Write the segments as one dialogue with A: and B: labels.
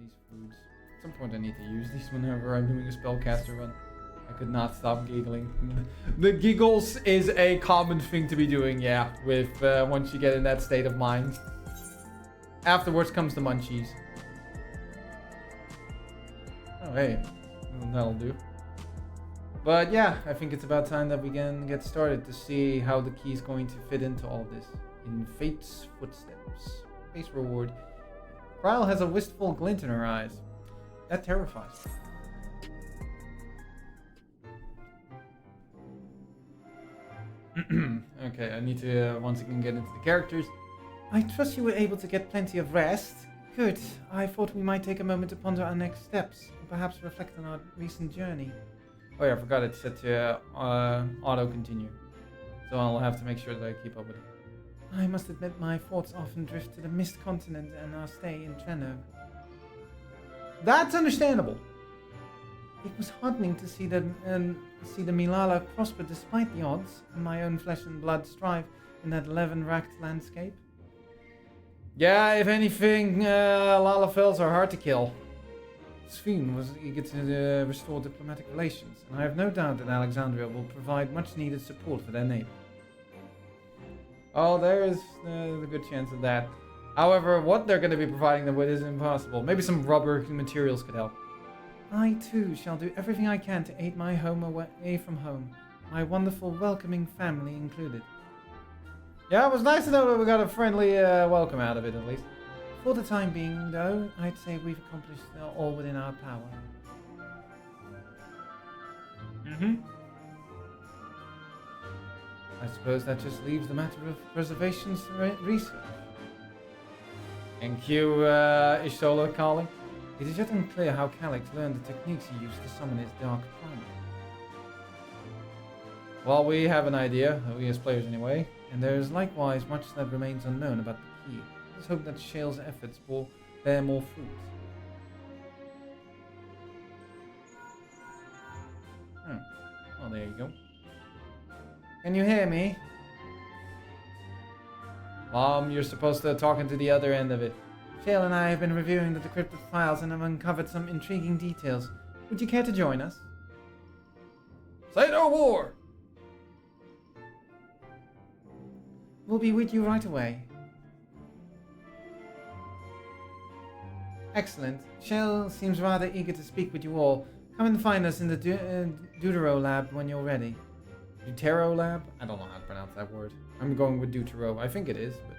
A: these foods. At some point I need to use these whenever I'm doing a spellcaster run. I could not stop giggling. The giggles is a common thing to be doing, yeah, with once you get in that state of mind. Afterwards comes the munchies. Oh, hey. Well, that'll do. But yeah, I think it's about time that we can get started to see how the key is going to fit into all this. In Fate's footsteps. Base reward. Ryle has a wistful glint in her eyes. That terrifies. Okay, I need to once again get into the characters. I trust you were able to get plenty of rest. Good. I thought we might take a moment to ponder our next steps, and perhaps reflect on our recent journey. Oh yeah, I forgot it's set to auto continue. So I'll have to make sure that I keep up with it. I must admit my thoughts often drift to the Mist Continent and our stay in Trenno. That's understandable. It was heartening to see the Milala prosper despite the odds, and my own flesh and blood strive in that Leven-racked landscape. Yeah, if anything, Lalafells are hard to kill. Sphene was eager to restore diplomatic relations, and I have no doubt that Alexandria will provide much needed support for their neighbor. Oh, there is a good chance of that. However, what they're going to be providing them with is impossible. Maybe some rubber materials could help. I too shall do everything I can to aid my home away from home, my wonderful welcoming family included. Yeah, it was nice to know that we got a friendly welcome out of it at least. For the time being, though, I'd say we've accomplished all within our power. I suppose that just leaves the matter of preservation's research. And cue Isola calling. It is yet unclear how Calyx learned the techniques he used to summon his dark primal. Well, we have an idea, we as players anyway, and there is likewise much that remains unknown about the key. Let's hope that Shale's efforts will bear more fruit. Oh, there you go. Can you hear me? Mom, you're supposed to talk into the other end of it. Shale and I have been reviewing the decrypted files and have uncovered some intriguing details. Would you care to join us? Say no more! We'll be with you right away. Excellent. Shale seems rather eager to speak with you all. Come and find us in the Deutero lab when you're ready. Deutero lab? I don't know how to pronounce that word. I'm going with Deutero. I think it is, but...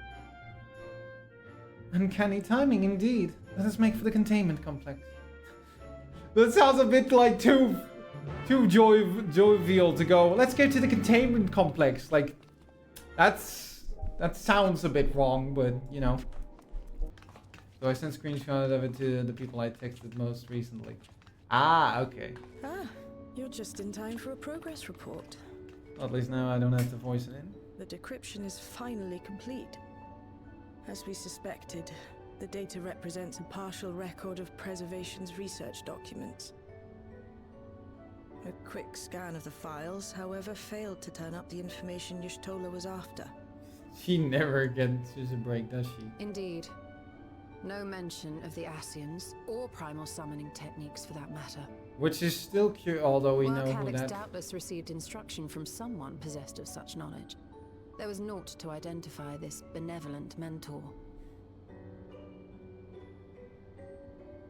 A: Uncanny timing indeed. Let us make for the containment complex. That sounds a bit like too jovial to go. Let's go to the containment complex. Like, that sounds a bit wrong, but you know. So I sent screenshots of it to the people I texted most recently. Ah, okay.
B: Ah, you're just in time for a progress report.
A: Well, at least now I don't have to voice it in.
B: The decryption is finally complete. As we suspected, the data represents a partial record of Preservation's research documents. A quick scan of the files, however, failed to turn up the information Y'shtola was after.
A: She never gets a break, does she?
C: Indeed. No mention of the Ascians, or primal summoning techniques for that matter.
A: Which is still cute, although we know who
C: Calyx
A: that...
C: doubtless received instruction from someone possessed of such knowledge. There was naught to identify this benevolent mentor.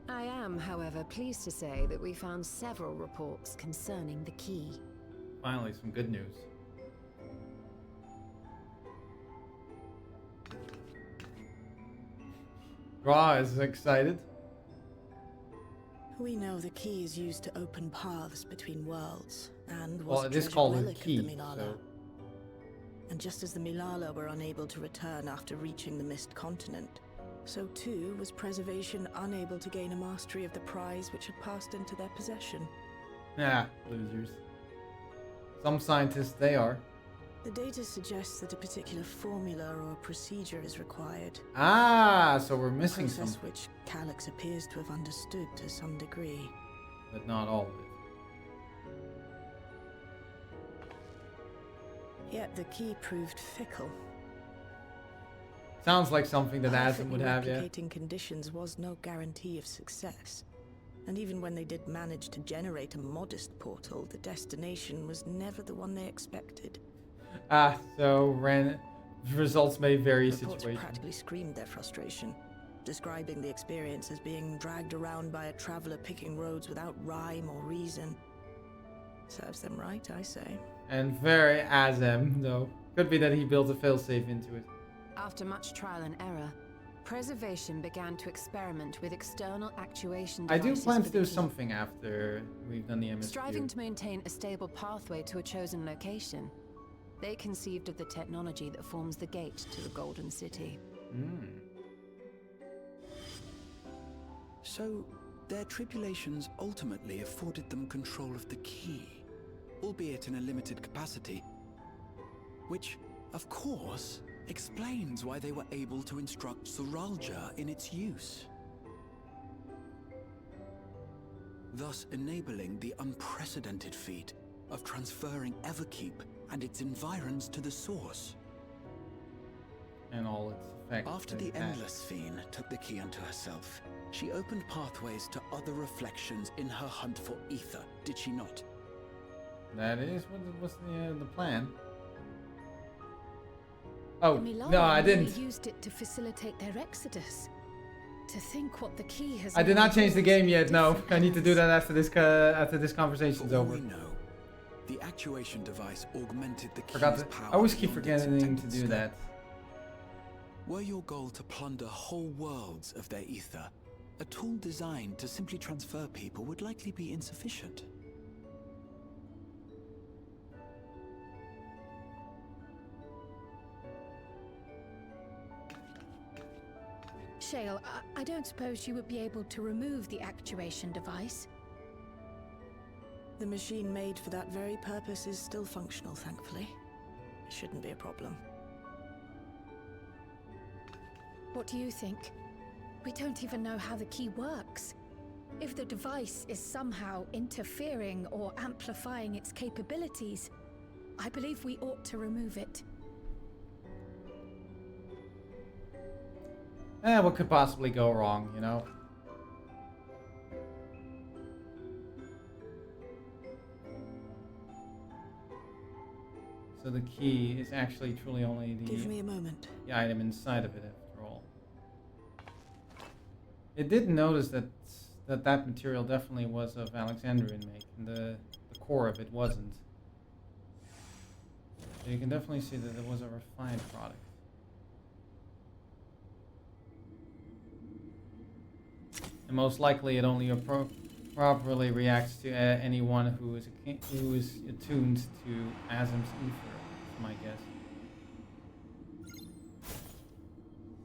C: I am, however, pleased to say that we found several reports concerning the key.
A: Finally, some good news. Ra is excited.
B: We know the key is used to open paths between worlds, and was
A: Well,
B: a
A: it is
B: treasured
A: called a
B: relic
A: key,
B: of the Milala.
A: so...
B: And just as the Milala were unable to return after reaching the Mist Continent, so too was Preservation unable to gain a mastery of the prize which had passed into their possession.
A: Ah, losers. Some scientists, they are.
B: The data suggests that a particular formula or procedure is required.
A: Ah, so we're missing
B: process
A: something.
B: which Calyx appears to have understood to some degree.
A: But not all of it.
B: Yet the key proved fickle.
A: Sounds like something that Asm
B: Perfectly
A: would have, yeah.
B: replicating conditions was no guarantee of success. And even when they did manage to generate a modest portal, the destination was never the one they expected.
A: So results may vary
B: Reports
A: situation.
B: practically screamed their frustration, describing the experience as being dragged around by a traveler picking roads without rhyme or reason. Serves them right, I say.
A: And very Asm, though. Could be that he built a failsafe into it.
C: After much trial and error, Preservation began to experiment with external actuation
A: I do
C: devices
A: plan
C: for
A: to
C: the
A: do
C: key.
A: something after we've done the MSQ.
C: Striving to maintain a stable pathway to a chosen location, they conceived of the technology that forms the gate to the Golden City.
D: So, their tribulations ultimately afforded them control of the key, albeit in a limited capacity. Which, of course, explains why they were able to instruct Zoralja in its use. Thus enabling the unprecedented feat of transferring Everkeep and its environs to the source.
A: And all its effects.
D: After the Endless Fiend took the key unto herself, she opened pathways to other reflections in her hunt for ether, did she not?
A: That is what's the plan. Oh,
E: Milano
A: no, I
E: merely
A: didn't.
E: used it to facilitate their exodus. To think what the key has.
A: I did not change the game yet. No,
E: different
A: I need to do
E: hands.
A: that after this conversation's
D: For all
A: over.
D: we know, the actuation device augmented the key's
A: Forgot to,
D: power.
A: I always keep
D: beyond its
A: forgetting to
D: intended
A: do
D: scope.
A: that.
D: Were your goal to plunder whole worlds of their ether, a tool designed to simply transfer people would likely be insufficient.
E: Shale, I don't suppose you would be able to remove the actuation device.
B: The machine made for that very purpose is still functional, thankfully. It shouldn't be a problem.
E: What do you think? We don't even know how the key works. If the device is somehow interfering or amplifying its capabilities, I believe we ought to remove it.
A: What could possibly go wrong, you know? So the key is actually truly only
B: Give me a moment.
A: the item inside of it, after all. It did notice that that material definitely was of Alexandrian make, and the core of it wasn't. So you can definitely see that it was a refined product. And most likely it only properly reacts to anyone who is attuned to Asm's ether, is my guess.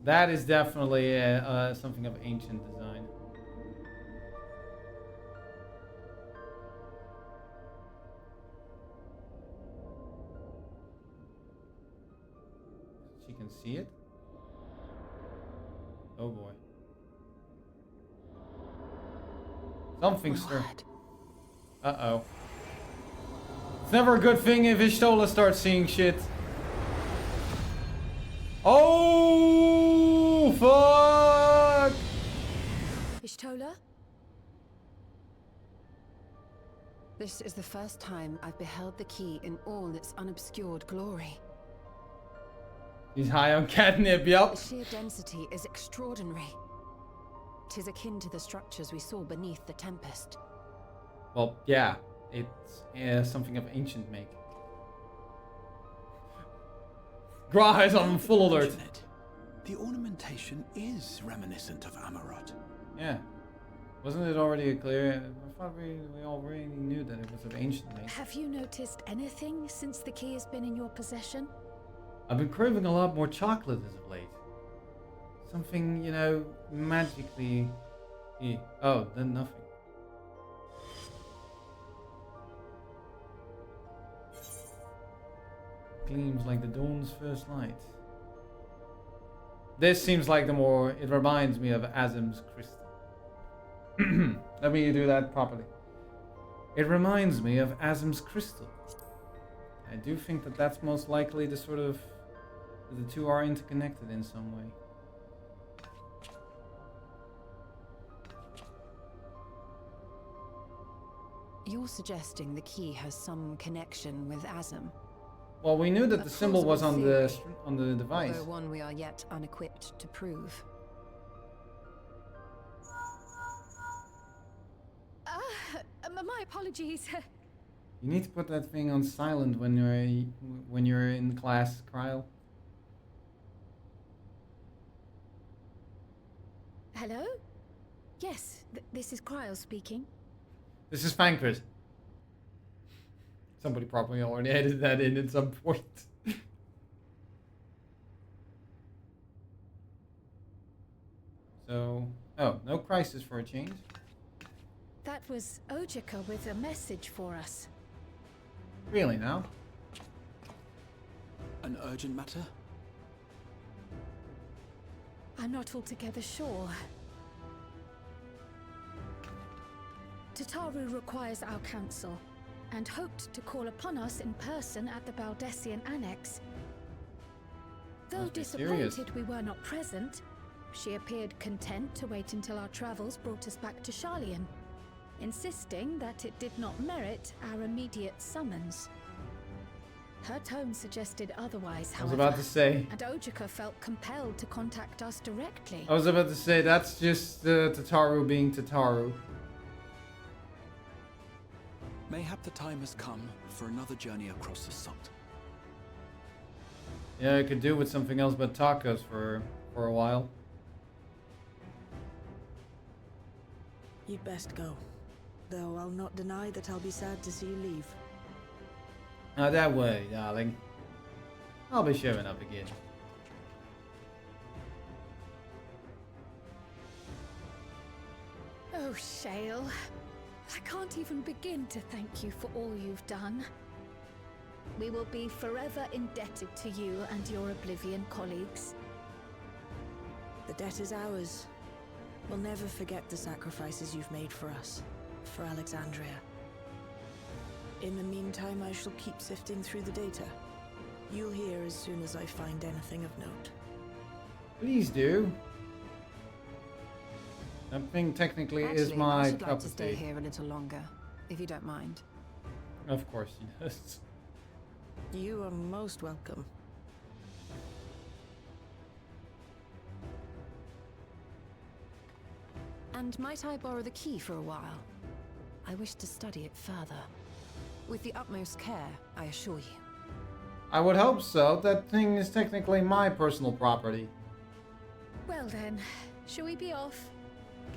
A: That is definitely something of ancient design. She can see it? Oh boy. Something's there. Uh-oh. It's never a good thing if Ishtola starts seeing shit. Oh, fuck!
E: Ishtola?
C: This is the first time I've beheld the key in all its unobscured glory.
A: He's high on catnip,
C: The
A: yup.
C: sheer density is extraordinary. 'Tis akin to the structures we saw beneath the Tempest.
A: Well, yeah. It's something of ancient make. Graha is on full alert.
D: Imagine it. The ornamentation is reminiscent of Amarot.
A: Yeah. Wasn't it already clear? I thought we already knew that it was of ancient make.
E: Have you noticed anything since the key has been in your possession?
A: I've been craving a lot more chocolate as of late. Something, you know, magically... Oh, then nothing. Gleams like the dawn's first light. This seems like the more... It reminds me of Asm's crystal. Let me do that properly. It reminds me of Asm's crystal. I do think that that's most likely the sort of The two are interconnected in some way.
C: You're suggesting the key has some connection with Azam.
A: Well, we knew that
C: A
A: the symbol was on the
C: plausible
A: device.
C: Although one we are yet unequipped to prove.
E: My apologies.
A: You need to put that thing on silent when you're in class, Kryle.
E: Hello? Yes, this is Cryle speaking.
A: This is Fankers. Somebody probably already edited that in at some point. So, oh, no crisis for a change.
E: That was Ojika with a message for us.
A: Really now?
D: An urgent matter?
E: I'm not altogether sure. Tataru requires our counsel, and hoped to call upon us in person at the Baldessian Annex. Though
A: Must be serious.
E: disappointed we were not present, she appeared content to wait until our travels brought us back to Sharlayan, insisting that it did not merit our immediate summons. Her tone suggested otherwise,
A: I was
E: however,
A: about to say.
E: and Ojika felt compelled to contact us directly.
A: I was about to say that's just Tataru being Tataru.
D: Mayhap the time has come for another journey across the salt.
A: Yeah, I could do with something else but tacos for a while.
B: You'd best go. Though I'll not deny that I'll be sad to see you leave.
A: Not that way, darling. I'll be showing up again.
E: Oh, Shale. I can't even begin to thank you for all you've done. We will be forever indebted to you and your Oblivion colleagues.
B: The debt is ours. We'll never forget the sacrifices you've made for us, for Alexandria. In the meantime, I shall keep sifting through the data. You'll hear as soon as I find anything of note.
A: Please do. That thing technically is
C: Actually,
A: my
C: I should like
A: cup
C: to
A: of
C: stay
A: tea.
C: here a little longer, if you don't mind.
A: Of course he does.
B: You are most welcome.
C: And might I borrow the key for a while? I wish to study it further. With the utmost care, I assure you.
A: I would hope so. That thing is technically my personal property.
E: Well then, shall we be off?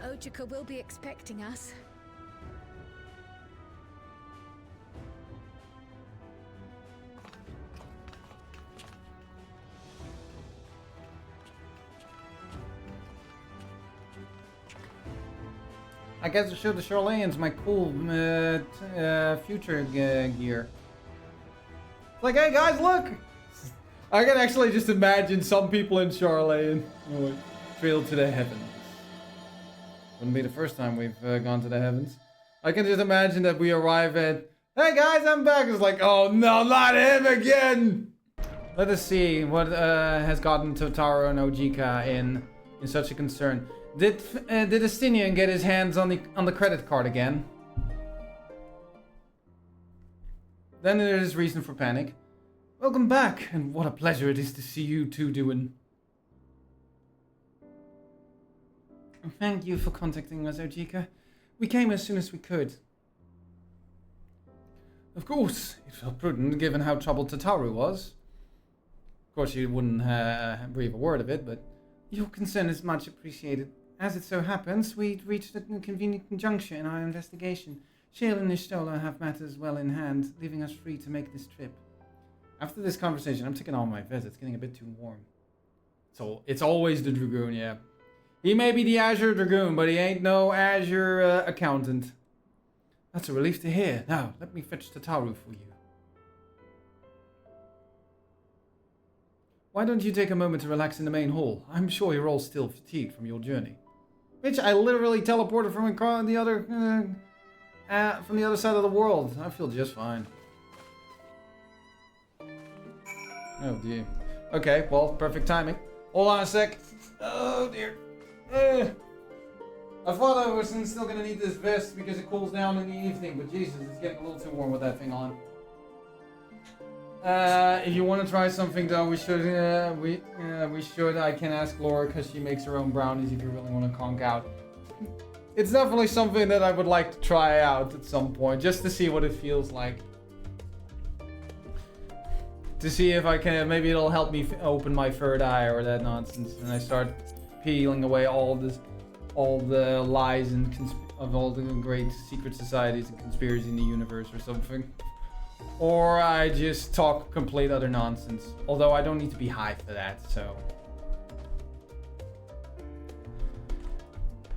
E: Ojika will be expecting us.
A: I guess to show the Sharlayans my cool future gear. It's like, hey guys, look! I can actually just imagine some people in Sharlayan trail to the heavens. Wouldn't be the first time we've gone to the heavens. I can just imagine that we arrive at, hey guys, I'm back. It's like, oh no, not him again! Let us see what has gotten Totaro and Ojika in such a concern. Did Estinian get his hands on the credit card again? Then there is reason for panic. Welcome back, and what a pleasure it is to see you two doing. Thank you for contacting us, Ojika. We came as soon as we could. Of course, it felt prudent given how troubled Tataru was. Of course, you wouldn't breathe a word of it, but your concern is much appreciated. As it so happens, we'd reached a convenient conjuncture in our investigation. Shale and Nishtolo have matters well in hand, leaving us free to make this trip. After this conversation, I'm taking all my vest. It's getting a bit too warm. So it's always the Dragoon, yeah. He may be the Azure Dragoon, but he ain't no Azure accountant. That's a relief to hear. Now, let me fetch Tataru for you. Why don't you take a moment to relax in the main hall? I'm sure you're all still fatigued from your journey. Bitch, I literally teleported from the other side of the world. I feel just fine. Oh dear. Okay, well, perfect timing. Hold on a sec. Oh dear. I thought I was still gonna need this vest because it cools down in the evening, but Jesus, it's getting a little too warm with that thing on. If you want to try something though, we should. I can ask Laura because she makes her own brownies. If you really want to conk out, it's definitely something that I would like to try out at some point, just to see what it feels like. To see if I can, maybe it'll help me open my third eye or that nonsense, and I start peeling away all the lies and of all the great secret societies and conspiracies in the universe or something. Or I just talk complete other nonsense. Although I don't need to be high for that, so.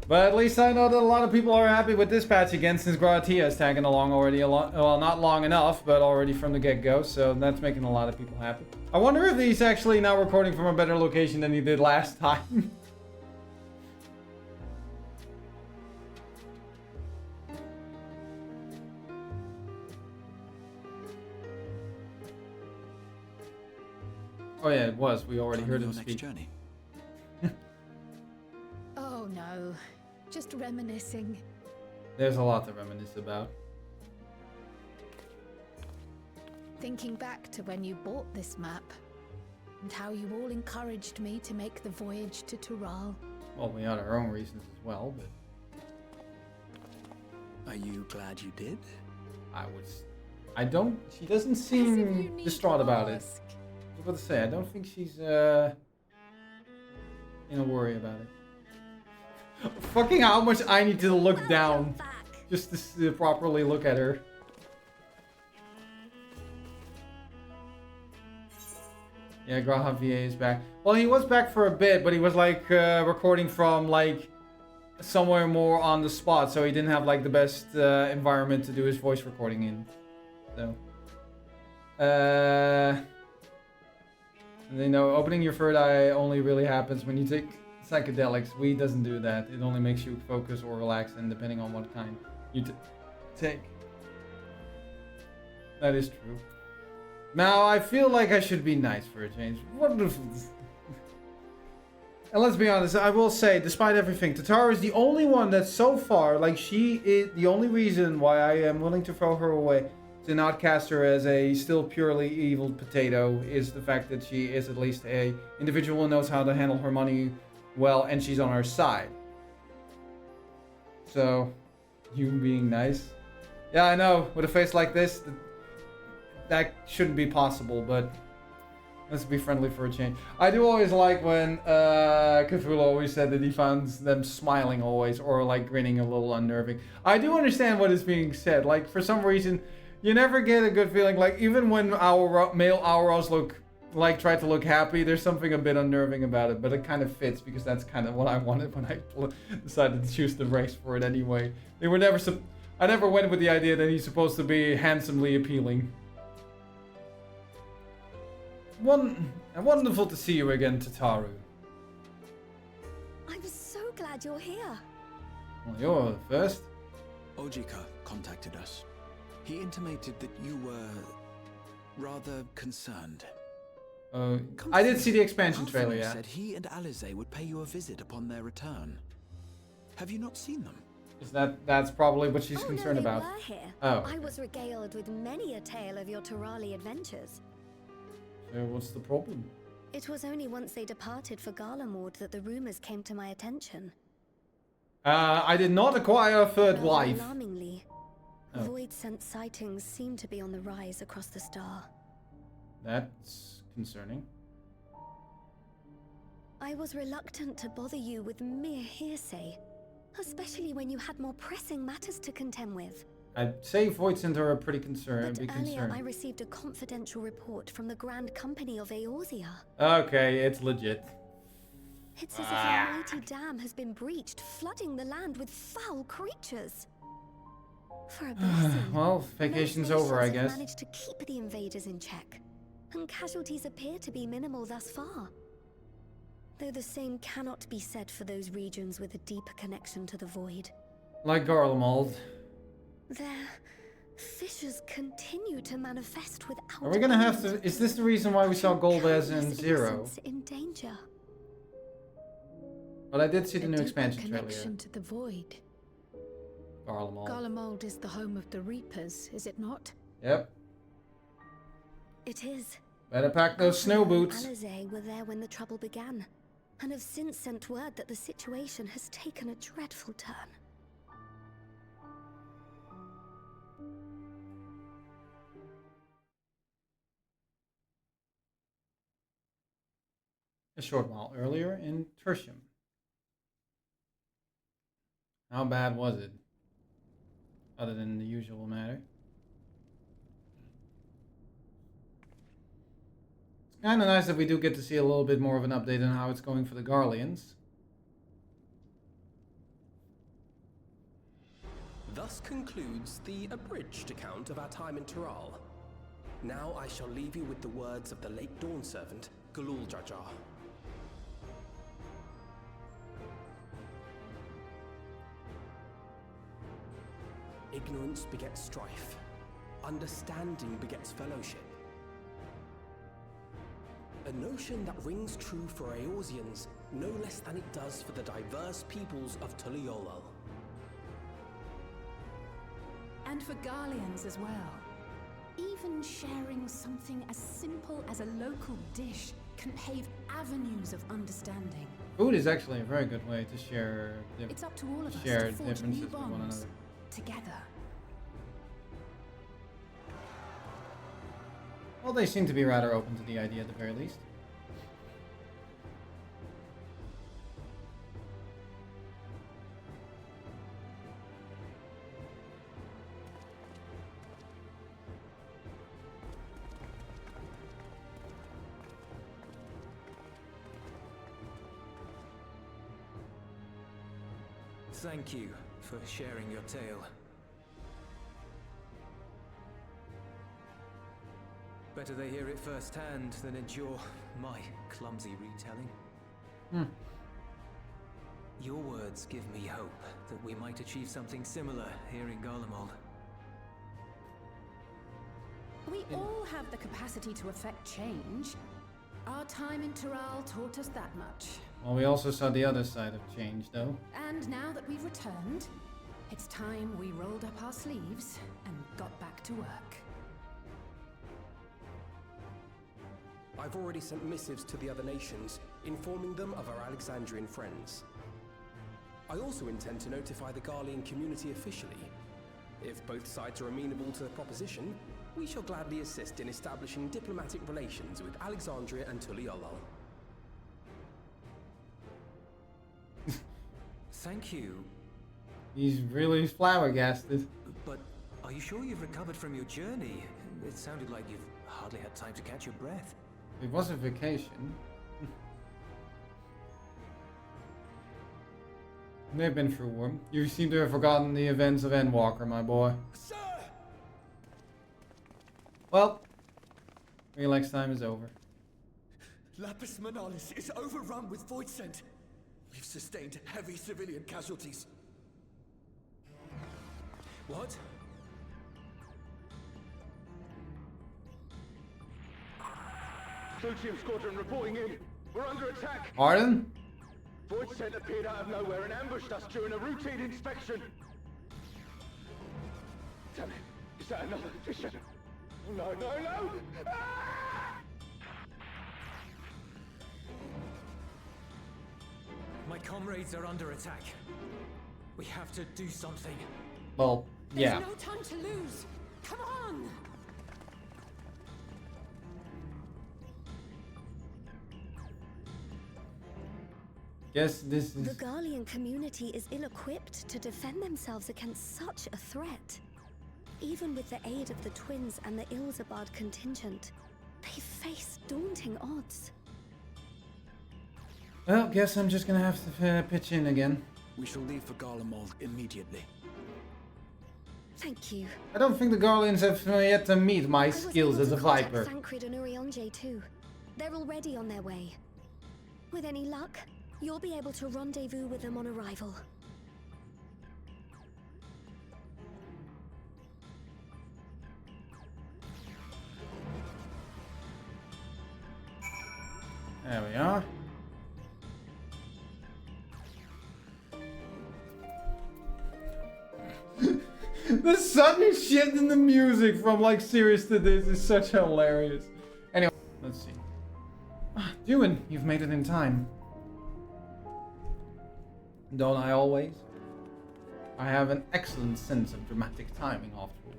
A: But at least I know that a lot of people are happy with this patch again, since Gratia is tagging along already well, not long enough, but already from the get-go, so that's making a lot of people happy. I wonder if he's actually now recording from a better location than he did last time. Oh yeah, it was. We already heard him speak.
D: Journey.
E: Oh no, just reminiscing.
A: There's a lot to reminisce about.
E: Thinking back to when you bought this map, and how you all encouraged me to make the voyage to Tural.
A: Well, we had our own reasons as well, but...
D: Are you glad you did?
A: She doesn't seem distraught about it. I was about to say, I don't think she's, in a worry about it. Fucking how much I need to look down just to properly look at her. Yeah, Graham VA is back. Well, he was back for a bit, but he was like recording from like somewhere more on the spot, so he didn't have like the best environment to do his voice recording in. So, and you know, opening your third eye only really happens when you take psychedelics. Weed doesn't do that. It only makes you focus or relax, and depending on what kind you take. That is true. Now, I feel like I should be nice for a change. Wonderful. And let's be honest, I will say, despite everything, Tatara is the only one that so far, like, she is the only reason why I am willing to throw her away, to not cast her as a still purely evil potato, is the fact that she is at least a individual who knows how to handle her money well, and she's on our side. So, you being nice. Yeah, I know, with a face like this, that shouldn't be possible, but let's be friendly for a change. I do always like when Cthulhu always said that he found them smiling always, or like grinning a little unnerving. I do understand what is being said. Like, for some reason, you never get a good feeling. Like, even when our male Auros try to look happy, there's something a bit unnerving about it, but it kind of fits because that's kind of what I wanted when I decided to choose the race for it anyway. They were never I never went with the idea that he's supposed to be handsomely appealing. Wonderful to see you again, Tataru.
F: I'm so glad you're here.
A: Well, you're the first.
D: Ojika contacted us. He intimated that you were rather concerned.
A: I did see the expansion trailer,
D: Alpha
A: yeah.
D: Said he and Alize would pay you a visit upon their return. Have you not seen them?
A: Is that's probably what she's
F: Oh,
A: concerned
F: no, they
A: about.
F: were here.
A: Oh.
F: I was regaled with many a tale of your Turali adventures.
A: So what's the problem?
F: It was only once they departed for Garlemord that the rumors came to my attention.
A: I did not acquire a third
F: Rather
A: wife.
F: Alarmingly,
A: Oh.
F: void-sent sightings seem to be on the rise across the star.
A: That's concerning.
F: I was reluctant to bother you with mere hearsay, especially when you had more pressing matters to contend with.
A: I'd say Void Center are pretty
F: But
A: concerned.
F: earlier I received a confidential report from the Grand Company of Eorzea.
A: Okay, it's legit.
F: It's as if a mighty dam has been breached, flooding the land with foul creatures. For a blessing,
A: Well, vacation's
F: most
A: over, I
F: nations have
A: guess.
F: managed to keep the invaders in check, and casualties appear to be minimal thus far. Though the same cannot be said for those regions with a deeper connection to the void.
A: Like Garlemald.
F: Fissures continue to manifest without.
A: Are we gonna have to? Is this the reason why we saw Golbez in
F: countless
A: Zero?
F: innocents in danger.
A: But I did see the
E: A
A: new
E: deeper
A: expansion trailer.
E: connection to the void.
A: Garlemald.
E: Garlemald is the home of the Reapers, is it not?
A: Yep.
F: It is.
A: Better pack those snow boots.
F: Alizé were there when the trouble began, and have since sent word that the situation has taken a dreadful turn.
A: A short while earlier in Tertium. How bad was it? Other than the usual matter. It's kind of nice that we do get to see a little bit more of an update on how it's going for the Garleans.
G: Thus concludes the abridged account of our time in Tiral. Now I shall leave you with the words of the late Dawn Servant, Galul Jajar. Ignorance begets strife. Understanding begets fellowship. A notion that rings true for Eorzeans no less than it does for the diverse peoples of Tuliolal.
C: And for Garleans as well. Even sharing something as simple as a local dish can pave avenues of understanding.
A: Food is actually a very good way to share
C: It's up to all of us
A: share
C: to forge
A: differences
C: new
A: with one
C: bonds
A: another.
C: together.
A: Well, they seem to be rather open to the idea at the very least.
H: Thank you for sharing your tale. Better they hear it firsthand than endure my clumsy retelling. Your words give me hope that we might achieve something similar here in Garlemald.
C: We all have the capacity to affect change. Our time in Tiral taught us that much.
A: Well, we also saw the other side of change, though.
C: And now that we've returned, it's time we rolled up our sleeves and got back to work.
G: I've already sent missives to the other nations, informing them of our Alexandrian friends. I also intend to notify the Garlean community officially. If both sides are amenable to the proposition, we shall gladly assist in establishing diplomatic relations with Alexandria and Tuliolal.
H: Thank you.
A: He's really flabbergasted.
H: But are you sure you've recovered from your journey? It sounded like you've hardly had time to catch your breath.
A: It was a vacation. They've been through war. You seem to have forgotten the events of Endwalker, my boy.
D: Sir!
A: Well, relax time is over.
D: Lapis Manalis is overrun with void scent. We've sustained heavy civilian casualties.
H: What?
I: Tritium Squadron reporting in. We're under attack.
A: Pardon?
I: Void scent appeared out of nowhere and ambushed us during a routine inspection. Damn it. Is that another fissure? No, no, no! Ah!
H: My comrades are under attack. We have to do something.
A: Well, yeah.
C: There's no time to lose. Come on!
A: Guess this
F: The
A: is...
F: Garlean community is ill-equipped to defend themselves against such a threat. Even with the aid of the twins and the Ilzabard contingent, they face daunting odds.
A: Well, guess I'm just gonna have to pitch in again.
D: We shall leave for Garlemald immediately.
F: Thank you.
A: I don't think the Garleans have yet to meet my skills as a Viper.
F: Thancred and Urianger too. They're already on their way. With any luck, you'll be able to rendezvous with them on arrival.
A: There we are. The sudden shift in the music from like serious to this is such hilarious. Anyway, let's see. Duin, you've made it in time. Don't I always? I have an excellent sense of dramatic timing after all.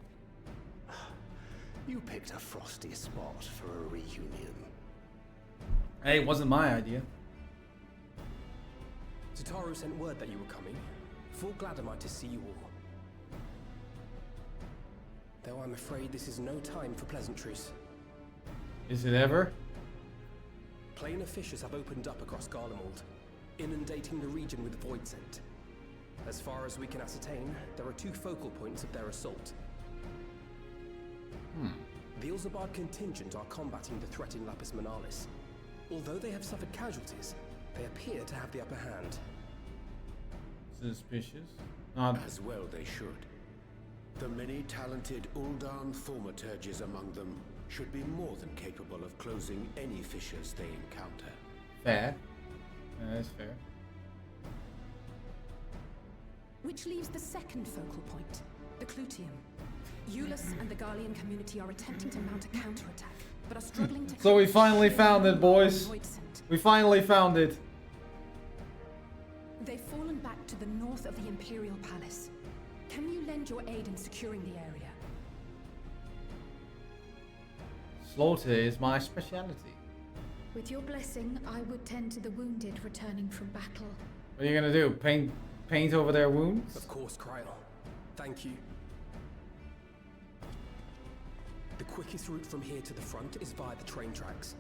J: You picked a frosty spot for a reunion.
A: Hey, it wasn't my idea.
G: Tataru sent word that you were coming. Full glad am I to see you all. Though I'm afraid this is no time for pleasantries.
A: Is it ever?
G: Planar fissures have opened up across Garlemald, inundating the region with void scent. As far as we can ascertain, there are 2 focal points of their assault. The Ilzabard contingent are combating the threat in Lapis Manalis. Although they have suffered casualties, they appear to have the upper hand.
A: Suspicious? Not
J: as well they should. The many talented Uldan thaumaturges among them should be more than capable of closing any fissures they encounter.
A: fair. That's fair.
C: Which leaves the second focal point, the Clutium. Eulus and the Garlean community are attempting to mount a counterattack, but are struggling to...
A: So we finally found it, boys. We finally found it.
C: They've fallen back to the north of the Imperial Palace. Can you lend your aid in securing the area?
A: Slaughter is my speciality.
E: With your blessing, I would tend to the wounded returning from battle.
A: What are you gonna do? Paint over their wounds?
G: Of course, Kryl. Thank you. The quickest route from here to the front is via the train tracks.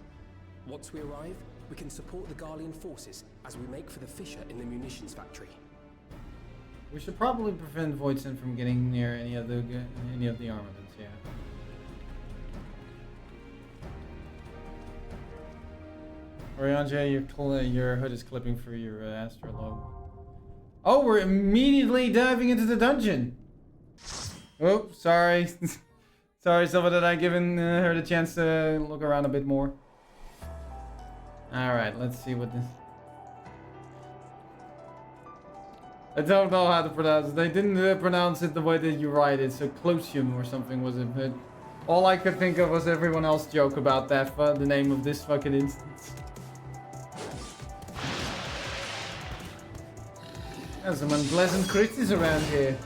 G: Once we arrive, we can support the Garlean forces as we make for the fissure in the munitions factory.
A: We should probably prevent Voidson from getting near any of the armaments, yeah. Orianja, your hood is clipping for your astrolobe. Oh, we're immediately diving into the dungeon. Oh, sorry. Sorry, Silva, that I given her the chance to look around a bit more. Alright, let's see what this... I don't know how to pronounce it. They didn't pronounce it the way that you write it, so Closium or something was it. But all I could think of was everyone else joke about that, the name of this fucking instance. There's some unpleasant creatures around here.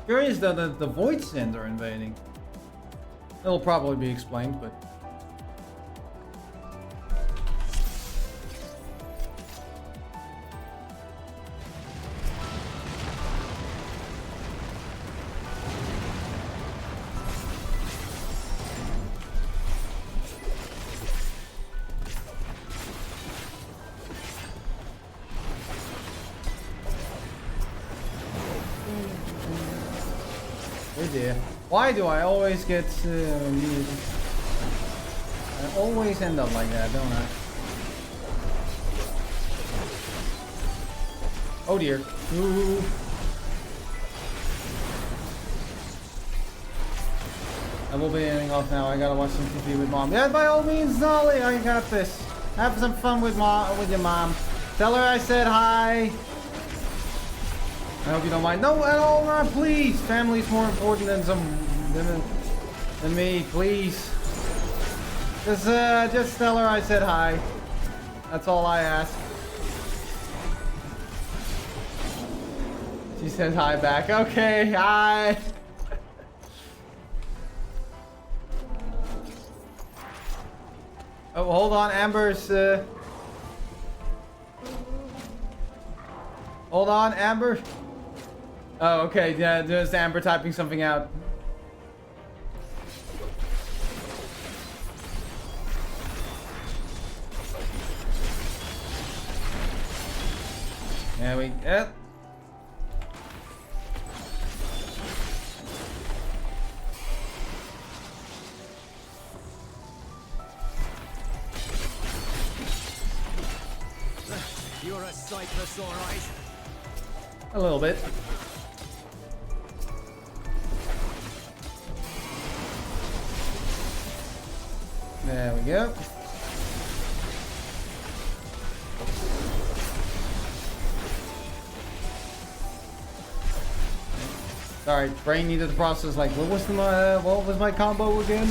A: Curious that the Void Send are invading. It'll probably be explained, but... Why do I always get muted? I always end up like that, don't I? Oh dear. Ooh. I will be ending off now. I gotta watch some TV with mom. Yeah, by all means, Zolly, I got this. Have some fun with your mom. Tell her I said hi. I hope you don't mind. No, at all, Ron, please. Family's more important than me, please. Just tell her I said hi. That's all I ask. She says hi back. Okay, hi. Oh, hold on, Amber's. Hold on, Amber. Oh, okay, yeah, just Amber typing something out. There we go.
H: You're a cyclist, all right.
A: A little bit. There we go. Sorry, brain needed to process. Like, what was my combo again?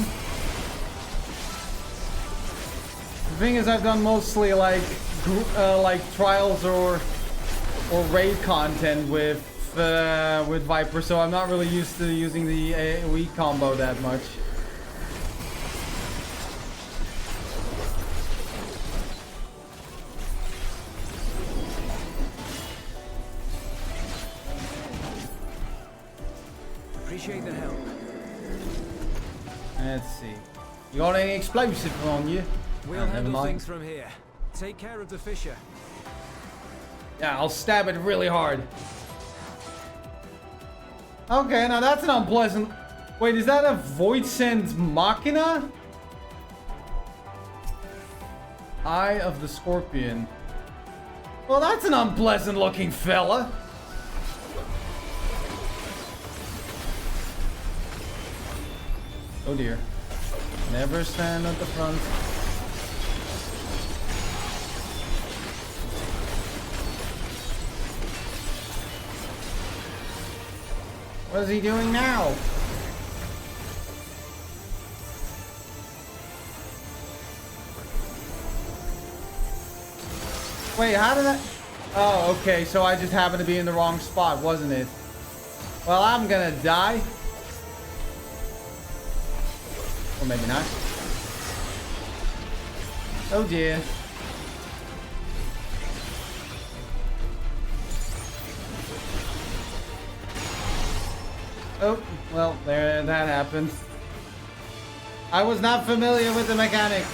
A: The thing is, I've done mostly like trials or raid content with Viper, so I'm not really used to using the AoE combo that much.
H: Appreciate the help.
A: Let's see. You got any explosive on you?
H: We'll handle things from here. Take care of the fissure.
A: Yeah, I'll stab it really hard. Okay, now that's an unpleasant... Wait, is that a Void Send Machina? Eye of the Scorpion. Well, that's an unpleasant looking fella. Oh dear. Never stand at the front. What is he doing now? Wait, how did that... Oh, okay, so I just happened to be in the wrong spot, wasn't it? Well, I'm gonna die. Or maybe not. Oh dear. Oh, well, there, that happened. I was not familiar with the mechanic.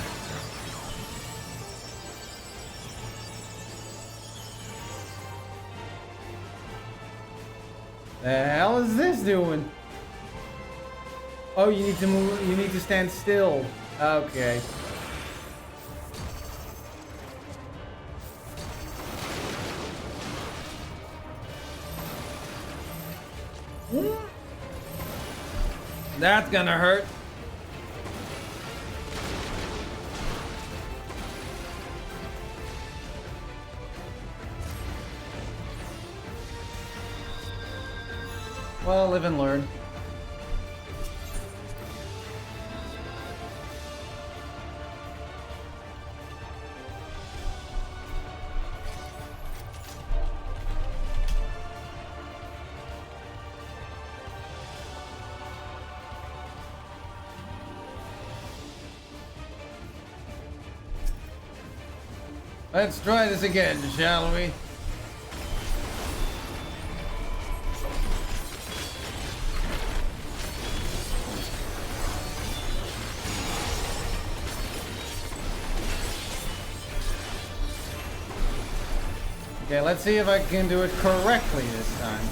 A: The hell is this doing? Oh, you need to move, you need to stand still. Okay. That's gonna hurt. Well, live and learn. Let's try this again, shall we? Okay, let's see if I can do it correctly this time.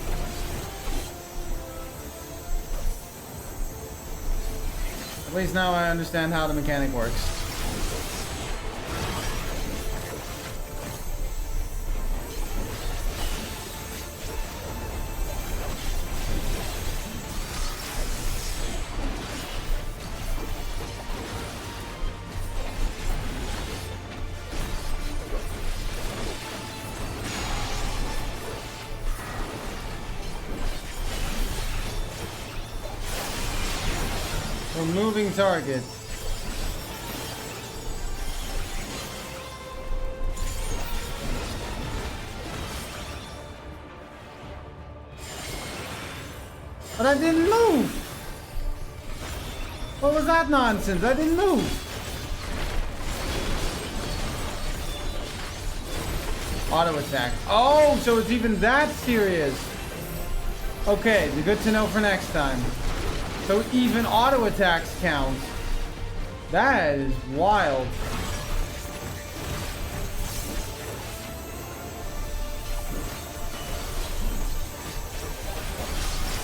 A: At least now I understand how the mechanic works. Moving target. But I didn't move. What was that nonsense? I didn't move. Auto attack. Oh, so it's even that serious. Okay, good to know for next time. So even auto attacks count. That is wild.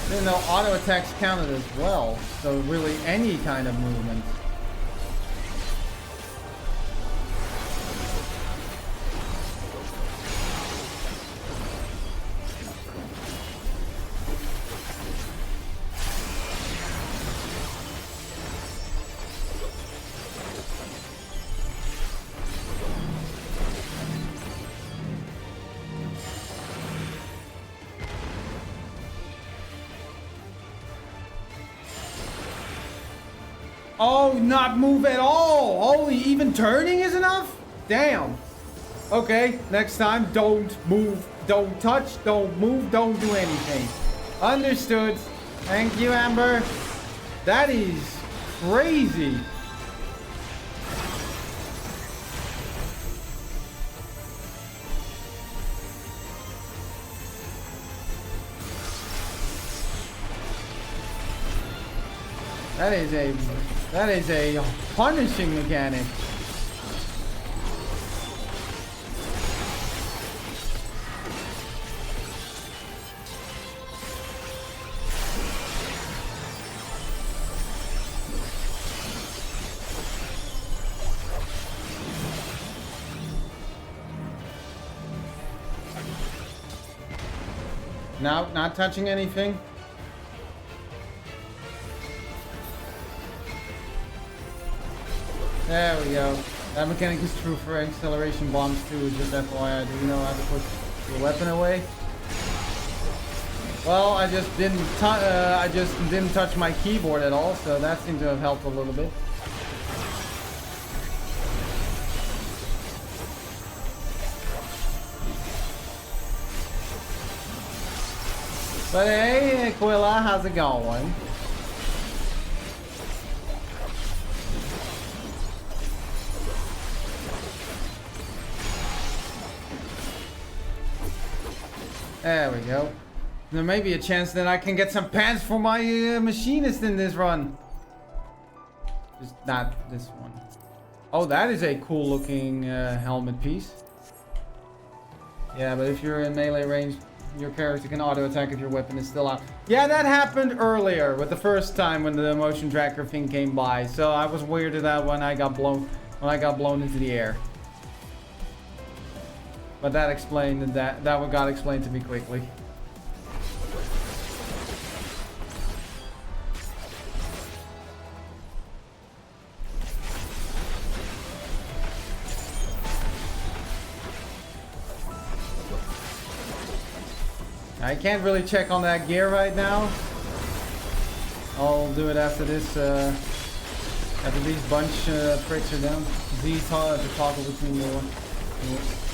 A: Didn't know auto attacks counted as well. So really any kind of movement. Oh, not move at all. Holy, even turning is enough? Damn. Okay, next time, don't move, don't touch, don't move, don't do anything. Understood. Thank you, Amber. That is crazy. That is a punishing mechanic. No, not touching anything. There we go. That mechanic is true for acceleration bombs too, just FYI. Do you know how to put your weapon away? Well, I just didn't touch my keyboard at all, so that seemed to have helped a little bit. But hey, Aquila, how's it going? There we go. There may be a chance that I can get some pants for my machinist in this run. Just not this one. Oh, that is a cool looking helmet piece. Yeah, but if you're in melee range, your character can auto attack if your weapon is still out. Yeah, that happened earlier with the first time when the motion tracker thing came by. So I was weirded out when I got blown into the air. But that explained that what got explained to me quickly. I can't really check on that gear right now. I'll do it after this. After these bunch pricks are down. Z to toggle between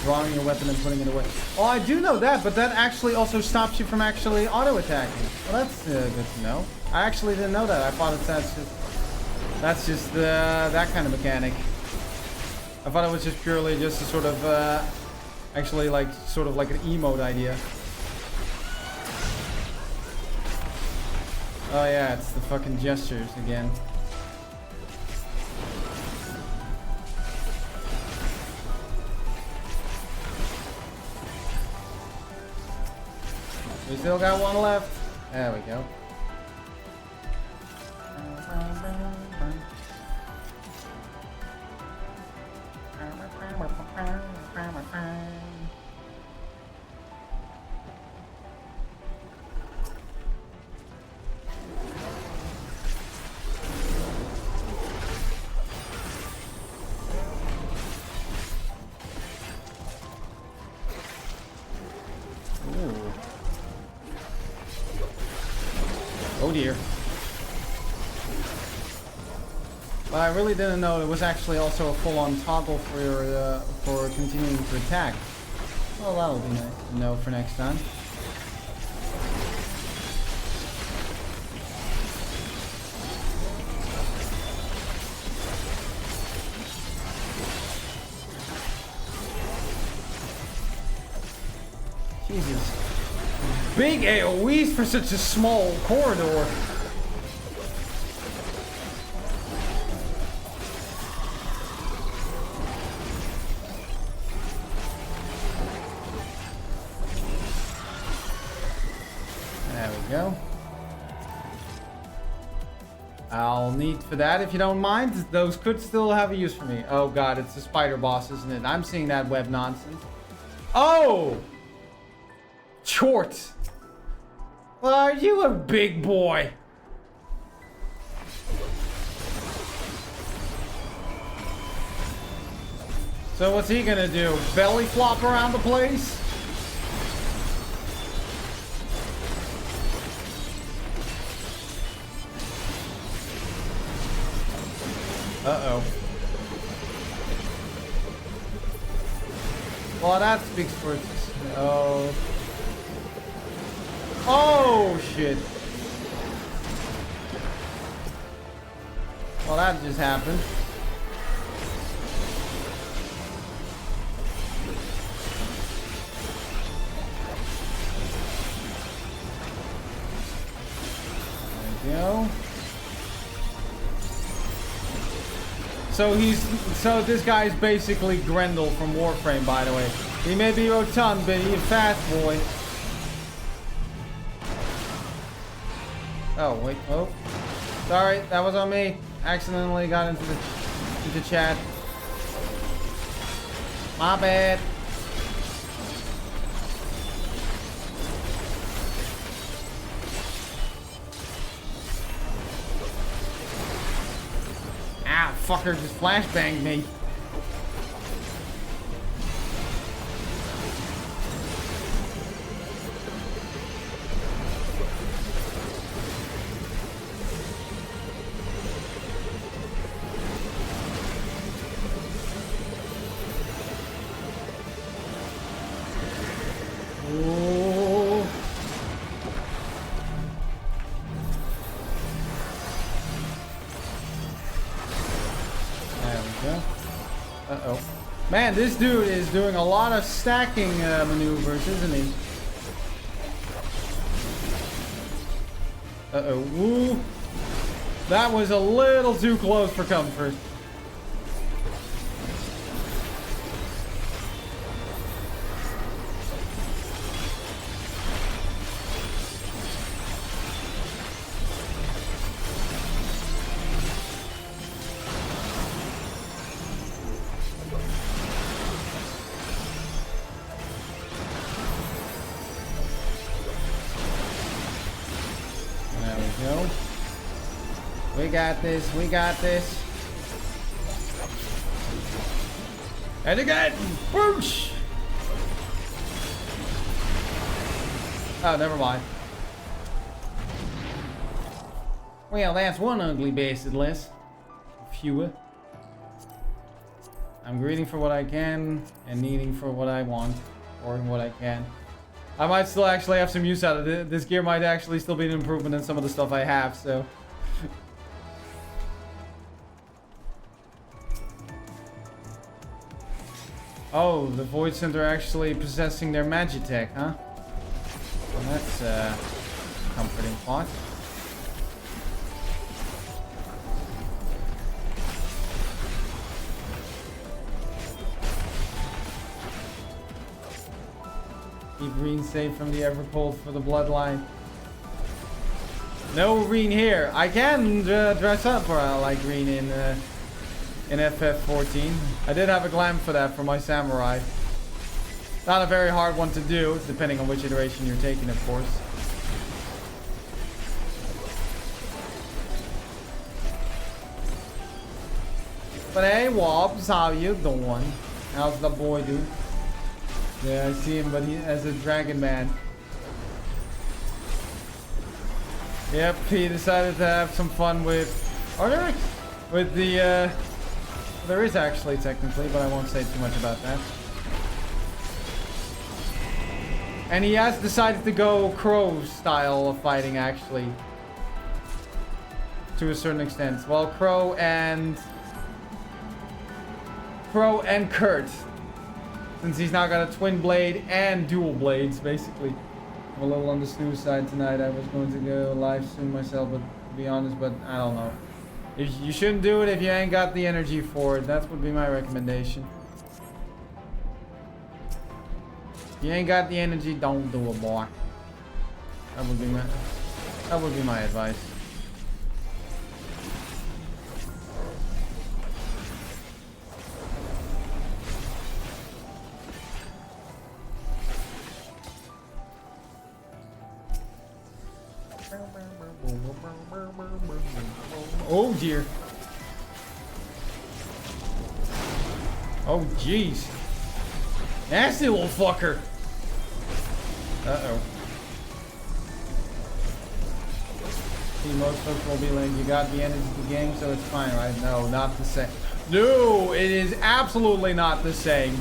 A: drawing your weapon and putting it away. Oh, I do know that, but that actually also stops you from actually auto attacking. Well, that's good to know. I actually didn't know that. I thought that's just that kind of mechanic. I thought it was just purely just a sort of actually like sort of like an emote idea. Oh yeah, it's the fucking gestures again. We still got one left. There we go. Oh dear. But I really didn't know it was actually also a full-on toggle for continuing to attack. Well, that'll be nice to know for next time. Jesus. Big AoEs for such a small corridor. There we go. I'll need for that if you don't mind. Those could still have a use for me. Oh god, it's the spider boss, isn't it? I'm seeing that web nonsense. Oh! Short. Well, are you a big boy? So what's he gonna do? Belly flop around the place? Uh-oh. Well, that speaks for itself. Oh, shit. Well, that just happened. There we go. So this guy's basically Grendel from Warframe, by the way. He may be rotund, but he's a fast boy. Oh, wait. Oh. Sorry, that was on me. Accidentally got into the chat. My bad. Ah, fucker just flashbanged me. Man, this dude is doing a lot of stacking maneuvers, isn't he? Uh-oh. Woo. That was a little too close for comfort. We got this. And again! Whoosh! Oh, never mind. Well, that's one ugly bastard list. Fewer. I'm greeting for what I can and needing for what I want. Or what I can. I might still actually have some use out of it. This gear might actually still be an improvement in some of the stuff I have, so... Oh, the Void Center actually possessing their Magitech, huh? Well, that's a comforting thought. Keep Reen safe from the Evercold for the Bloodline. No Reen here. I can dress up like Reen in FF14. I did have a glam for that for my samurai. Not a very hard one to do, depending on which iteration you're taking, of course. But hey, Wobbs, how you doing? How's the boy doing? Yeah, I see him, but he as a dragon man. Yep, he decided to have some fun with... with the... There is actually, technically, but I won't say too much about that. And he has decided to go Crow style of fighting, actually. To a certain extent. Well, Crow and Kurt. Since he's now got a twin blade and dual blades, basically. I'm a little on the snooze side tonight. I was going to go live soon myself, but to be honest, but I don't know. You shouldn't do it if you ain't got the energy for it. That would be my recommendation. If you ain't got the energy, don't do it, boy. That would be my advice. Oh dear. Oh jeez. Nasty little fucker. Uh-oh. See, most folks will be like, you got the energy of the game, so it's fine, right? No, not the same. No, it is absolutely not the same.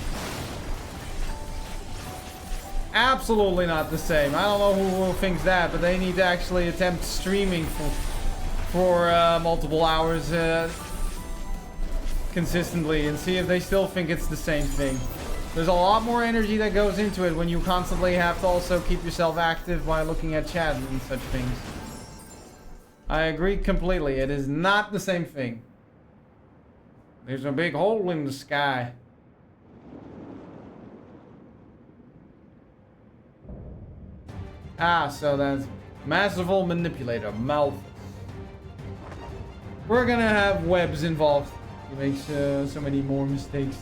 A: Absolutely not the same. I don't know who thinks that, but they need to actually attempt streaming for multiple hours consistently and see if they still think it's the same thing. There's a lot more energy that goes into it when you constantly have to also keep yourself active by looking at chat and such things. I agree completely. It is not the same thing. There's a big hole in the sky. Ah, so that's Masterful Manipulator, Malthus. We're gonna have webs involved. He makes so many more mistakes.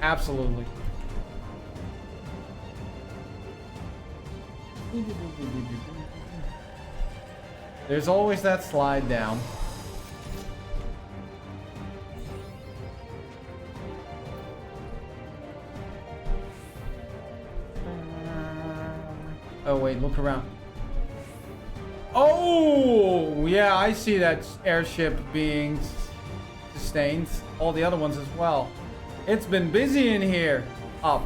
A: Absolutely. There's always that slide down. Oh wait, look around. Oh, yeah, I see that airship being sustained. All the other ones as well. It's been busy in here. Up.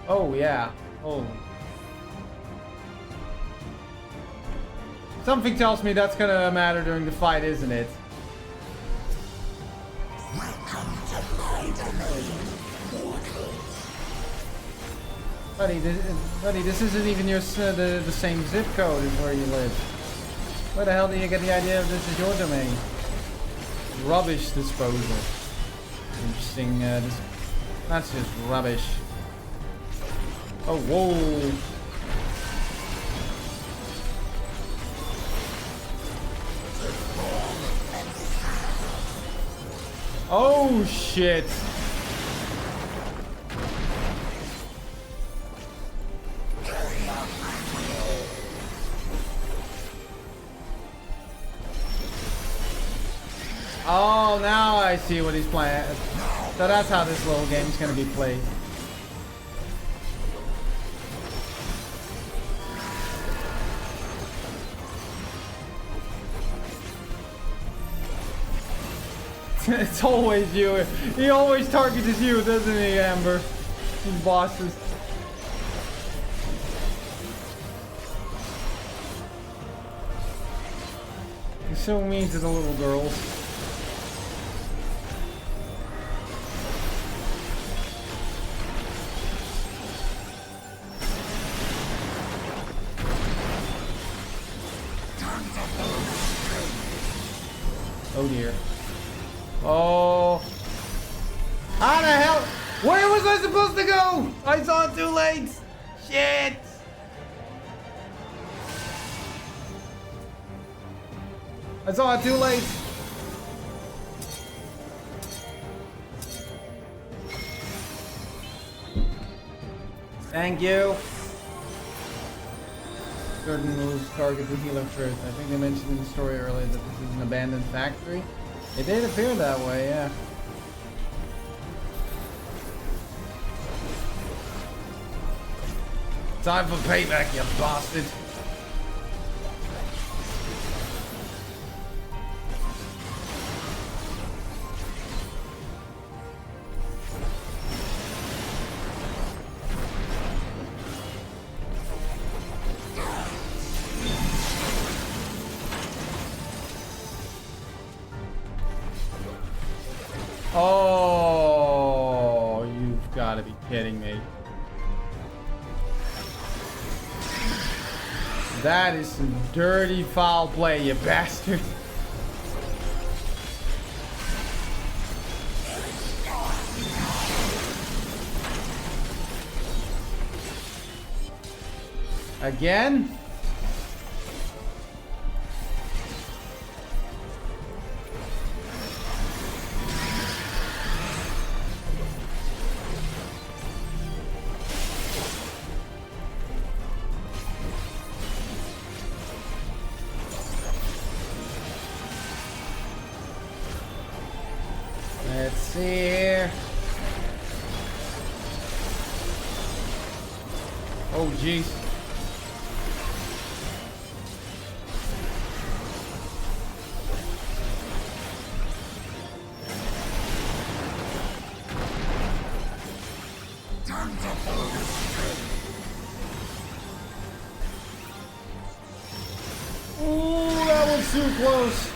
A: Oh, yeah. Oh. Something tells me that's gonna matter during the fight, isn't it? Buddy, this isn't even your the same zip code as where you live. Where the hell do you get the idea of this is your domain? Rubbish disposal. Interesting. That's just rubbish. Oh, whoa. Oh, shit. Oh, now I see what he's playing. So that's how this little game's gonna be played. It's always you. He always targets you, doesn't he, Amber? His bosses. He's so mean to the little girls. Oh dear. Oh. How the hell? Where was I supposed to go? I saw it too late. Shit. I saw it too late. Thank you. Certain moves target the healer first. I think they mentioned in the story earlier that this is an abandoned factory. It did appear that way, yeah. Time for payback, you bastard. Oh, you've got to be kidding me. That is some dirty foul play, you bastard. Again? Let's see here. Oh, jeez. Ooh, that was too close.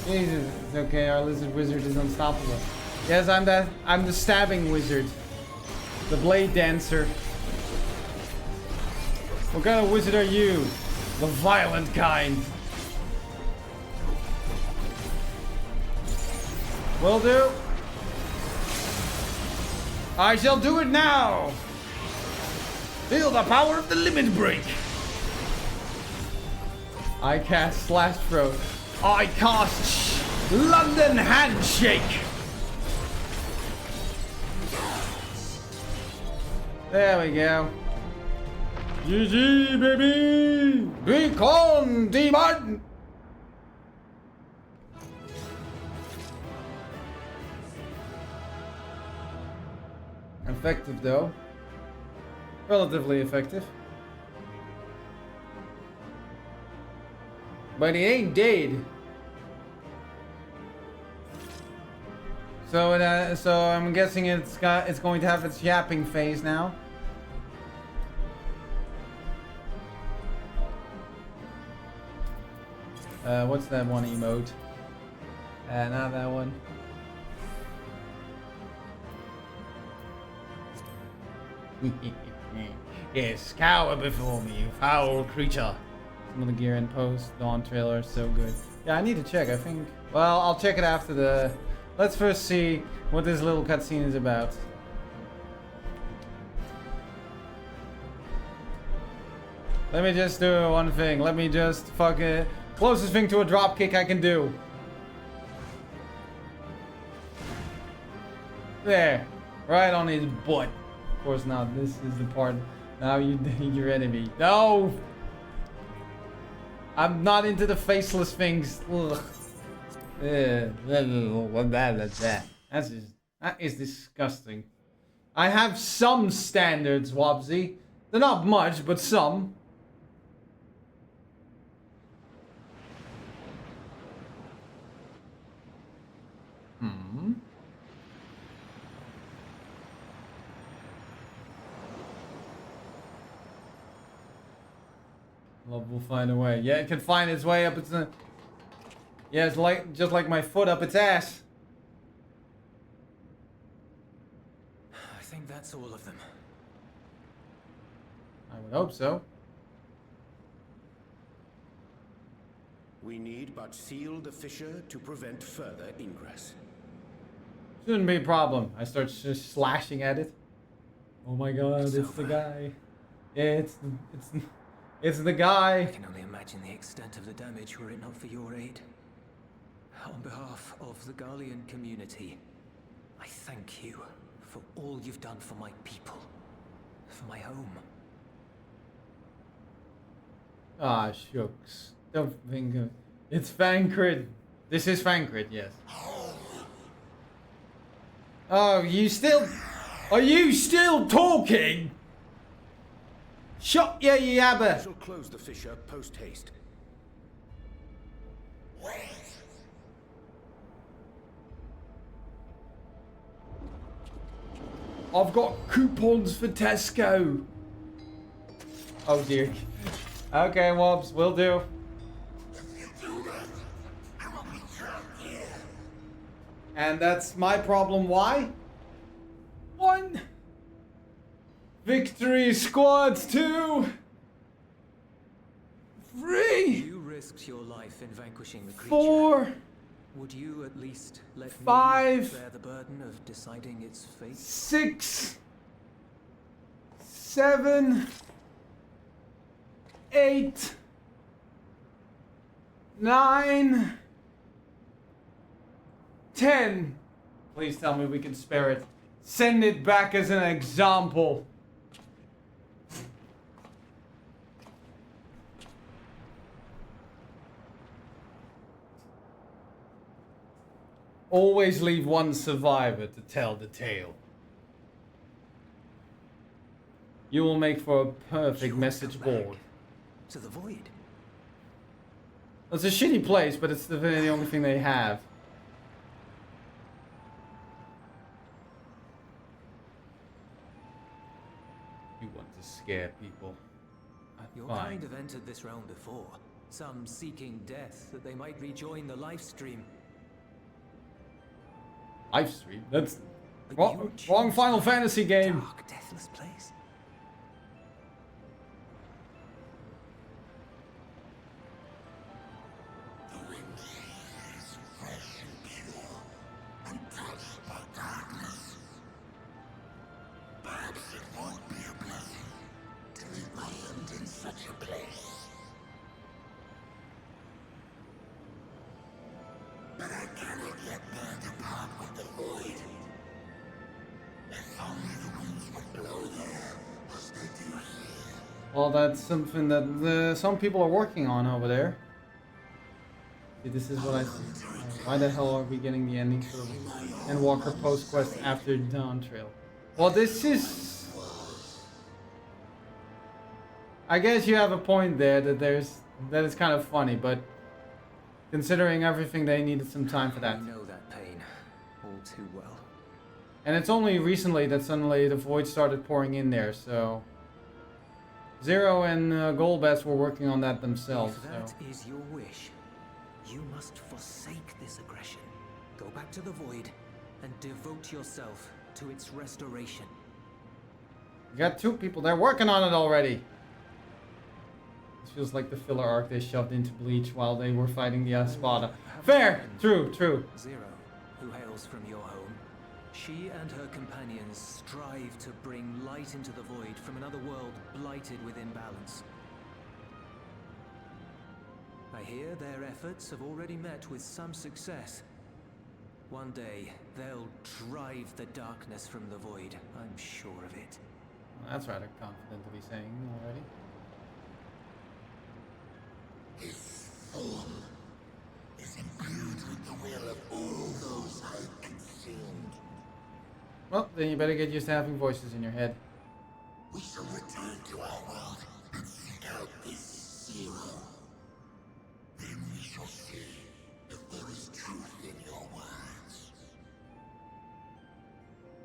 A: Jesus, it's okay, our lizard wizard is unstoppable. Yes, I'm the stabbing wizard. The blade dancer. What kind of wizard are you? The violent kind. Will do. I shall do it now. Feel the power of the limit break. I cast slash throat. I cast London Handshake. There we go. GG, baby! Be gone, demon! Effective, though. Relatively effective. But he ain't dead. So I'm guessing it's going to have its yapping phase now. What's that one emote? Not that one. Yes, cower before me, you foul creature. Some of the gear and post Dawn trailer is so good. Yeah, I need to check. I think. Well, I'll check it after the. Let's first see what this little cutscene is about. Let me just do one thing. Let me just fuck it. Closest thing to a dropkick I can do. There. Right on his butt. Of course not. This is the part. Now you your enemy. No! I'm not into the faceless things. Ugh. That's just, that is disgusting. I have some standards, Wobsy. They're not much, but some. Love will find a way. Yeah, it can find its way up its... yeah, it's like just like my foot up its ass.
H: I think that's all of them.
A: I would hope so.
J: We need but seal the fissure to prevent further ingress.
A: Shouldn't be a problem. I start just slashing at it. Oh my god, it's the guy. Yeah, it's the guy.
H: I can only imagine the extent of the damage were it not for your aid. On behalf of the Garlean community, I thank you for all you've done for my people, for my home.
A: Ah, shucks. Don't think of... It's Fancred. This is Fancred, yes. Oh, you still... Are you still talking? Shut your yabba!
J: We shall close the fissure post-haste.
A: I've got coupons for Tesco. Oh dear. Okay, Wobbs, will do. And that's my problem. Why? 1. Victory squads 2. 3.
H: You risked your life in vanquishing the creature.
A: 4.
H: Would you at least let
A: 5.
H: me bear the burden of deciding its fate?
A: 6. 7. 8. 9. 10. Please tell me we can spare it. Send it back as an example. Always leave one survivor to tell the tale. You will make for a perfect
H: You want to
A: message
H: come back
A: board.
H: to the void.
A: It's a shitty place, but it's the only thing they have. You want to scare people.
H: Your
A: Fine.
H: kind have entered this realm before. Some seeking death that they might rejoin the life stream.
A: Live stream? That's
H: But
A: wrong,
H: you
A: wrong
H: choose
A: Final
H: a
A: Fantasy game.
H: Dark, deathless place.
A: Well, that's something that some people are working on over there. See, this is what I see. Why the hell are we getting the ending for Endwalker post quest after Dawn Trail? Well, this is. I guess you have a point there that is kind of funny, but considering everything, they needed some time for that.
H: I know that pain all too well.
A: And it's only recently that suddenly the void started pouring in there, so. Zero and Golbez were working on that themselves.
H: If that
A: so.
H: is your wish, you must forsake this aggression. Go back to the void and devote yourself to its restoration.
A: You got two people, they're working on it already. This feels like the filler arc they shoved into Bleach while they were fighting the Espada. Fair! True, true.
H: Zero, who hails from your home, she and her companions strive to bring light into the void from another world blighted with imbalance. I hear their efforts have already met with some success. One day, they'll drive the darkness from the void, I'm sure of it.
A: Well, that's rather confident to be saying already.
K: His soul is imbued with the will of all those I consumed.
A: Well, then you better get used to having voices in your head.
K: We shall return to our world and seek out this Zero. Then we shall see if there is truth in your words.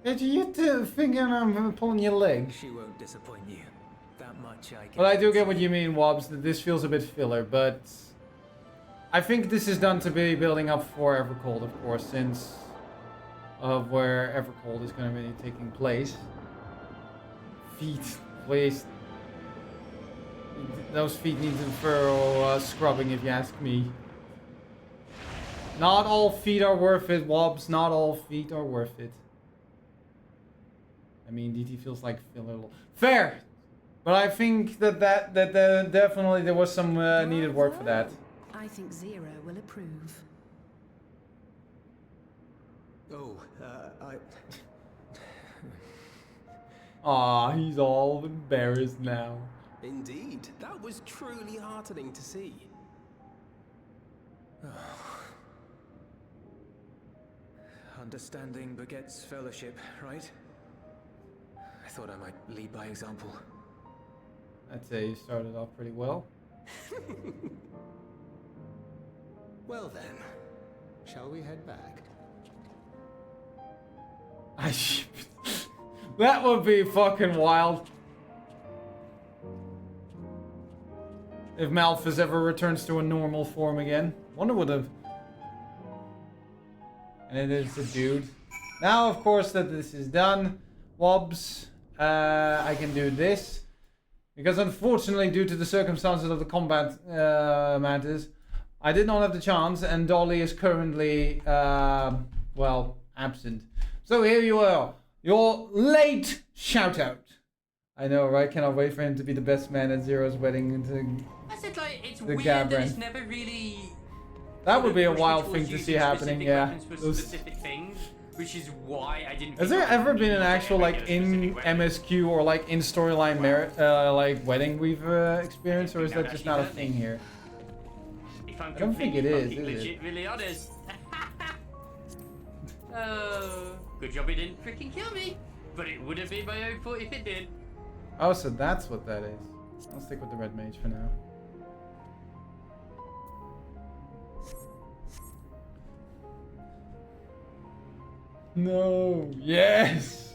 A: Did you think I'm pulling your leg?
H: She won't disappoint you. That much I can.
A: Well, I do get what you mean, Wobbs, that this feels a bit filler, but I think this is done to be building up for Evercold, of course, since of where Evercold is going to be taking place. Feet, please. Those feet need some thorough scrubbing, if you ask me. Not all feet are worth it, Wobbs. Not all feet are worth it. I mean, DT feels like filler. Fair! But I think that definitely there was some needed work for that.
C: I think Zero will approve.
H: Oh, I...
A: Aw, he's all embarrassed now.
G: Indeed, that was truly heartening to see.
H: Understanding begets fellowship, right? I thought I might lead by example.
A: I'd say you started off pretty well.
J: Well then, shall we head back?
A: That would be fucking wild. If Malphus ever returns to a normal form again. Wonder what the... And it is a dude. Now, of course, that this is done, Wobbs, I can do this. Because unfortunately, due to the circumstances of the combat matters, I did not have the chance, and Dolly is currently, well, absent. So here you are, your late shout-out. I know, right? Cannot wait for him to be the best man at Zero's wedding and
L: I said, like, it's
A: the
L: weird that
A: Gabran.
L: it's never really...
A: That would be a
L: pushed me
A: wild
L: towards
A: thing to see
L: using
A: happening,
L: specific
A: yeah.
L: weapons for
A: Those-
L: specific things, which is why I didn't...
A: Has
L: think
A: there
L: I would
A: ever been
L: use
A: an
L: it
A: actual,
L: if I
A: like,
L: get a
A: in
L: specific weapon.
A: MSQ or, like, in storyline merit, like, wedding we've experienced, or is that just not a thing here?
L: If I'm
A: I don't think it
L: completely
A: is
L: fucking
A: it?
L: legit really honest. Oh, good job it didn't freaking kill me. But it would have been my own fault if it did.
A: Oh, so that's what that is. I'll stick with the red mage for now. No. Yes.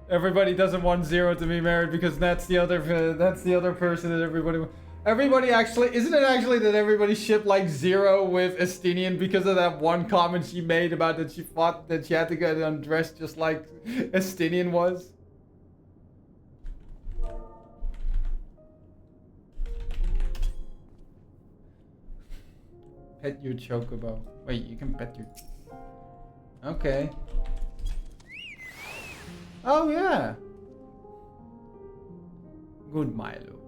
A: Everybody doesn't want Zero to be married because that's the other person that everybody actually, isn't it actually that everybody shipped like Zero with Estinian because of that one comment she made about that she thought that she had to get undressed just like Estinian was? Pet your chocobo. Wait, you can pet your... Okay. Oh yeah. Good Milo.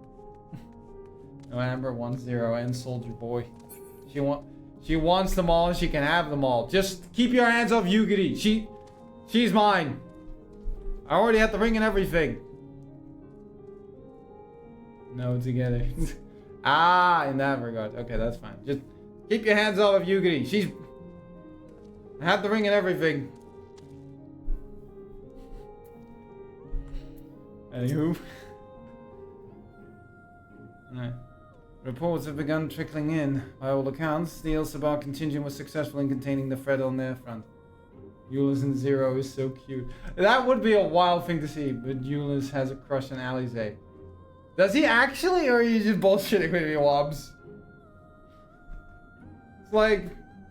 A: No, Amber wants Zero and Soldier Boy. She wants them all and she can have them all. Just keep your hands off Yugiri. She's mine. I already had the ring and everything. No, together. Ah, in that regard. Okay, that's fine. Just keep your hands off of Yugiri. I had the ring and everything. Anywho. Alright. Reports have begun trickling in. By all accounts, the Ilsabar contingent was successful in containing the threat on their front. Euless and Zero is so cute. That would be a wild thing to see, but Euless has a crush on Alize. Does he actually, or are you just bullshitting with me, Wobbs? It's like,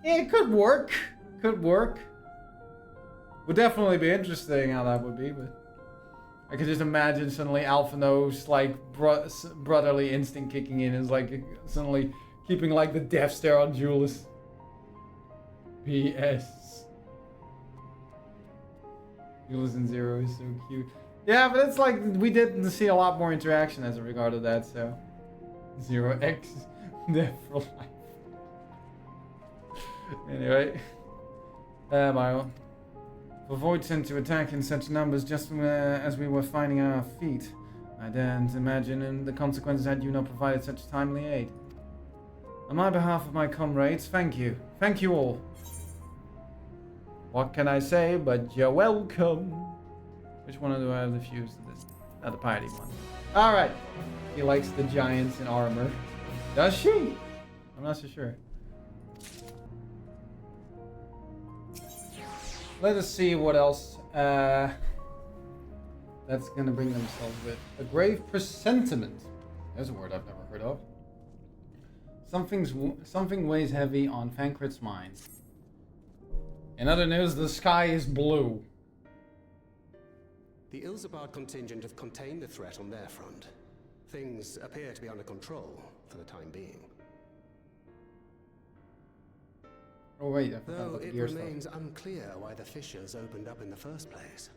A: yeah, it could work. Could work. Would definitely be interesting how that would be, but... I could just imagine suddenly Alphino's like brotherly instinct kicking in is like suddenly keeping like the death stare on Julius. BS. Julius and Zero is so cute. Yeah, but it's like we didn't see a lot more interaction as a regard of that, so 0x death for life. Anyway, Bio. For Void sent to attack in such numbers just as we were finding our feet. I daren't imagine the consequences had you not provided such timely aid. On my behalf of my comrades, thank you. Thank you all. What can I say but you're welcome? Which one do I have the fuse to this? The piety one. Alright. He likes the giants in armor. Does she? I'm not so sure. Let us see what else that's gonna bring themselves with. A grave presentiment. There's a word I've never heard of. Something weighs heavy on Fankrit's mind. In other news, the sky is blue.
J: The Ilsabard contingent have contained the threat on their front. Things appear to be under control for the time being.
A: Oh wait, I forgot
J: Though
A: about the
J: it
A: gear
J: remains
A: stuff.
J: unclear why the fissures opened up in the first place.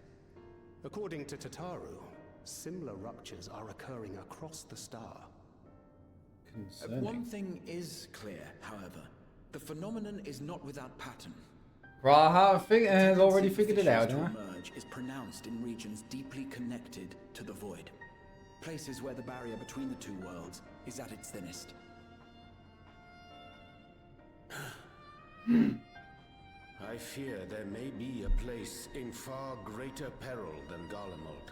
J: According to Tataru, similar ruptures are occurring across the star.
D: One thing is clear, however. The phenomenon is not without pattern.
A: Praha has already figured it out, huh?
D: Emerge is pronounced in regions deeply connected to the void. Places where the barrier between the two worlds is at its thinnest.
J: I fear there may be a place in far greater peril than Garlemald.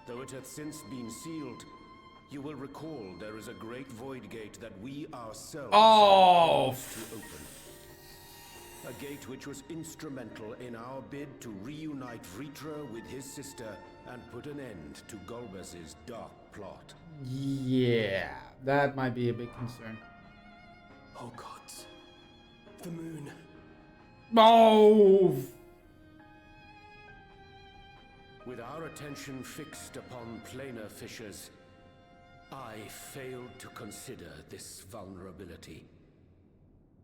J: Though it hath since been sealed, you will recall there is a great void gate that we ourselves to open. A gate which was instrumental in our bid to reunite Vritra with his sister and put an end to Golbez's dark plot.
A: Yeah, that might be a big concern.
G: Oh gods. The moon.
A: Oh!
J: With our attention fixed upon planar fissures, I failed to consider this vulnerability.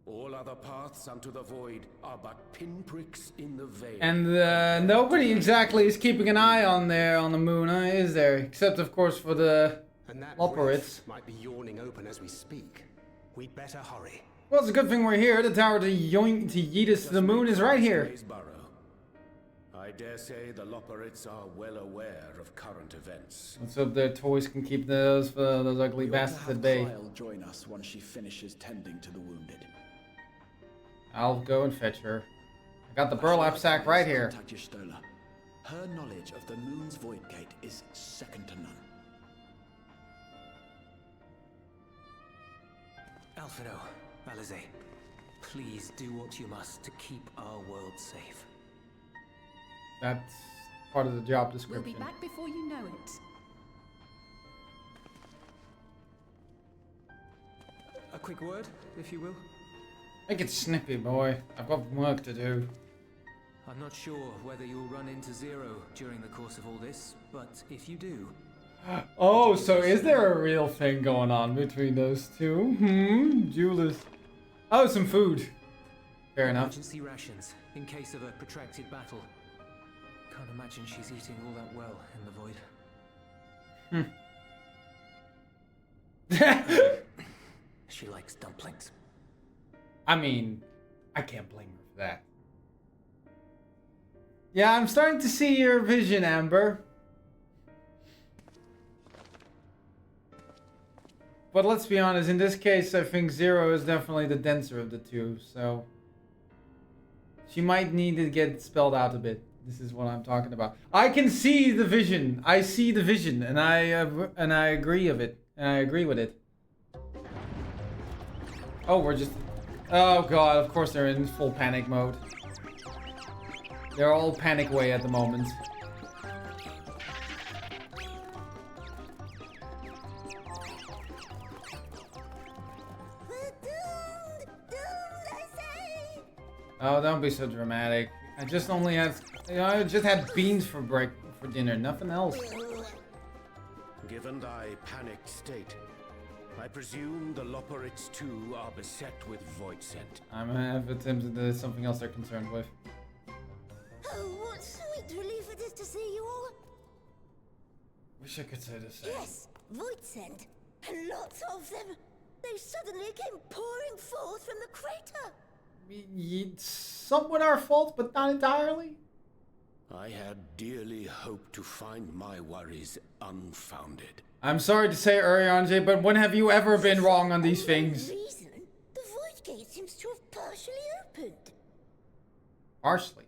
J: All other paths unto the void are but pinpricks in the veil.
A: And nobody exactly is keeping an eye on the moon, is there? Except of course for the Loporits.
J: Might be yawning open as we speak. We'd better hurry.
A: Well, it's a good thing we're here. The tower to yeet us to the moon is right here.
J: I dare say the Loporits are well aware of current events.
A: Let's hope their toys can keep those ugly bastards at bay.
D: Kyle join us once she finishes tending to the wounded.
A: I'll go and fetch her. I Got the burlap sack right here.
D: Contact Y'shtola. Her knowledge of the moon's void gate is second to none.
H: Alphino, Alize, please do what you must to keep our world safe.
A: That's part of the job
C: We'll
A: description.
C: be back before you know it.
H: A quick word, if you will.
A: Make it snippy, boy. I've got work to do.
H: I'm not sure whether you'll run into Zero during the course of all this, but if you do...
A: Oh, so is there a real thing going on between those two? Julius. Oh, some food. Fair enough.
H: Emergency rations, in case of a protracted battle. Can't imagine she's eating all that well in the void. She likes dumplings.
A: I mean, I can't blame her for that. Yeah, I'm starting to see your vision, Amber. But let's be honest, in this case, I think Zero is definitely the denser of the two, so... She might need to get spelled out a bit. This is what I'm talking about. I can see the vision. I see the vision, and I agree of it. And I agree with it. Oh, we're just... Oh god, of course they're in full panic mode. They're all panic way at the moment. Oh, don't be so dramatic. I just only had, I just had beans for dinner, nothing else.
J: Given thy panicked state, I presume the Loporits too are beset with void scent.
A: I'm tempted that there's something else they're concerned with.
M: Oh, what sweet relief it is to see you all.
A: Wish I could say the same.
M: Yes, void scent, and lots of them. They suddenly came pouring forth from the crater.
A: It's somewhat our fault, but not entirely.
J: I had dearly hoped to find my worries unfounded.
A: I'm sorry to say, Uriange, but when have you ever been wrong on these things?
M: Reason, the void gate seems to have partially opened.
A: Partially.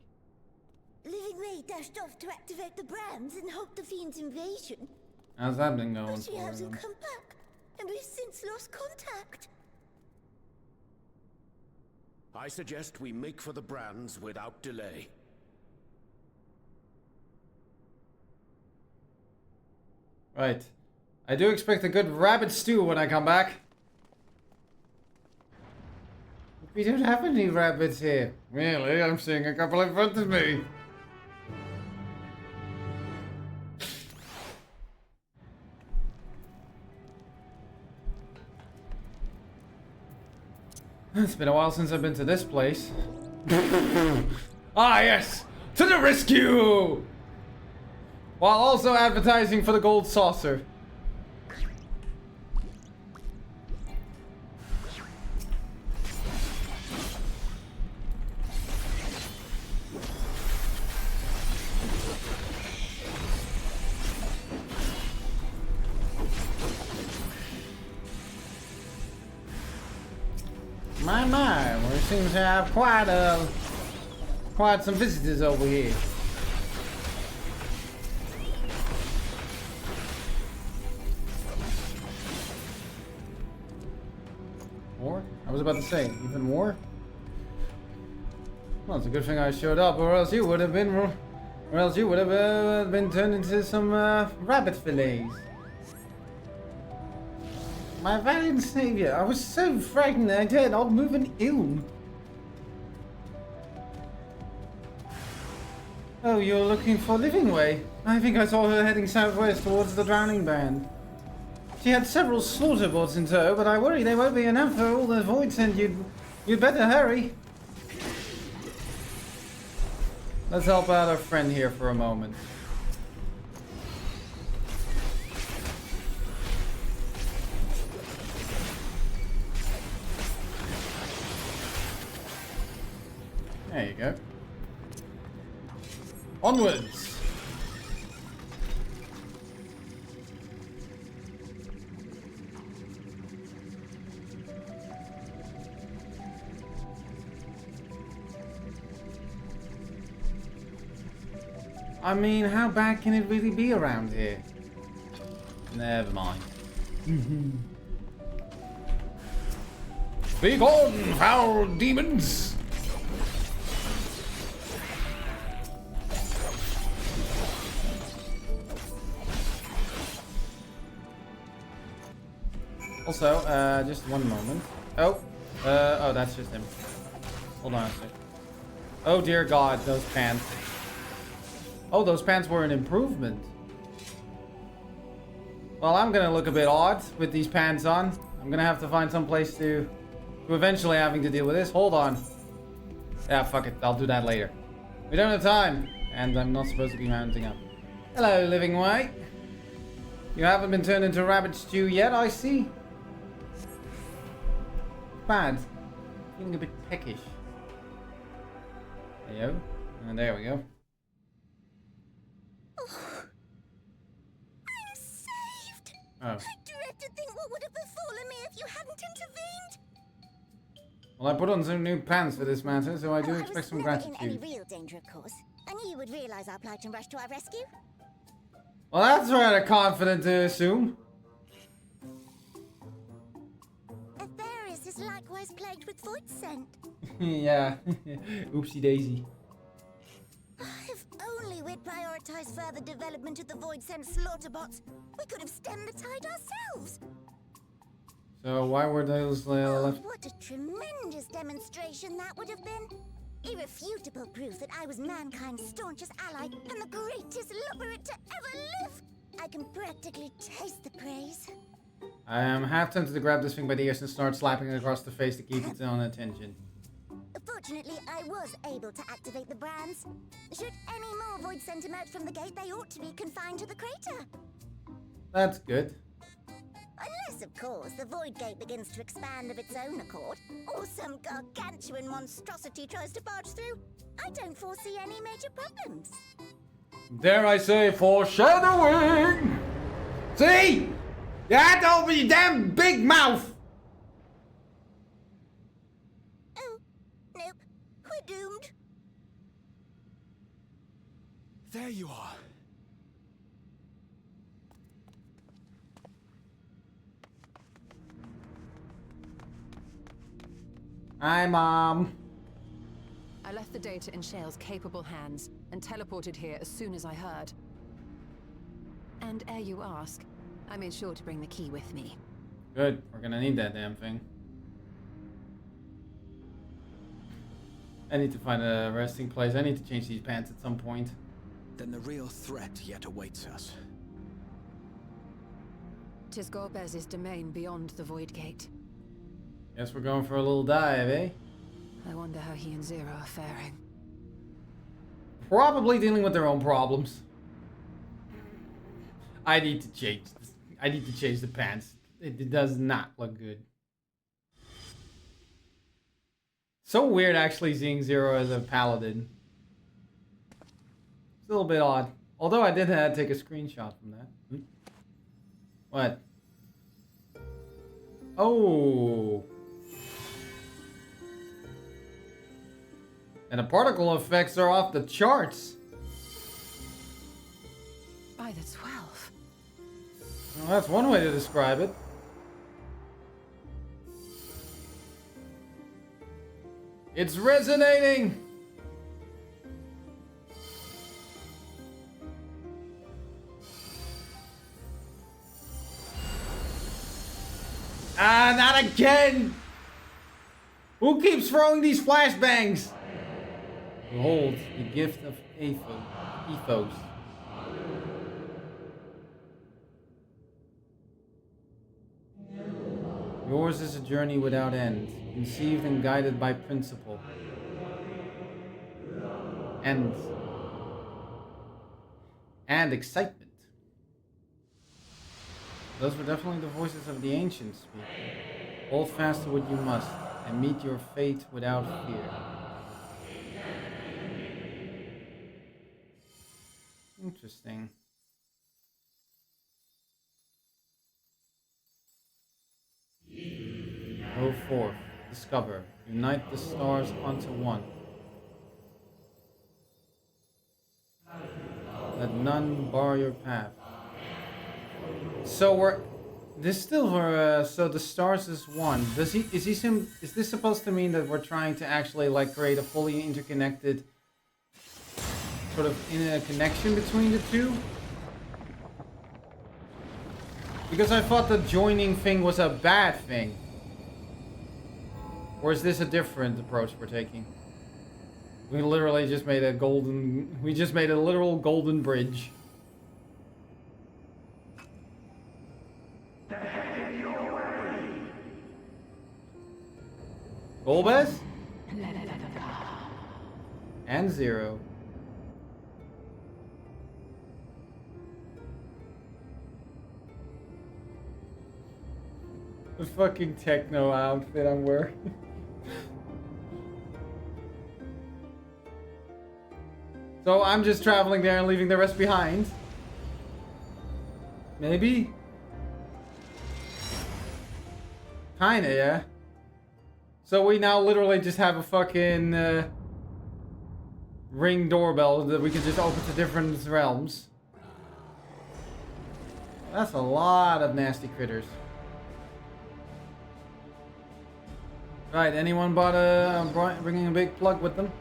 M: Living Ray dashed off to activate the brands and halt the Fiend's invasion.
A: How's that been going
M: But she
A: for
M: hasn't
A: them?
M: come back, and we've since lost contact.
J: I suggest we make for the brands without delay.
A: Right. I do expect a good rabbit stew when I come back. We don't have any rabbits here. Really? I'm seeing a couple in front of me. It's been a while since I've been to this place. Ah, yes! To the rescue! While also advertising for the gold saucer. My, we seem to have quite some visitors over here. More? I was about to say, even more? Well, it's a good thing I showed up, or else you would have been turned into some rabbit fillets. My valiant savior, I was so frightened I dared not move an ill. Oh, you're looking for Living Way. I think I saw her heading southwest towards the Drowning Band. She had several slaughter bots in tow, but I worry they won't be enough for all the voids, and you'd better hurry. Let's help out our friend here for a moment. There you go. Onwards! I mean, how bad can it really be around here? Never mind. Be gone, foul demons! Also, just one moment. Oh, that's just him. Hold on a sec. Oh dear God, those pants. Oh, those pants were an improvement. Well, I'm gonna look a bit odd with these pants on. I'm gonna have to find some place to eventually having to deal with this. Hold on. Yeah, fuck it. I'll do that later. We don't have time. And I'm not supposed to be mounting up. Hello, living white. You haven't been turned into rabbit stew yet, I see. Bad. Feeling a bit peckish. There you go. And there we go.
M: Oh, I'm saved.
A: Oh.
M: I dread to think what would have befallen me if you hadn't intervened.
A: Well, I put on some new pants for this matter, so I do
M: I
A: expect
M: was
A: some
M: never
A: gratitude.
M: in any real danger, of course. I knew you would realize our plight and rush to our rescue.
A: Well, that's rather confident to assume.
M: Atheris is likewise plagued with void scent.
A: Yeah. Oopsie daisy.
M: If only we'd prioritized further development of the void scent slaughter bots, we could have stemmed the tide ourselves.
A: So why were those left?
M: What a tremendous demonstration that would have been. Irrefutable proof that I was mankind's staunchest ally and the greatest lubberate to ever live. I can practically taste the praise.
A: I am half tempted to grab this thing by the ears and start slapping it across the face to keep its own attention.
M: Fortunately, I was able to activate the brands. Should any more void scent emerge from the gate, they ought to be confined to the crater.
A: That's good.
M: Unless, of course, the void gate begins to expand of its own accord, or some gargantuan monstrosity tries to barge through. I don't foresee any major problems.
A: Dare I say foreshadowing? See? You had to open your damn big mouth!
M: Oh, nope. We're doomed.
D: There you are.
A: Hi, Mom.
N: I left the data in Shale's capable hands and teleported here as soon as I heard. And ere you ask, I made sure to bring the key with me.
A: Good. We're gonna need that damn thing. I need to find a resting place. I need to change these pants at some point.
D: Then the real threat yet awaits us.
N: 'Tis Gorbez's domain beyond the Void Gate.
A: Guess we're going for a little dive, eh?
N: I wonder how he and Zero are faring.
A: Probably dealing with their own problems. I need to change this. I need to change the pants. It does not look good. So weird actually seeing Zero as a paladin. It's a little bit odd. Although I did take a screenshot from that. What? Oh. And the particle effects are off the charts.
N: By the 12.
A: Well, that's one way to describe it. It's resonating! Ah, not again! Who keeps throwing these flashbangs? Behold, the gift of ethos. Yours is a journey without end, conceived and guided by principle. And excitement. Those were definitely the voices of the ancients speaking. Hold fast to what you must, and meet your fate without fear. Interesting. Go forth, discover, unite the stars onto one. Let none bar your path. So we're this still so the stars is one. Is this supposed to mean that we're trying to actually like create a fully interconnected sort of in a connection between the two? Because I thought the joining thing was a bad thing. Or is this a different approach we're taking? We literally just made a literal golden bridge. Golbez? And Zero. The fucking techno outfit I'm wearing. So I'm just traveling there and leaving the rest behind. Maybe? Kinda, yeah. So we now literally just have a fucking ring doorbell that we can just open to different realms. That's a lot of nasty critters. Right, anyone bringing a big plug with them?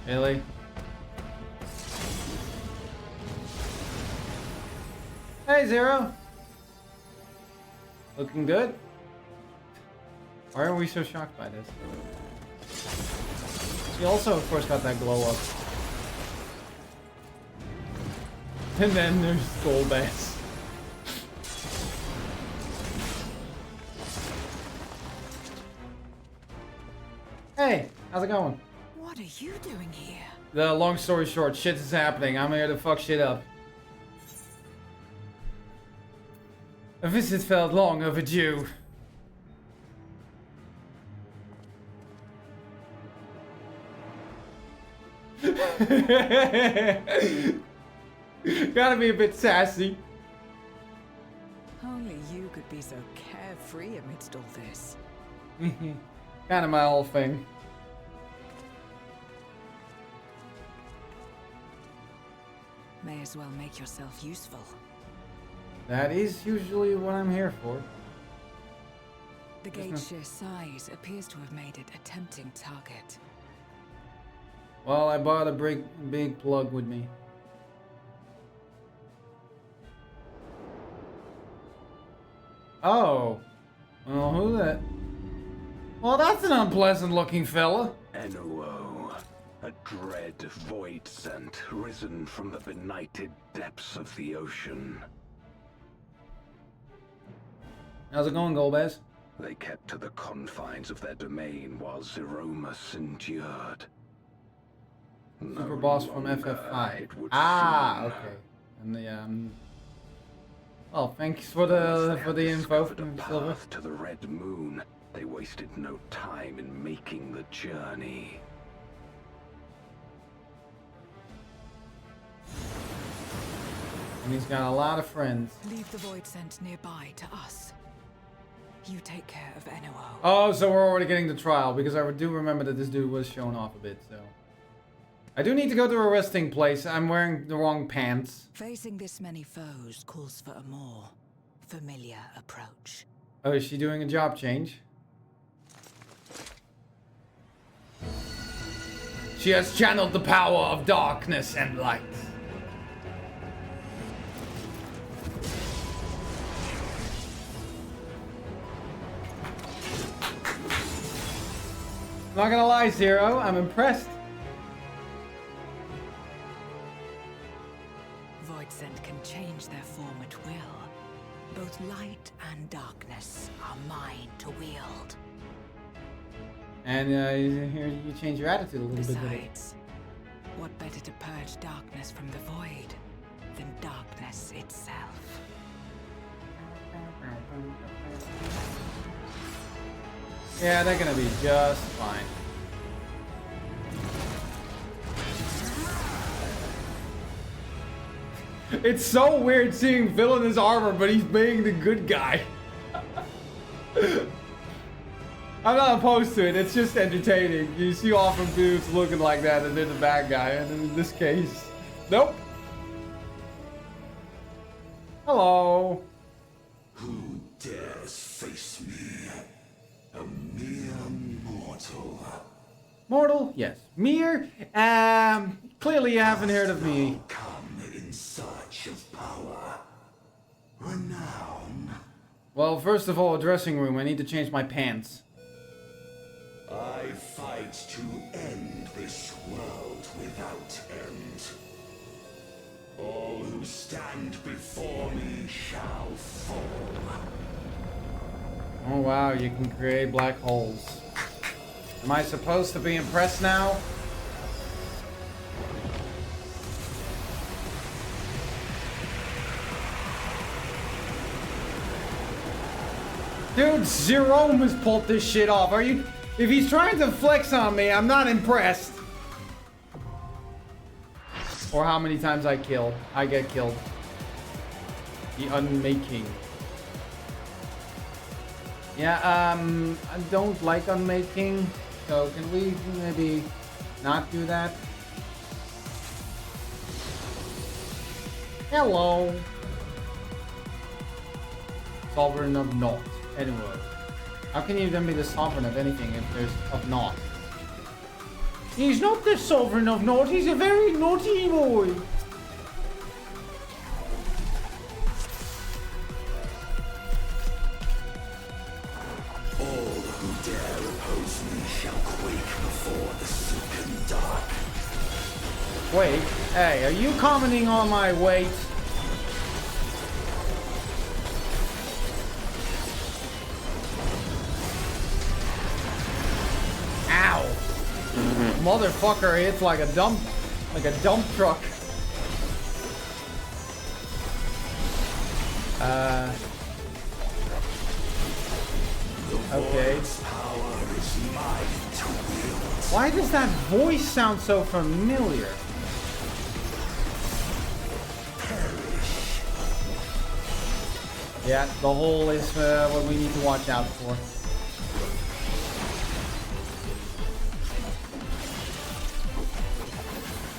A: Really? Hey, Zero! Looking good? Why are we so shocked by this? She also, of course, got that glow up. And then there's Golbez. Hey, how's it going?
B: What are you doing here?
A: The long story short, shit is happening. I'm here to fuck shit up. A visit felt long overdue. Gotta be a bit sassy.
B: Only you could be so carefree amidst all this.
A: Kind of my whole thing.
B: May as well make yourself useful.
A: That is usually what I'm here for.
B: The gate's sheer size appears to have made it a tempting target.
A: Well, I bought a big plug with me. Oh. Well, who that? Well, that's an unpleasant looking fella.
J: NOO, a dread void scent risen from the benighted depths of the ocean.
A: How's it going, Golbez?
J: They kept to the confines of their domain while Zeromus endured.
A: Super boss from FF5. Ah, okay. And the well, thanks for the info, Silver.
J: To the Red Moon, they wasted no time in making the journey.
A: And he's got a lot of friends.
B: Leave the void scent nearby to us. You take care of NOO.
A: Oh, so we're already getting the trial, because I do remember that this dude was shown off a bit, so. I do need to go to a resting place. I'm wearing the wrong pants.
B: Facing this many foes calls for a more familiar approach.
A: Oh, is she doing a job change? She has channeled the power of darkness and light. Not gonna lie, Zero, I'm impressed.
B: Void scent can change their form at will. Both light and darkness are mine to wield.
A: And here you change your attitude a little bit.
B: Besides, what better to purge darkness from the void than darkness itself?
A: Yeah, they're gonna be just fine. It's so weird seeing villainous armor, but he's being the good guy. I'm not opposed to it. It's just entertaining. You see often dudes looking like that and they're the bad guy. And in this case, nope. Hello.
K: Who dares face me? A mere mortal.
A: Mortal? Yes. Mere? Clearly you haven't heard of me.
K: Come in search of power. Renown.
A: Well, first of all, a dressing room. I need to change my pants.
K: I fight to end this world without end. All who stand before me shall fall.
A: Oh wow, you can create black holes. Am I supposed to be impressed now? Dude, Jerome has pulled this shit off. Are you... If he's trying to flex on me, I'm not impressed. Or how many times I get killed. The unmaking. Yeah, I don't like unmaking. So can we maybe not do that? Hello. Sovereign of naught. Anyway. How can you then be the sovereign of anything if there's of naught? He's not the sovereign of naught, he's a very naughty boy.
K: All who dare oppose me shall quake before the silken dark.
A: Wait, hey, are you commenting on my weight? Ow! Motherfucker hits like a dump truck. Okay. Why does that voice sound so familiar? Yeah, the hole is what we need to watch out for.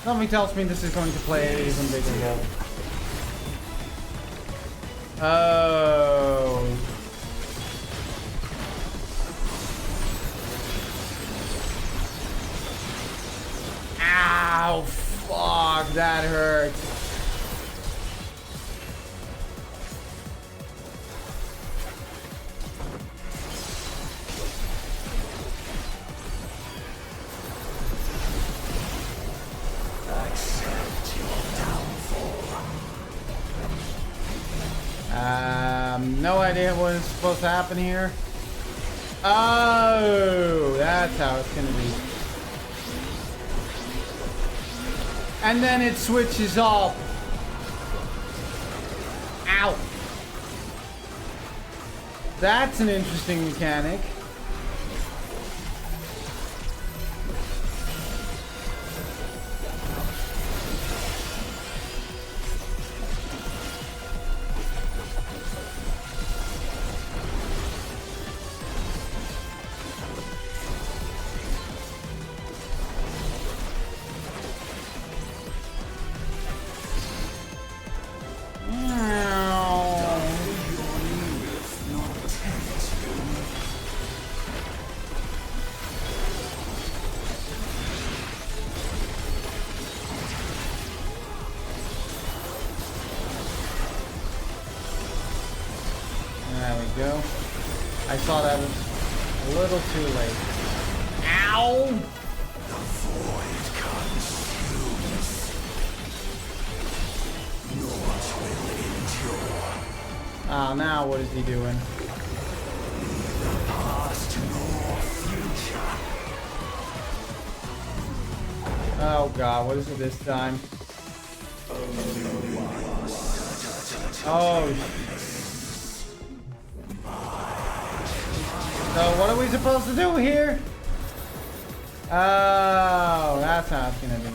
A: Something tells me this is going to play an even bigger role. Oh. Ow, fuck, that hurts. No idea what is supposed to happen here. Oh, that's how it's gonna be. And then it switches off. Ow. That's an interesting mechanic. Go. I saw that a little too late. Ow!
K: The void consumes. Naught will endure.
A: Oh, now what is he doing?
K: Neither past nor future.
A: Oh god, what is it this time? Oh. So what are we supposed to do here? Oh, that's how it's gonna be.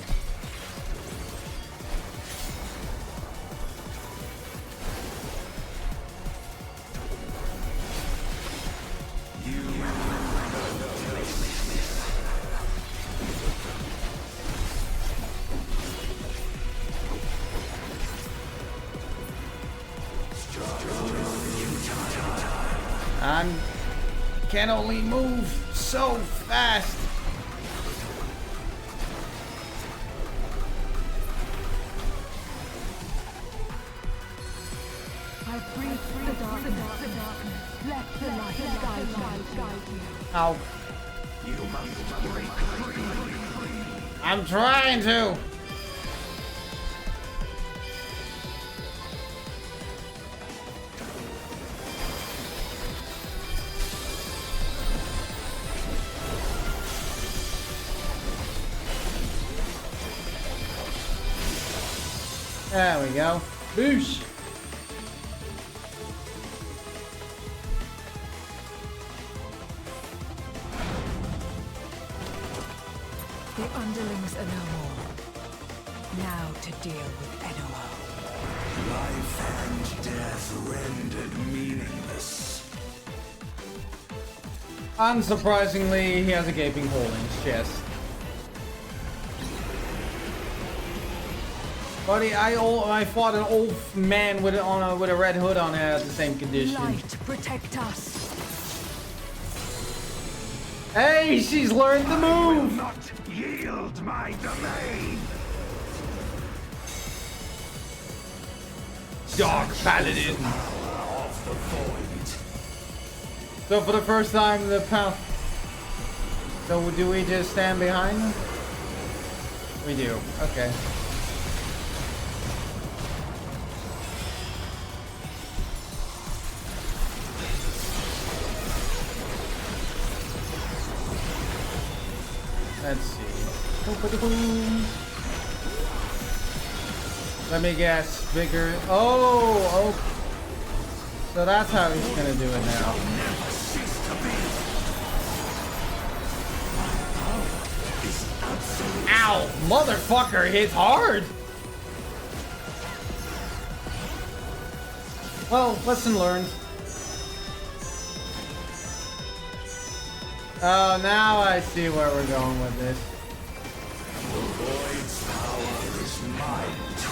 A: can only move so fast.
O: I breathe through the darkness. Let the light guide you.
A: Ow.
K: You must break free.
A: I'm trying to. There we go. Boosh.
O: The underlings are no more. Now to deal with NOO.
K: Life and death rendered meaningless.
A: Unsurprisingly, he has a gaping hole in his chest. Buddy, I fought an old man with a red hood on at the same condition.
O: Light, protect us.
A: Hey, she's learned the move.
K: Not yield my domain.
A: Dark Paladin.
K: Of the void.
A: So for the first time, the pound. So do we just stand behind them? We do. Okay. Let's see. Let me guess. Bigger. Oh. So that's how he's gonna do it now. Ow! Motherfucker hits hard! Well, lesson learned. Oh, now I see where we're going with this.
K: The void's power is mine to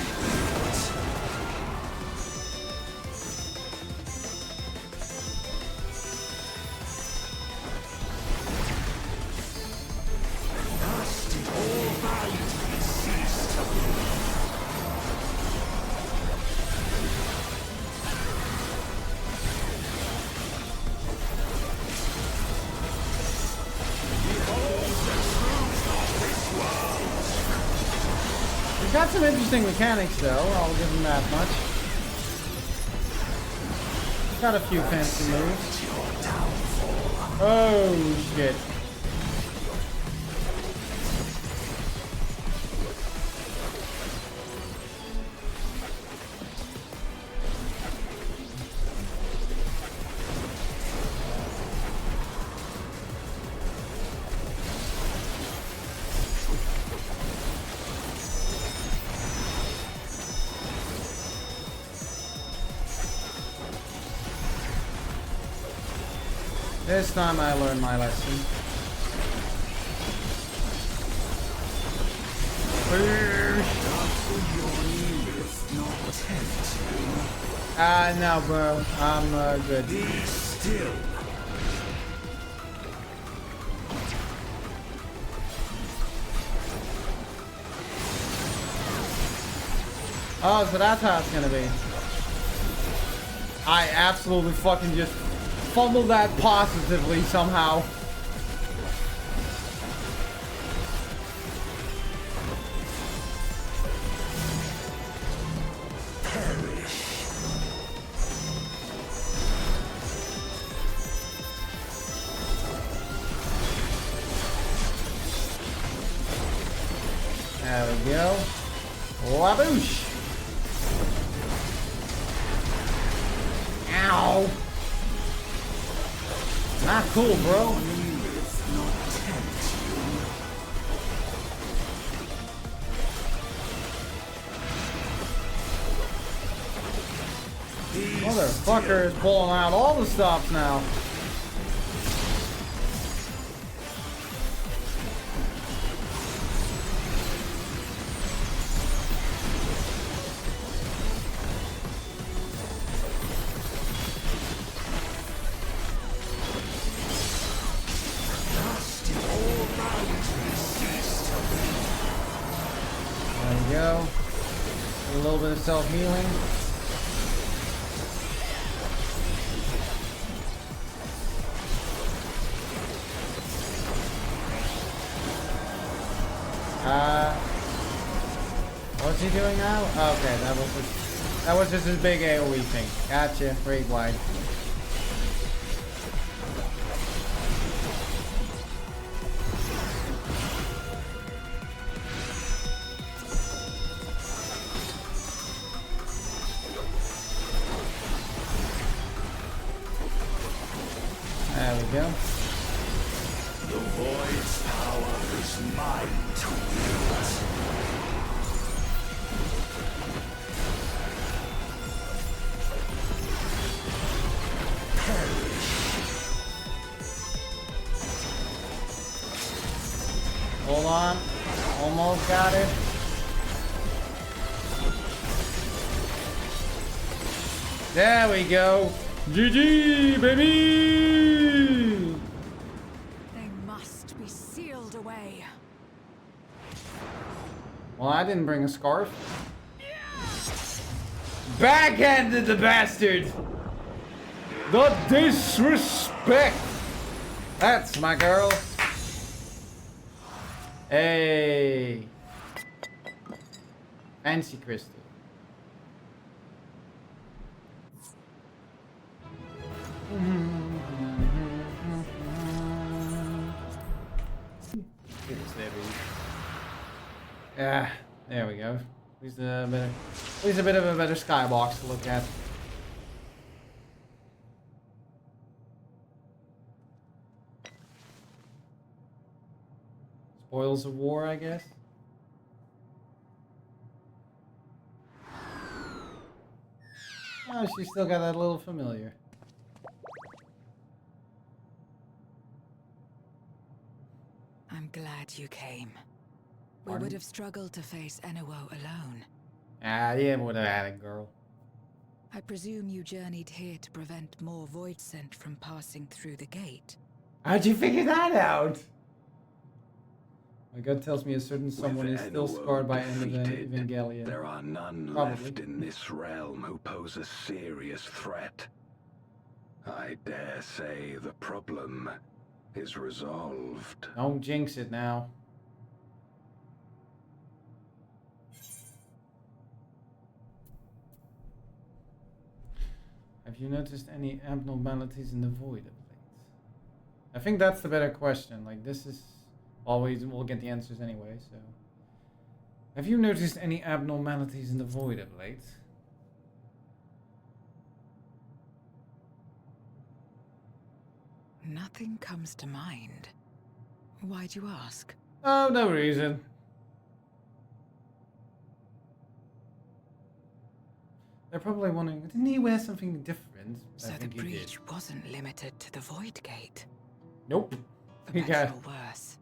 K: Thus did all light cease to be.
A: We've got some interesting mechanics though, I'll give him that much. Got a few fancy moves. Oh shit. This time I learned my lesson. No, bro. I'm good.
K: Be still.
A: Oh, so that's how it's gonna be. I absolutely fucking just fumbled that positively somehow.
K: Perish.
A: There we go. Waboosh! Ow! Not cool, bro. Motherfucker is pulling out all the stops now. we go. A little bit of self-healing. What's he doing now? Okay, that was just his big AoE thing. Gotcha. Great wide. There we go.
K: The void's power is mine to wield.
A: Hold on. Almost got it. There we go. GG, baby!
O: They must be sealed away.
A: Well, I didn't bring a scarf. Backhanded the bastard! The disrespect! That's my girl. Hey. Fancy crystal. Yeah, there we go. At least a bit of a better skybox to look at. Spoils of war, I guess. Oh, she still got that little familiar.
O: I'm glad you came. We would have struggled to face Enuo alone.
A: Ah, yeah, would have had it, girl.
O: I presume you journeyed here to prevent more void scent from passing through the gate.
A: How'd you figure that out? My gut tells me a certain someone is still scarred by End of Evangelion.
J: There are none left in this realm who pose a serious threat. I dare say the problem is resolved.
A: Don't jinx it now. Have you noticed any abnormalities in the void of late? I think that's the better question. Like, this is always, we'll get the answers anyway, so. Have you noticed any abnormalities in the void of late?
O: Nothing comes to mind. Why'd you ask?
A: Oh, no reason. They're probably wondering, didn't he wear something different?
O: So the breach wasn't limited to the void gate.
A: Nope.
O: For better or worse,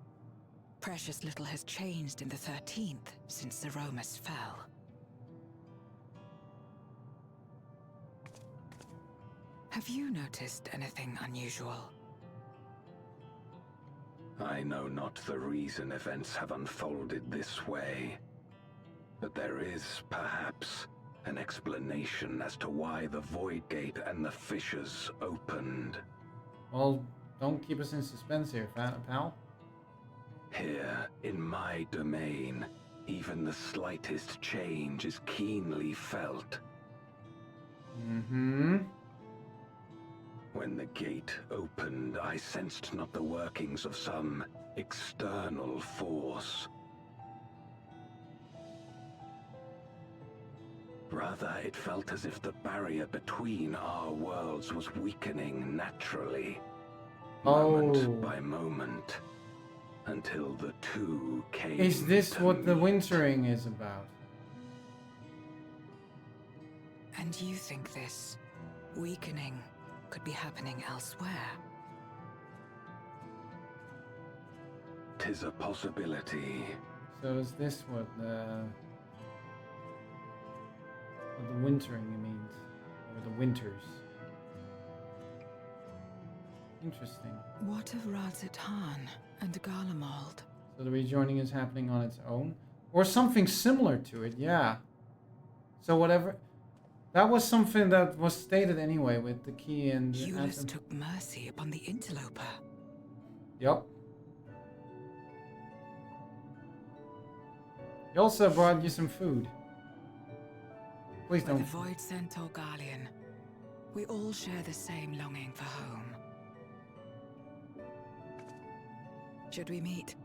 O: precious little has changed in the 13th since the Romus fell. Have you noticed anything unusual?
J: I know not the reason events have unfolded this way, but there is, perhaps, an explanation as to why the Void Gate and the fissures opened.
A: Well, don't keep us in suspense here, pal.
J: Here, in my domain, even the slightest change is keenly felt.
A: Mm-hmm.
J: When the gate opened, I sensed not the workings of some external force. Rather, it felt as if the barrier between our worlds was weakening naturally, moment by moment, until the two came.
A: Is this what the wintering is about?
O: And you think this weakening could be happening elsewhere?
J: 'Tis a possibility.
A: So is this what the wintering means? Or the winters? Interesting.
O: What of Radzit Han and Garlemald?
A: So the rejoining is happening on its own? Or something similar to it, yeah. So whatever... That was something that was stated anyway with the key and the
O: Euless
A: anthem.
O: took mercy upon the interloper.
A: Yup. He also brought you some food. Please
O: When
A: don't.
O: the Void sent Orgalian, we all share the same longing for home. Should we meet,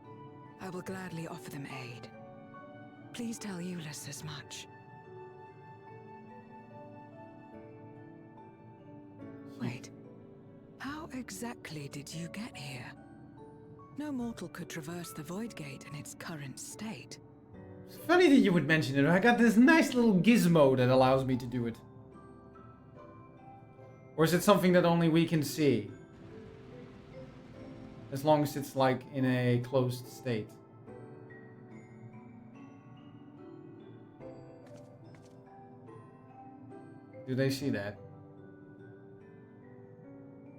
O: I will gladly offer them aid. Please tell Euless as much. Wait, how exactly did you get here? No mortal could traverse the Void Gate in its current state.
A: It's funny that you would mention it. I got this nice little gizmo that allows me to do it. Or is it something that only we can see? As long as it's like in a closed state. Do they see that?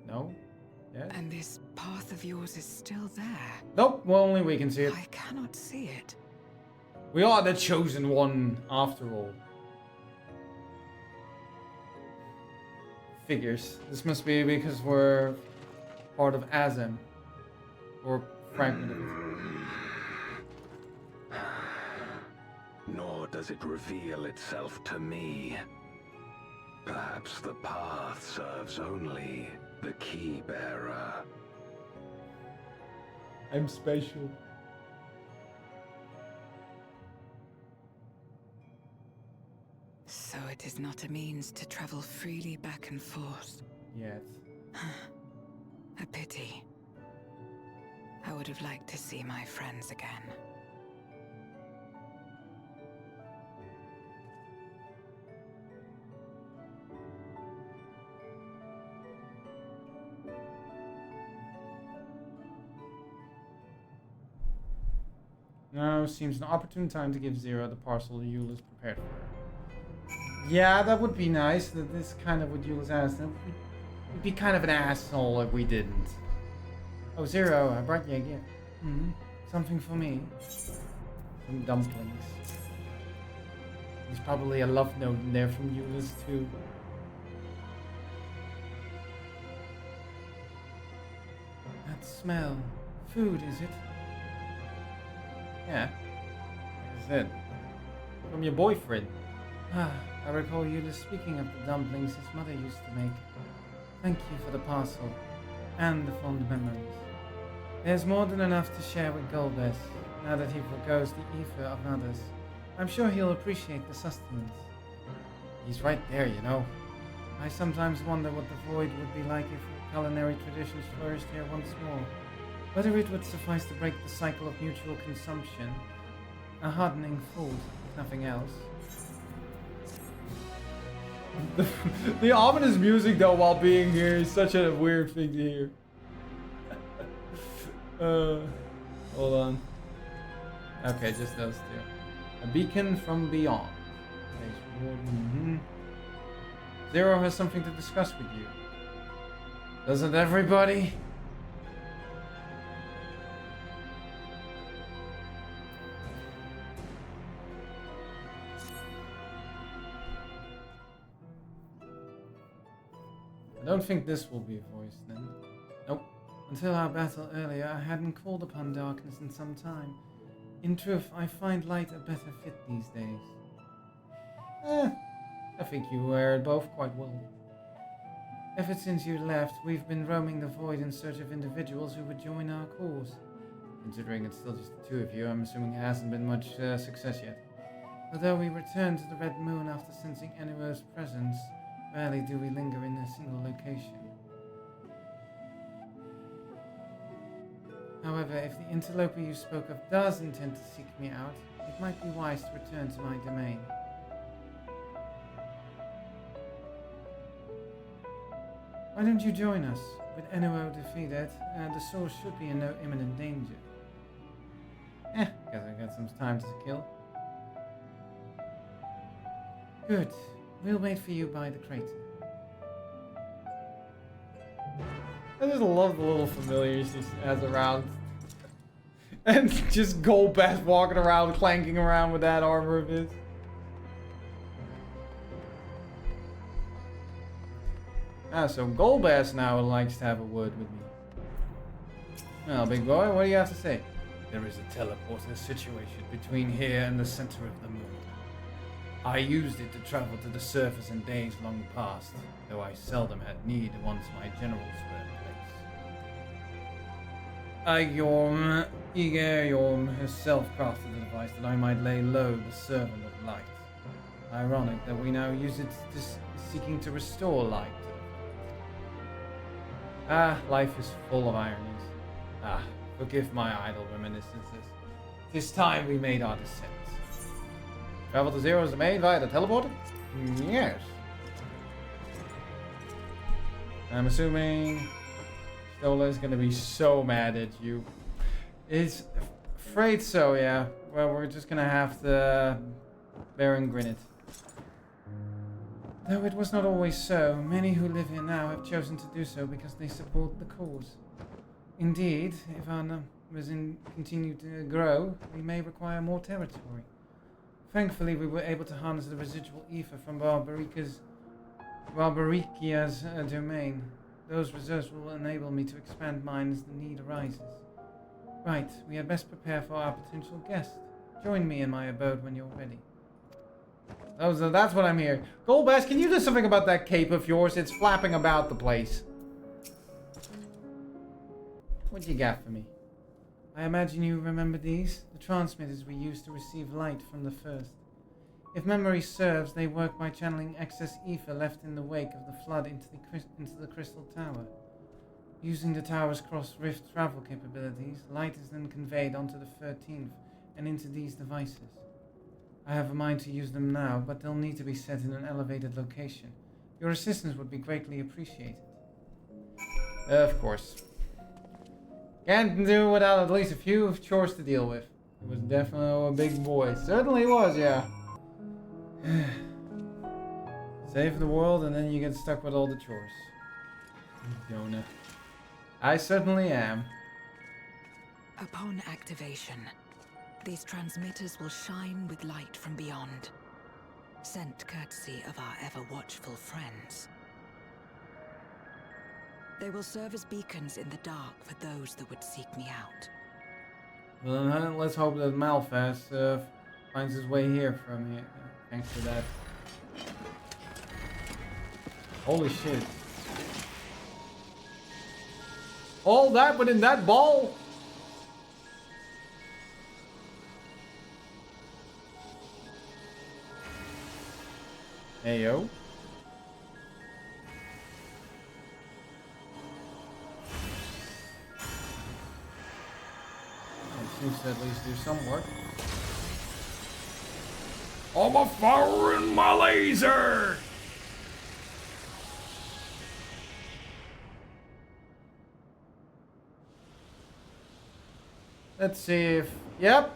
A: No? Yes?
O: And this path of yours is still there?
A: Nope, well, only we can see it.
O: I cannot see it.
A: We are the chosen one, after all. Figures. This must be because we're part of Azem. Or fragment of it.
J: Nor does it reveal itself to me. Perhaps the path serves only the key bearer.
A: I'm special.
O: So it is not a means to travel freely back and forth.
A: Yet.
O: A pity. I would have liked to see my friends again.
A: Now seems an opportune time to give Zero the parcel Euless prepared for her. Yeah, that would be nice. That this kind of what Euless asked. It'd be kind of an asshole if we didn't. Oh, Zero, I brought you again. Something for me. Some dumplings. There's probably a love note in there from Euless too. That smell. Food, is it? Yeah. Like I said. From your boyfriend. I recall Euless speaking of the dumplings his mother used to make. Thank you for the parcel. And the fond memories. There's more than enough to share with Golbez, now that he forgoes the ether of others. I'm sure he'll appreciate the sustenance. He's right there, you know. I sometimes wonder what the Void would be like if culinary traditions flourished here once more. Whether it would suffice to break the cycle of mutual consumption. A hardening food, if nothing else. The ominous music though while being here is such a weird thing to hear. Hold on. Okay, just those two. A beacon from beyond. Zero has something to discuss with you. Doesn't everybody? I don't think this will be a voice then. Nope. Until our battle earlier, I hadn't called upon darkness in some time. In truth, I find light a better fit these days. I think you wear it both quite well. Ever since you left, we've been roaming the void in search of individuals who would join our cause. Considering it's still just the two of you, I'm assuming it hasn't been much success yet. Although we returned to the Red Moon after sensing Enuo's presence, rarely do we linger in a single location. However, if the interloper you spoke of does intend to seek me out, it might be wise to return to my domain. Why don't you join us? With Enuo defeated, the source should be in no imminent danger. Guess I got some time to kill. Good. We'll wait for you by the crater. I just love the little familiars he has around. And just Golbass walking around, clanking around with that armor of his. Ah, so Golbass now likes to have a word with me. Well, big boy, what do you have to say? There is a teleporter situation between here and the center of the moon. I used it to travel to the surface in days long past, though I seldom had need once my generals were in place. Igorm herself crafted the device that I might lay low the servant of light. Ironic that we now use it seeking to restore light. Ah, life is full of ironies. Ah, forgive my idle reminiscences. This time we made our descent. Travel to Zero's domain via the teleporter? Yes. I'm assuming Stola is gonna be so mad at you. It's afraid so, yeah. Well, we're just gonna have to bear and grin it. Though it was not always so, many who live here now have chosen to do so because they support the cause. Indeed, if our numbers continue to grow, we may require more territory. Thankfully, we were able to harness the residual ether from Barbarikia's domain. Those reserves will enable me to expand mine as the need arises. Right, we had best prepare for our potential guest. Join me in my abode when you're ready. Oh, so that's what I'm hearing. Golbass, can you do something about that cape of yours? It's flapping about the place. What you got for me? I imagine you remember these? The transmitters we used to receive light from the first. If memory serves, they work by channeling excess ether left in the wake of the flood into the Crystal Tower. Using the tower's cross-rift travel capabilities, light is then conveyed onto the 13th and into these devices. I have a mind to use them now, but they'll need to be set in an elevated location. Your assistance would be greatly appreciated. Of course. Can't do without at least a few chores to deal with. It was definitely a big boy. Certainly was, yeah. Save the world and then you get stuck with all the chores. Jonah. I certainly am.
O: Upon activation, these transmitters will shine with light from beyond, sent courtesy of our ever-watchful friends. They will serve as beacons in the dark for those that would seek me out.
A: Well, then let's hope that Malphas finds his way here from here. Thanks for that. Holy shit. All that within that ball? Hey, yo. It seems to at least do some work. I'm a firing my laser! Let's see if... Yep.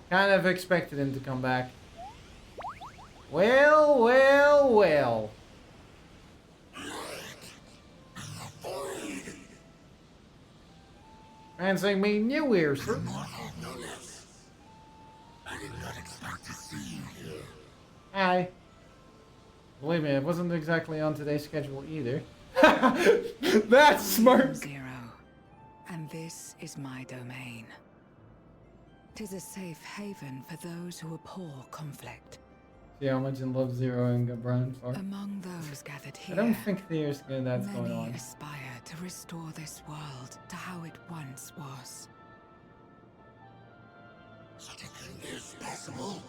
A: Kind of expected him to come back. Well, well, well. Fancying me new here, sir.
K: I did not expect to see you here.
A: Hi. Believe me, it wasn't exactly on today's schedule either. That's smart.
O: Zero, and this is my domain. 'Tis a safe haven for those who abhor conflict.
A: See how much in love Zero and Brian are.
O: Among those gathered here,
A: I don't think there's that's going on.
O: many aspire to restore this world to how it once was.
K: Such a thing is possible.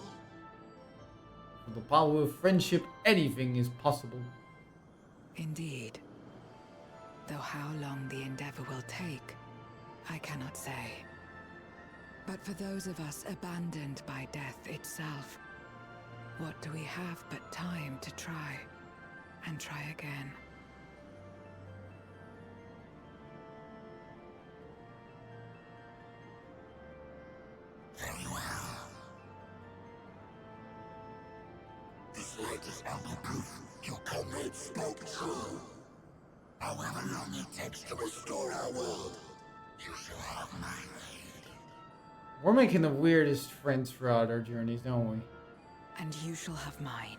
A: With the power of friendship, anything is possible.
O: Indeed. Though how long the endeavor will take, I cannot say. But for those of us abandoned by death itself, what do we have but time to try, and try again?
K: Very well. This light is ample proof your comrade spoke true. However long it takes to restore our world, you shall have my aid.
A: We're making the weirdest friends throughout our journeys, don't we?
O: And you shall have mine.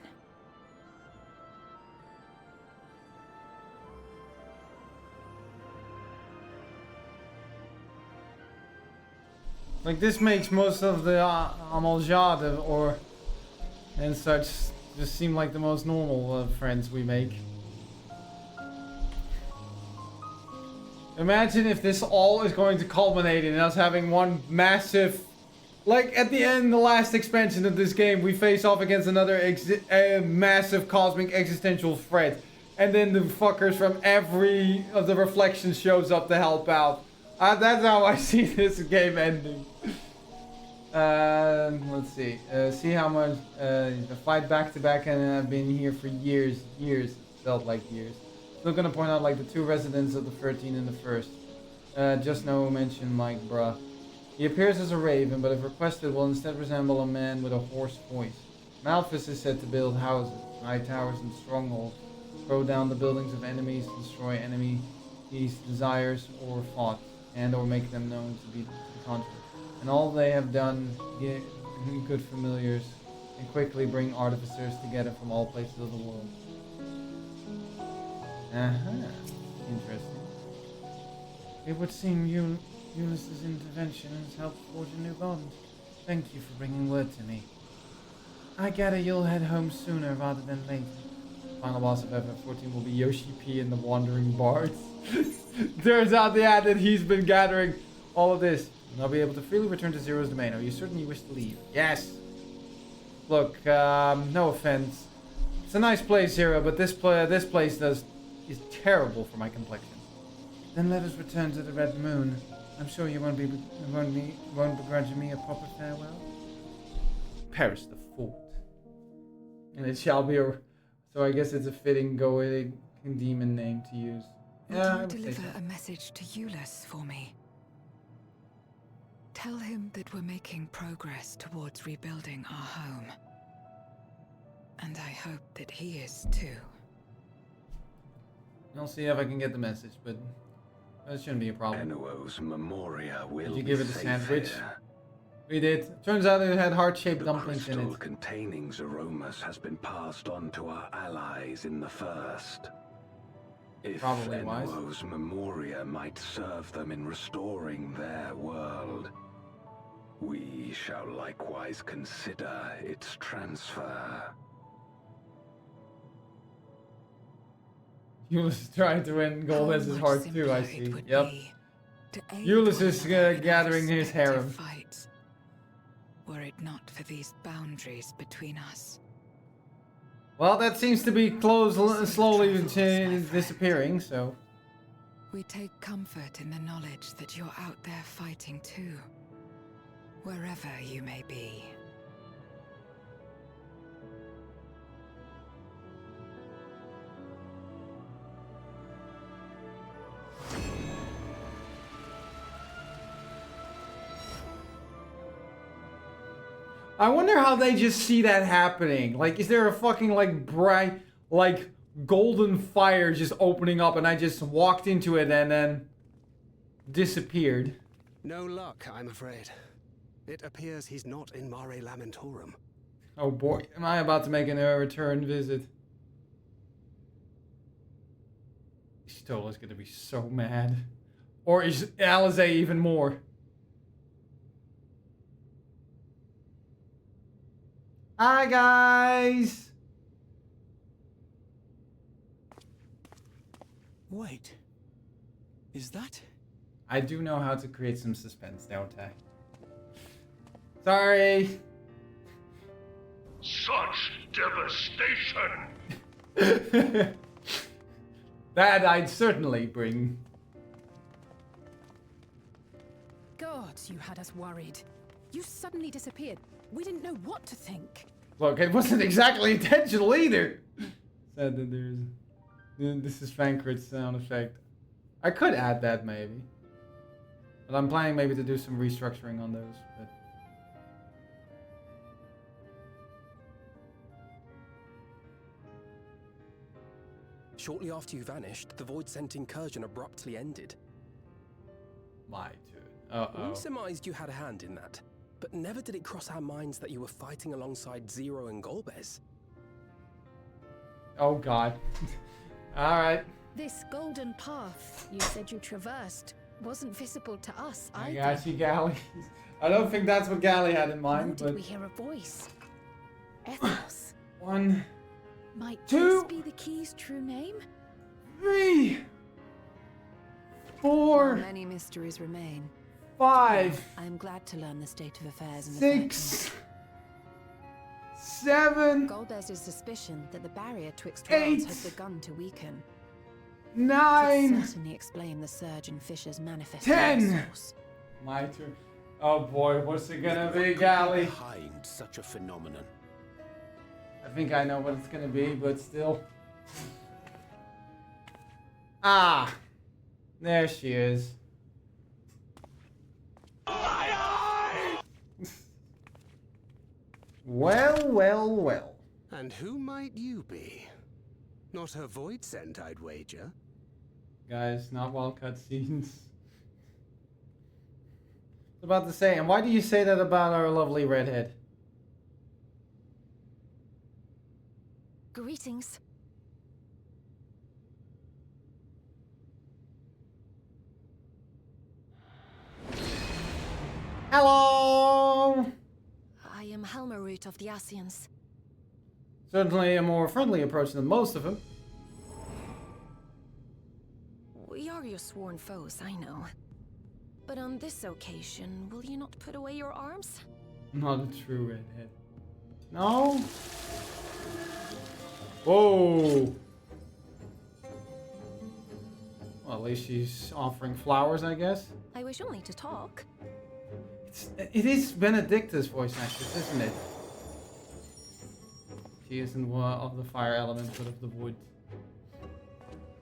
A: Like, this makes most of the Amaljad or and such just seem like the most normal friends we make. Imagine if this all is going to culminate in us having one massive... Like, at the end, the last expansion of this game, we face off against another massive cosmic existential threat. And then the fuckers from every of the reflections shows up to help out. That's how I see this game ending. Let's see. See how much the fight back to back, and I've been here for years. It felt like years. Still gonna point out like the 2 residents of the 13 and the 1st. Just no mention like bruh. He appears as a raven, but if requested will instead resemble a man with a hoarse voice. Malphus is said to build houses, high towers and strongholds, throw down the buildings of enemies, destroy enemies' desires or thoughts, and or make them known to be the contrary. And all they have done, get good familiars, and quickly bring artificers together from all places of the world. Interesting. It would seem Eunice's intervention has helped forge a new bond. Thank you for bringing word to me. I gather you'll head home sooner rather than later. Final boss of FF14 will be Yoshi P and the Wandering Bards. Turns out, yeah, that he's been gathering all of this. And I'll be able to freely return to Zero's domain. Are you certain you wish to leave? Yes. Look, no offense. It's a nice place, Zero, but this place is terrible for my complexion. Then let us return to the Red Moon. I'm sure you won't begrudge me a proper farewell. Perish the fort. And it shall be a... So I guess it's a fitting Goetic demon name to use. Yeah,
O: Would you deliver a message to Euless for me? Tell him that we're making progress towards rebuilding our home. And I hope that he is too.
A: I'll see if I can get the message, but that shouldn't be a problem.
J: Enuo's Memoria will
A: Did you give it a
J: safe
A: sandwich?
J: here.
A: We did. Turns out it had heart-shaped dumplings in
J: crystal
A: it.
J: containing Zeromus has been passed on to our allies in the First. If
A: Probably wise.
J: Enuo's Memoria might serve them in restoring their world, we shall likewise consider its transfer.
A: Euless is trying to win gold as his heart too, I see. Yep. Euless is gathering his harem.
O: Fights, were it not for these boundaries between us.
A: Well, that seems to be slowly disappearing, so...
O: We take comfort in the knowledge that you're out there fighting too, wherever you may be.
A: I wonder how they just see that happening. Like, is there a fucking, like, bright, like, golden fire just opening up and I just walked into it and then disappeared?
P: No luck, I'm afraid. It appears he's not in Mare Lamentorum.
A: Oh boy, am I about to make a return visit. Stola's gonna be so mad. Or is Alize even more? Hi guys!
D: Wait. Is that?
A: I do know how to create some suspense, don't I? Sorry!
K: Such devastation!
A: That I'd certainly bring.
C: God, you had us worried. You suddenly disappeared. We didn't know what to think.
A: Look, it wasn't exactly intentional either. Said that there's... This is Fankrit's sound effect. I could add that maybe. But I'm planning maybe to do some restructuring on those. But...
G: Shortly after you vanished, the Void-sent incursion abruptly ended.
A: My turn
G: We surmised you had a hand in that, but never did it cross our minds that you were fighting alongside Zero and Golbez.
A: Oh god. Alright.
E: This golden path you said you traversed wasn't visible to us
A: I
E: either.
A: got you, Gally. I don't think that's what Gally had in mind,
E: Nor
A: but...
E: did we hear a voice. Ethos.
A: 1,
E: Might
A: 2,
E: this be the key's true name?
A: 3, 4,
N: While many mysteries remain,
A: 5,
N: I am glad to learn the state of affairs in the
A: 6, 7,
N: Golbez's suspicion that the barrier twixt
A: 8,
N: worlds has begun to weaken
A: 9,
N: could certainly explain the surge in Fisher's manifest
A: 10.
N: source.
A: My turn. Oh boy, what's it gonna be,
J: What could
A: Gally?
J: behind such a phenomenon?
A: I think I know what it's gonna be, but still. Ah! There she is. Well, well, well.
P: And who might you be? Not her void scent, I'd wager.
A: Guys, not while cutscenes. I was about to say, and why do you say that about our lovely redhead?
F: Greetings.
A: Hello!
F: I am Helmarut of the Asians.
A: Certainly a more friendly approach than most of them.
F: We are your sworn foes, I know. But on this occasion, will you not put away your arms?
A: Not a true redhead. No? Whoa! Well, at least she's offering flowers, I guess.
F: I wish only to talk.
A: It is Benedicta's voice actress, isn't it? She isn't one of the fire element, but of the wood.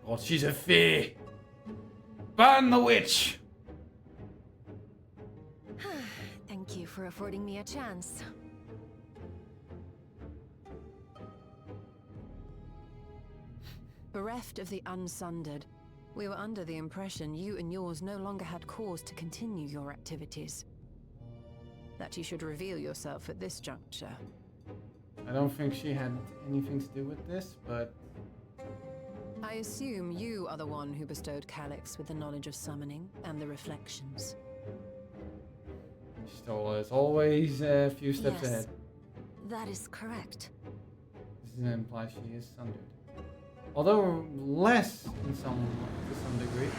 A: Oh, she's a fey! Burn the witch!
F: Thank you for affording me a chance.
N: Bereft of the Unsundered, we were under the impression you and yours no longer had cause to continue your activities. That you should reveal yourself at this juncture.
A: I don't think she had anything to do with this, but...
N: I assume you are the one who bestowed Calyx with the knowledge of summoning and the reflections.
A: Stola is always a few steps
F: Yes,
A: ahead.
F: that is correct.
A: This implies she is sundered. Although less to some degree.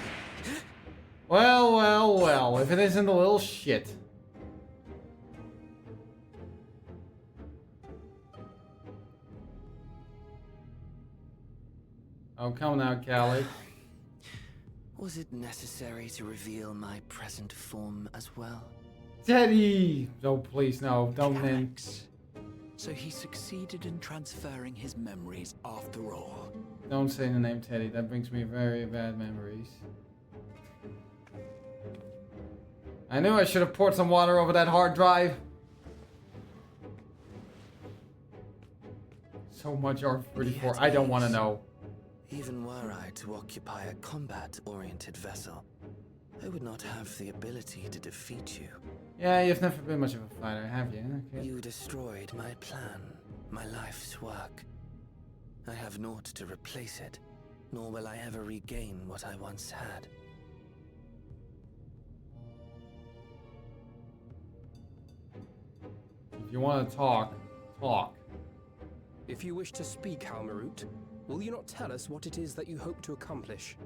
A: Well, well, well, if it isn't a little shit. Oh, come now, Callie.
Q: Was it necessary to reveal my present form as well?
A: Teddy! Oh, please, no, don't name.
D: So he succeeded in transferring his memories after all.
A: Don't say the name Teddy, that brings me very bad memories. I knew I should have poured some water over that hard drive. So much R34, I don't want to know.
Q: Even were I to occupy a combat-oriented vessel, I would not have the ability to defeat you.
A: Yeah, you've never been much of a fighter, have you? Okay.
Q: You destroyed my plan, my life's work. I have naught to replace it, nor will I ever regain what I once had.
A: If you want to talk, talk.
G: If you wish to speak, Helmarut, will you not tell us what it is that you hope to accomplish?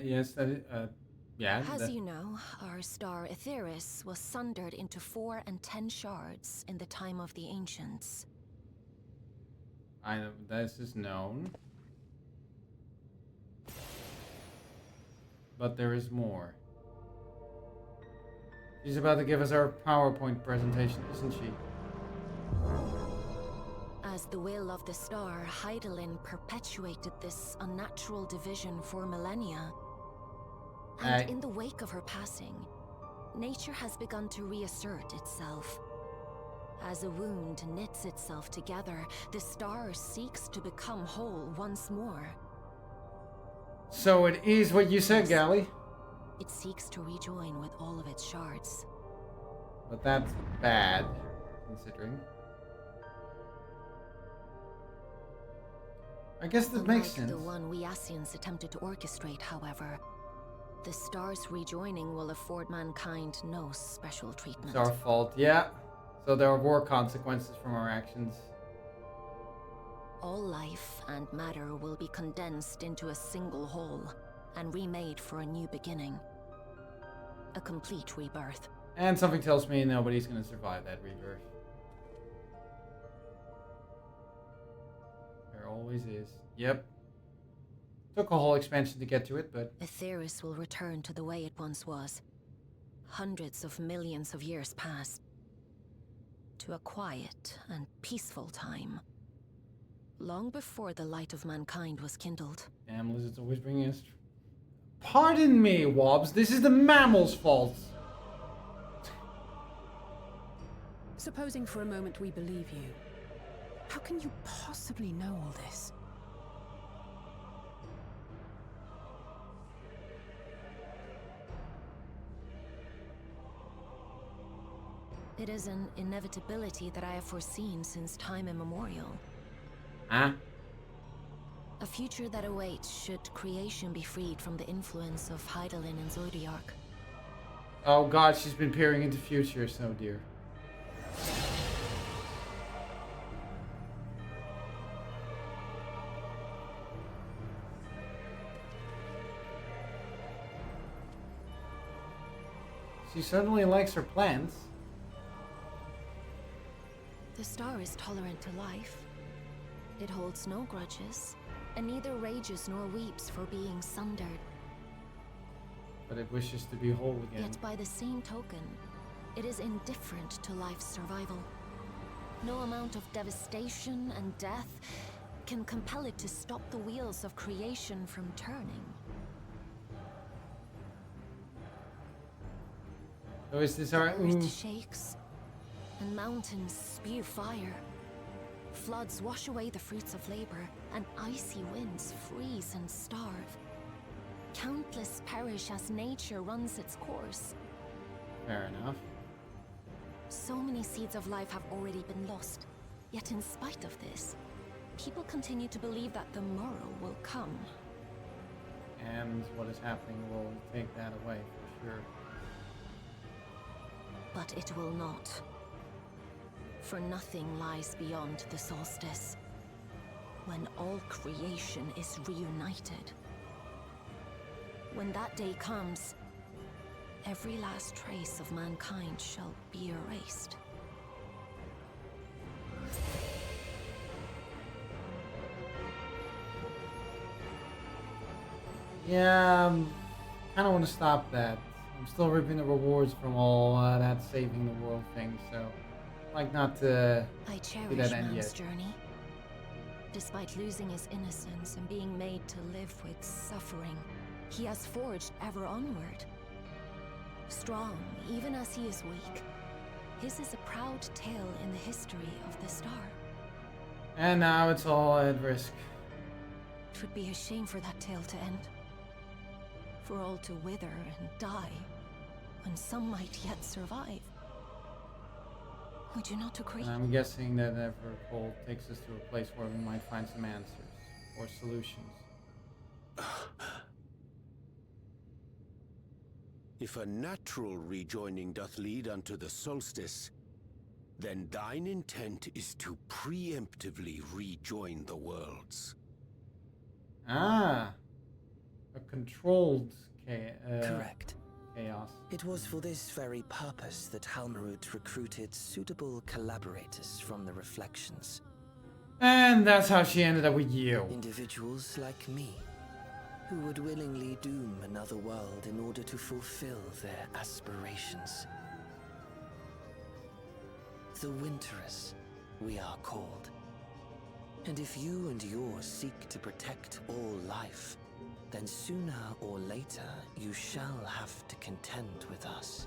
A: Yes, that is, yeah.
F: As you know, our star Aetheris was sundered into 4 and 10 shards in the time of the Ancients.
A: I know, this is known. But there is more. She's about to give us our PowerPoint presentation, isn't she?
F: As the will of the star, Hydaelyn perpetuated this unnatural division for millennia. And in the wake of her passing, nature has begun to reassert itself.
R: As a wound knits itself together, the star seeks to become whole once more.
A: So it is what you said, Gally.
R: It seeks to rejoin with all of its shards.
A: But that's bad, considering. I guess that makes sense.
R: The one we Ascians attempted to orchestrate, however, the star's rejoining will afford mankind no special treatment.
A: It's our fault, yeah. So there were consequences from our actions.
R: All life and matter will be condensed into a single whole and remade for a new beginning. A complete rebirth.
A: And something tells me nobody's gonna survive that rebirth. There always is. Yep. Took a whole expansion to get to it, but...
R: Aetheris will return to the way it once was. Hundreds of millions of years past. To a quiet and peaceful time. Long before the light of mankind was kindled.
A: Damn, lizards always bringing us... Pardon me, Wobbs. This is the mammal's fault.
B: Supposing for a moment we believe you, how can you possibly know all this?
R: It is an inevitability that I have foreseen since time immemorial.
A: Huh?
R: A future that awaits should creation be freed from the influence of Hydaelyn and Zodiac.
A: Oh god, she's been peering into future, so dear. She certainly likes her plants.
R: The star is tolerant to life. It holds no grudges, and neither rages nor weeps for being sundered.
A: But it wishes to be whole again.
R: Yet by the same token, it is indifferent to life's survival. No amount of devastation and death can compel it to stop the wheels of creation from turning.
A: So is this our...
R: Earth shakes, and mountains spew fire. Floods wash away the fruits of labor, and icy winds freeze and starve. Countless perish as nature runs its course.
A: Fair enough.
R: So many seeds of life have already been lost. Yet in spite of this, people continue to believe that the morrow will come.
A: And what is happening will take that away, for sure.
R: But it will not. For nothing lies beyond the solstice, when all creation is reunited. When that day comes, every last trace of mankind shall be erased.
A: Yeah, kind of want to stop that. I'm still reaping the rewards from all that saving the world thing, so like not to
R: I cherish
A: do that end
R: man's
A: yet.
R: journey. Despite losing his innocence and being made to live with suffering, he has forged ever onward. Strong, even as he is weak, his is a proud tale in the history of the star.
A: And now it's all at risk.
R: It would be a shame for that tale to end. For all to wither and die, when some might yet survive. Would you not agree?
A: And I'm guessing that Evercold takes us to a place where we might find some answers or solutions.
J: If a natural rejoining doth lead unto the solstice, then thine intent is to preemptively rejoin the worlds.
A: Ah, a controlled
Q: Correct.
A: chaos.
Q: It was for this very purpose that Halmarut recruited suitable collaborators from the Reflections.
A: And that's how she ended up with you.
Q: Individuals like me, who would willingly doom another world in order to fulfill their aspirations. The Winterers, we are called. And if you and yours seek to protect all life, then sooner or later you shall have to contend with us.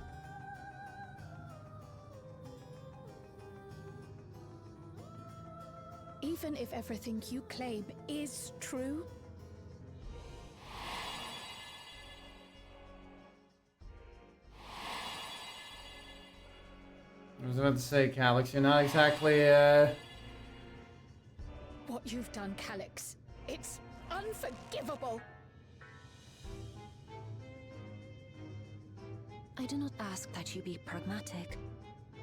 E: Even if everything you claim is true,
A: I was about to say, Calyx, you're not exactly,
E: what you've done, Calyx, it's unforgivable.
R: I do not ask that you be pragmatic,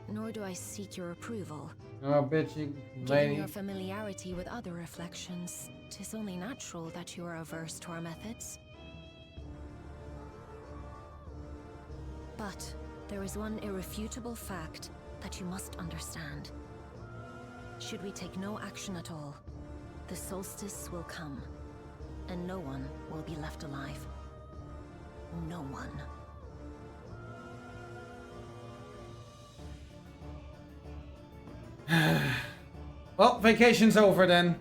R: nor do I seek your approval.
A: Oh, bitchy
R: Given
A: lady.
R: your familiarity with other reflections, 'tis only natural that you are averse to our methods. But there is one irrefutable fact that you must understand. Should we take no action at all, the solstice will come, and no one will be left alive. No one.
A: Well, vacation's over then.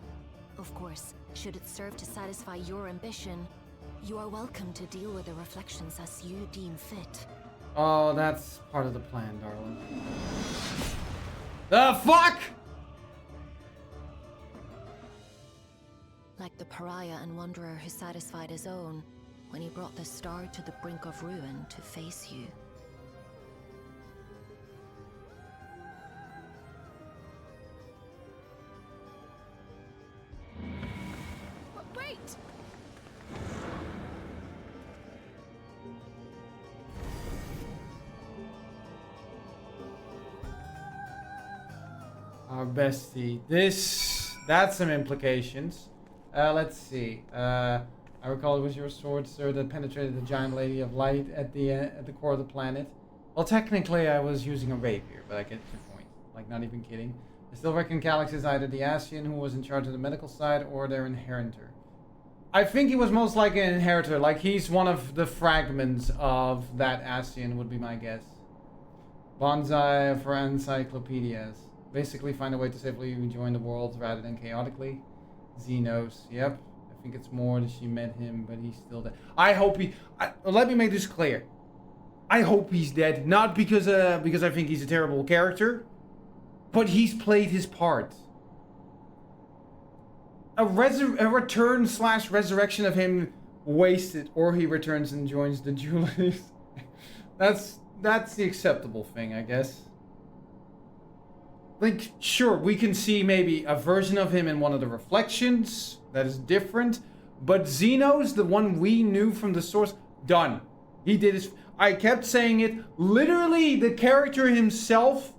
R: Of course, should it serve to satisfy your ambition, you are welcome to deal with the reflections as you deem fit.
A: Oh, that's part of the plan, darling. The fuck?
R: Like the pariah and wanderer who satisfied his own when he brought the star to the brink of ruin to face you.
E: Wait!
A: Our bestie. That's some implications. Let's see. I recall it was your sword, sir, that penetrated the giant lady of light at the core of the planet. Well, technically I was using a rapier, but I get your point. Like, not even kidding. I still reckon Calyx is either the Ascian who was in charge of the medical side or their inheritor. I think he was most likely an inheritor. Like, he's one of the fragments of that Ascian would be my guess. Bonsai for encyclopedias. Basically find a way to safely rejoin the world rather than chaotically. Xenos, yep. I think it's more that she met him, but he's still dead. I hope he... let me make this clear. I hope he's dead. Not because I think he's a terrible character, but he's played his part. A return / resurrection of him wasted, or he returns and joins the Julius. That's the acceptable thing, I guess. Like, sure, we can see maybe a version of him in one of the reflections that is different, but Xenos, the one we knew from the source, done. He did his... I kept saying it. Literally, the character himself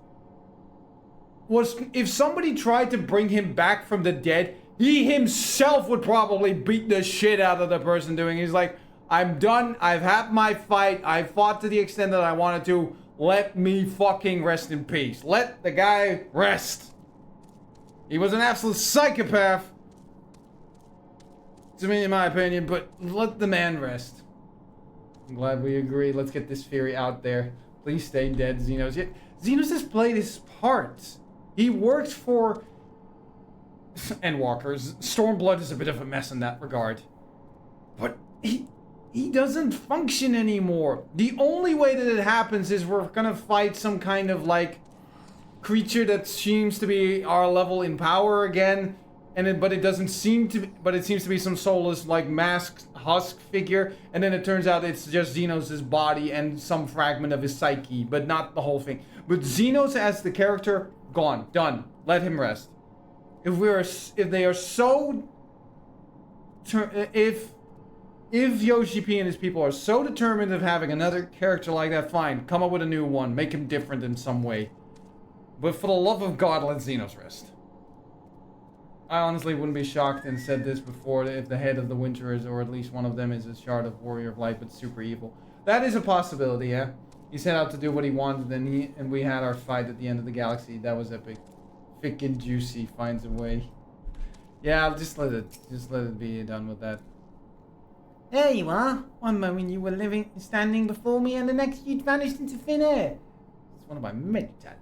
A: was... If somebody tried to bring him back from the dead, he himself would probably beat the shit out of the person doing it. He's like, I'm done. I've had my fight. I fought to the extent that I wanted to. Let me fucking rest in peace. Let the guy rest. He was an absolute psychopath. To me, in my opinion, but let the man rest. I'm glad we agree. Let's get this theory out there. Please stay dead, Xenos. Yet Xenos has played his part. He worked for... Endwalkers. Stormblood is a bit of a mess in that regard. But he doesn't function anymore. The only way that it happens is we're gonna fight some kind of, like, creature that seems to be our level in power again. But it doesn't seem to be, but it seems to be some soulless, like, masked husk figure. And then it turns out it's just Xenos' body and some fragment of his psyche, but not the whole thing. But Xenos as the character, gone. Done. Let him rest. If Yoshi P and his people are so determined of having another character like that, fine. Come up with a new one. Make him different in some way. But for the love of God, let Xenos rest. I honestly wouldn't be shocked and said this before if the head of the Winterers, or at least one of them, is a shard of Warrior of Light, but super evil. That is a possibility, yeah. He set out to do what he wanted, and we had our fight at the end of the galaxy. That was epic. Thick and juicy finds a way. Yeah, just let it be done with that. There you are. One moment you were standing before me, and the next you'd vanished into thin air. It's one of my many talents.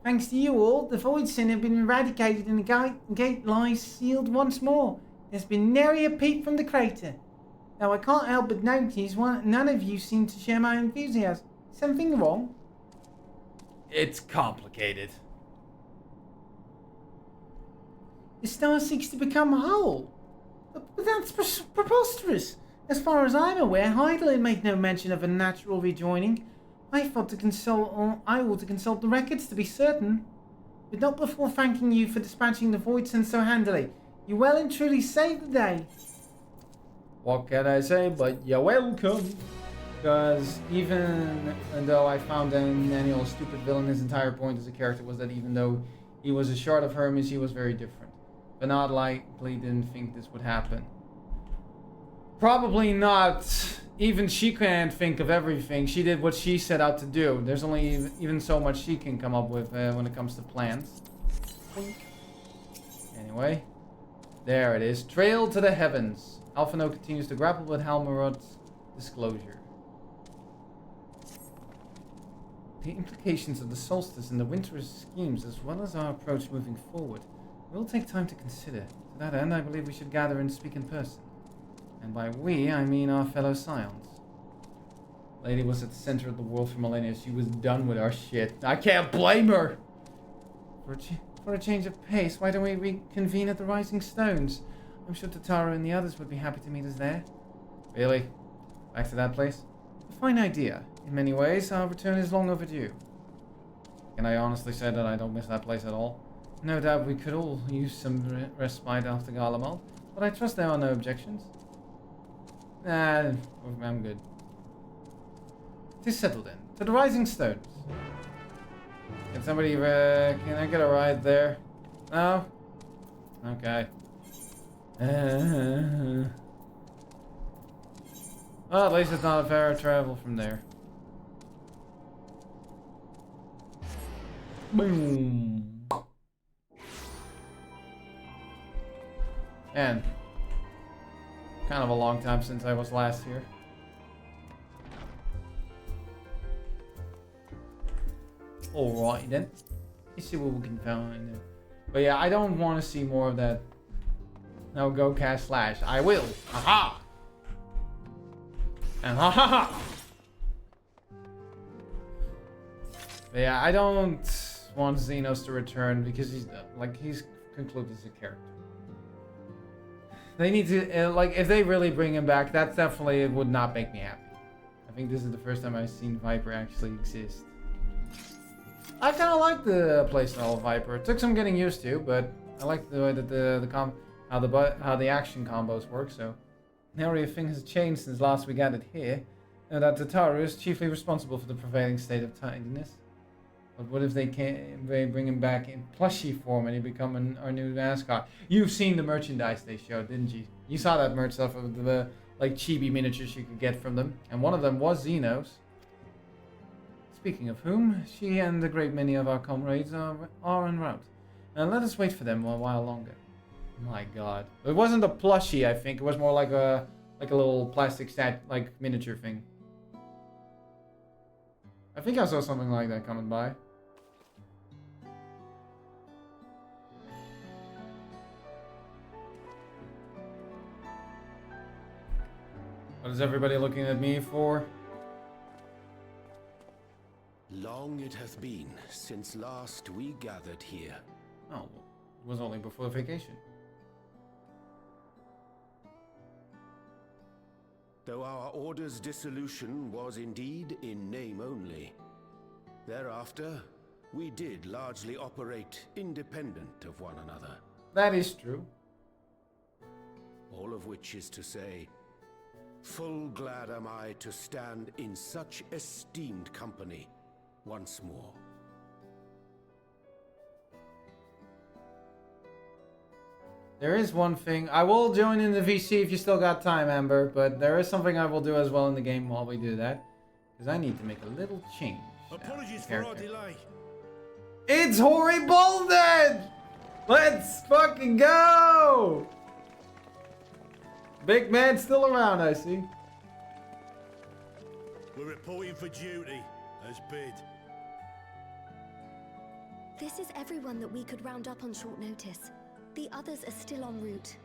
A: Thanks to you all, the Void Sin have been eradicated and the gate lies sealed once more. There's been nary a peep from the crater. Now I can't help but notice none of you seem to share my enthusiasm. Something wrong? It's complicated. The star seeks to become whole. But that's preposterous. As far as I'm aware, Heidelin made no mention of a natural rejoining. I ought to consult the records to be certain. But not before thanking you for dispatching the void sense so handily. You well and truly saved the day. What can I say but you're welcome? Because even though I found Daniel a stupid villain, his entire point as a character was that even though he was a shard of Hermes, he was very different. But not likely didn't think this would happen. Probably not. Even she can't think of everything. She did what she set out to do. There's only even so much she can come up with when it comes to plans. Anyway, there it is. Trail to the heavens. Alphino continues to grapple with Halmarod's disclosure. The implications of the solstice and the winter's schemes, as well as our approach moving forward, will take time to consider. To that end, I believe we should gather and speak in person. And by we, I mean our fellow scions. Lady was at the center of the world for millennia. She was done with our shit. I can't blame her! For a change of pace, why don't we reconvene at the Rising Stones? I'm sure Tataru and the others would be happy to meet us there. Really? Back to that place? A fine idea. In many ways, our return is long overdue. Can I honestly say that I don't miss that place at all? No doubt we could all use some respite after Garlemald, but I trust there are no objections. Nah, I'm good. Tis settled then. To the Rising Stones. Can somebody, can I get a ride there? No? Okay. Well, at least it's not a fair travel from there. Boom. And kind of a long time since I was last here. Alright then. Let's see what we can find. But yeah, I don't want to see more of that. No, go cast slash. I will. Aha! And ha ha ha! But yeah, I don't want Xenos to return because he's concluded as a character. They need to, like, if they really bring him back, that definitely would not make me happy. I think this is the first time I've seen Viper actually exist. I kind of like the playstyle of Viper. It took some getting used to, but I like the way that how the action combos work. So now everything has changed since last we gathered here, and that Tataru is chiefly responsible for the prevailing state of tidiness. But what if they bring him back in plushie form and he become our new mascot? You've seen the merchandise they showed, didn't you? You saw that merch stuff of the like chibi miniatures you could get from them, and one of them was Xenos. Speaking of whom, she and a great many of our comrades are en route. And let us wait for them a while longer. My god. It wasn't a plushie, I think. It was more like a little plastic miniature thing. I think I saw something like that coming by. What is everybody looking at me for?
J: Long it hath been since last we gathered here.
A: Oh, it was only before vacation.
J: Though our order's dissolution was indeed in name only. Thereafter, we did largely operate independent of one another.
A: That is true.
J: All of which is to say, full glad am I to stand in such esteemed company once more.
A: There is one thing. I will join in the VC if you still got time, Amber, but there is something I will do as well in the game while we do that. Because I need to make a little change.
K: Apologies for our delay.
A: It's Hori Bolden! Let's fucking go! Big man still around, I see.
K: We're reporting for duty, as bid.
F: This is everyone that we could round up on short notice. The others are still en route.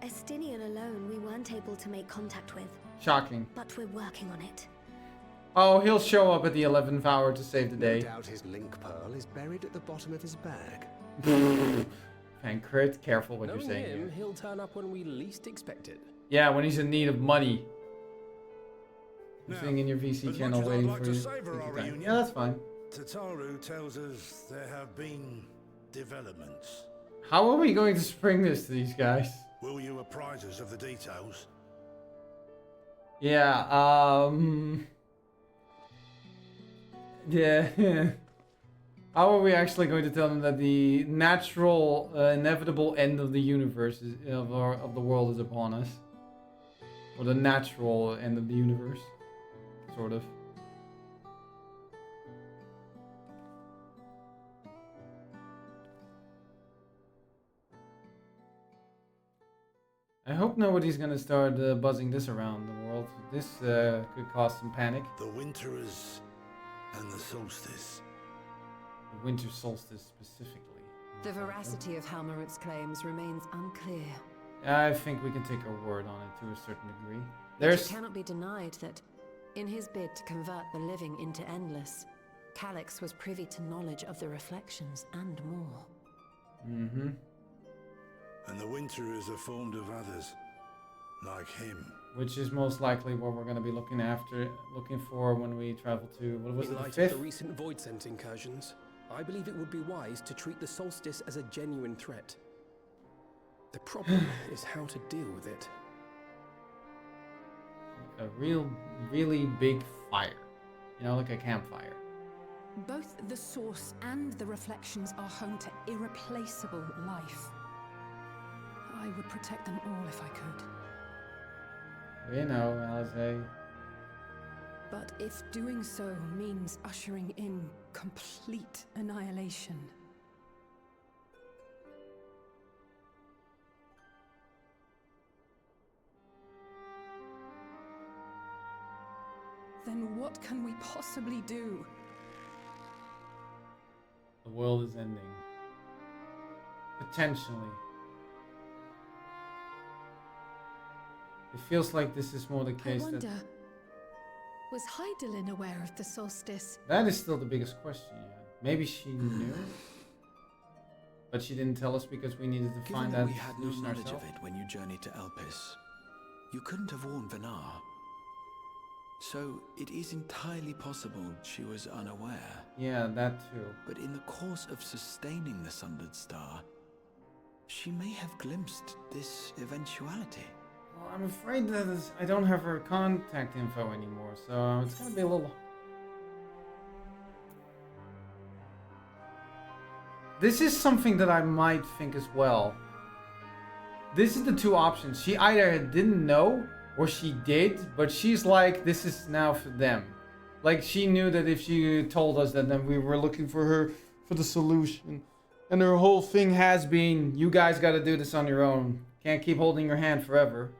F: Estinian alone we weren't able to make contact with.
A: Shocking.
F: But we're working on it.
A: Oh, he'll show up at the 11th hour to save the day.
P: No doubt his link pearl is buried at the bottom of his bag.
A: Crit, careful what
G: Knowing
A: you're saying
G: him,
A: here.
G: he'll turn up when we least expect it.
A: Yeah, when he's in need of money. I'm
S: Now,
A: sitting in your VC
S: as
A: channel
S: much as
A: waiting
S: I'd like
A: for
S: to
A: you.
S: savour our reunion,
A: Yeah, that's fine.
S: Tataru tells us there have been developments.
A: How are we going to spring this to these guys?
S: Will you apprise us of the details?
A: Yeah, yeah. How are we actually going to tell them that the natural, inevitable end of the universe of the world is upon us? Or the natural end of the universe, sort of. I hope nobody's gonna start buzzing this around the world. This could cause some panic.
S: The Winterers and the Solstice.
A: The winter solstice specifically.
N: The veracity of Halmarut's claims remains unclear.
A: I think we can take her word on it to a certain degree.
N: It cannot be denied that, in his bid to convert the living into endless, Calyx was privy to knowledge of the reflections and more.
A: Mm-hmm.
S: And the Winterers are formed of others, like him.
A: Which is most likely what we're going to be looking for when we travel to, what was
G: In
A: it, the
G: light
A: 5th?
G: of the recent Void Scent incursions, I believe it would be wise to treat the Solstice as a genuine threat. The problem is how to deal with it.
A: A really big fire. You know, like a campfire.
C: Both the source and the reflections are home to irreplaceable life. I would protect them all if I could.
A: We know, Alize.
C: But if doing so means ushering in complete annihilation, then what can we possibly do?
A: The world is ending. Potentially. It feels like this is more the case
E: I wonder,
A: that...
E: was Hydaelyn aware of the solstice?
A: That is still the biggest question, yeah. Maybe she knew. But she didn't tell us because we needed to
D: Given
A: find
D: that
A: that
D: we had no
A: solution
D: knowledge
A: ourselves.
D: of it when you journeyed to Elpis, you couldn't have warned Venar. So it is entirely possible she was unaware.
A: Yeah, that too.
D: But in the course of sustaining the Sundered Star, she may have glimpsed this eventuality.
A: Well, I'm afraid that I don't have her contact info anymore, so it's gonna be a little... This is something that I might think as well. This is the two options. She either didn't know, or she did, but she's like, this is now for them. Like, she knew that if she told us that, then we were looking for her for the solution. And her whole thing has been, you guys gotta do this on your own. Can't keep holding your hand forever.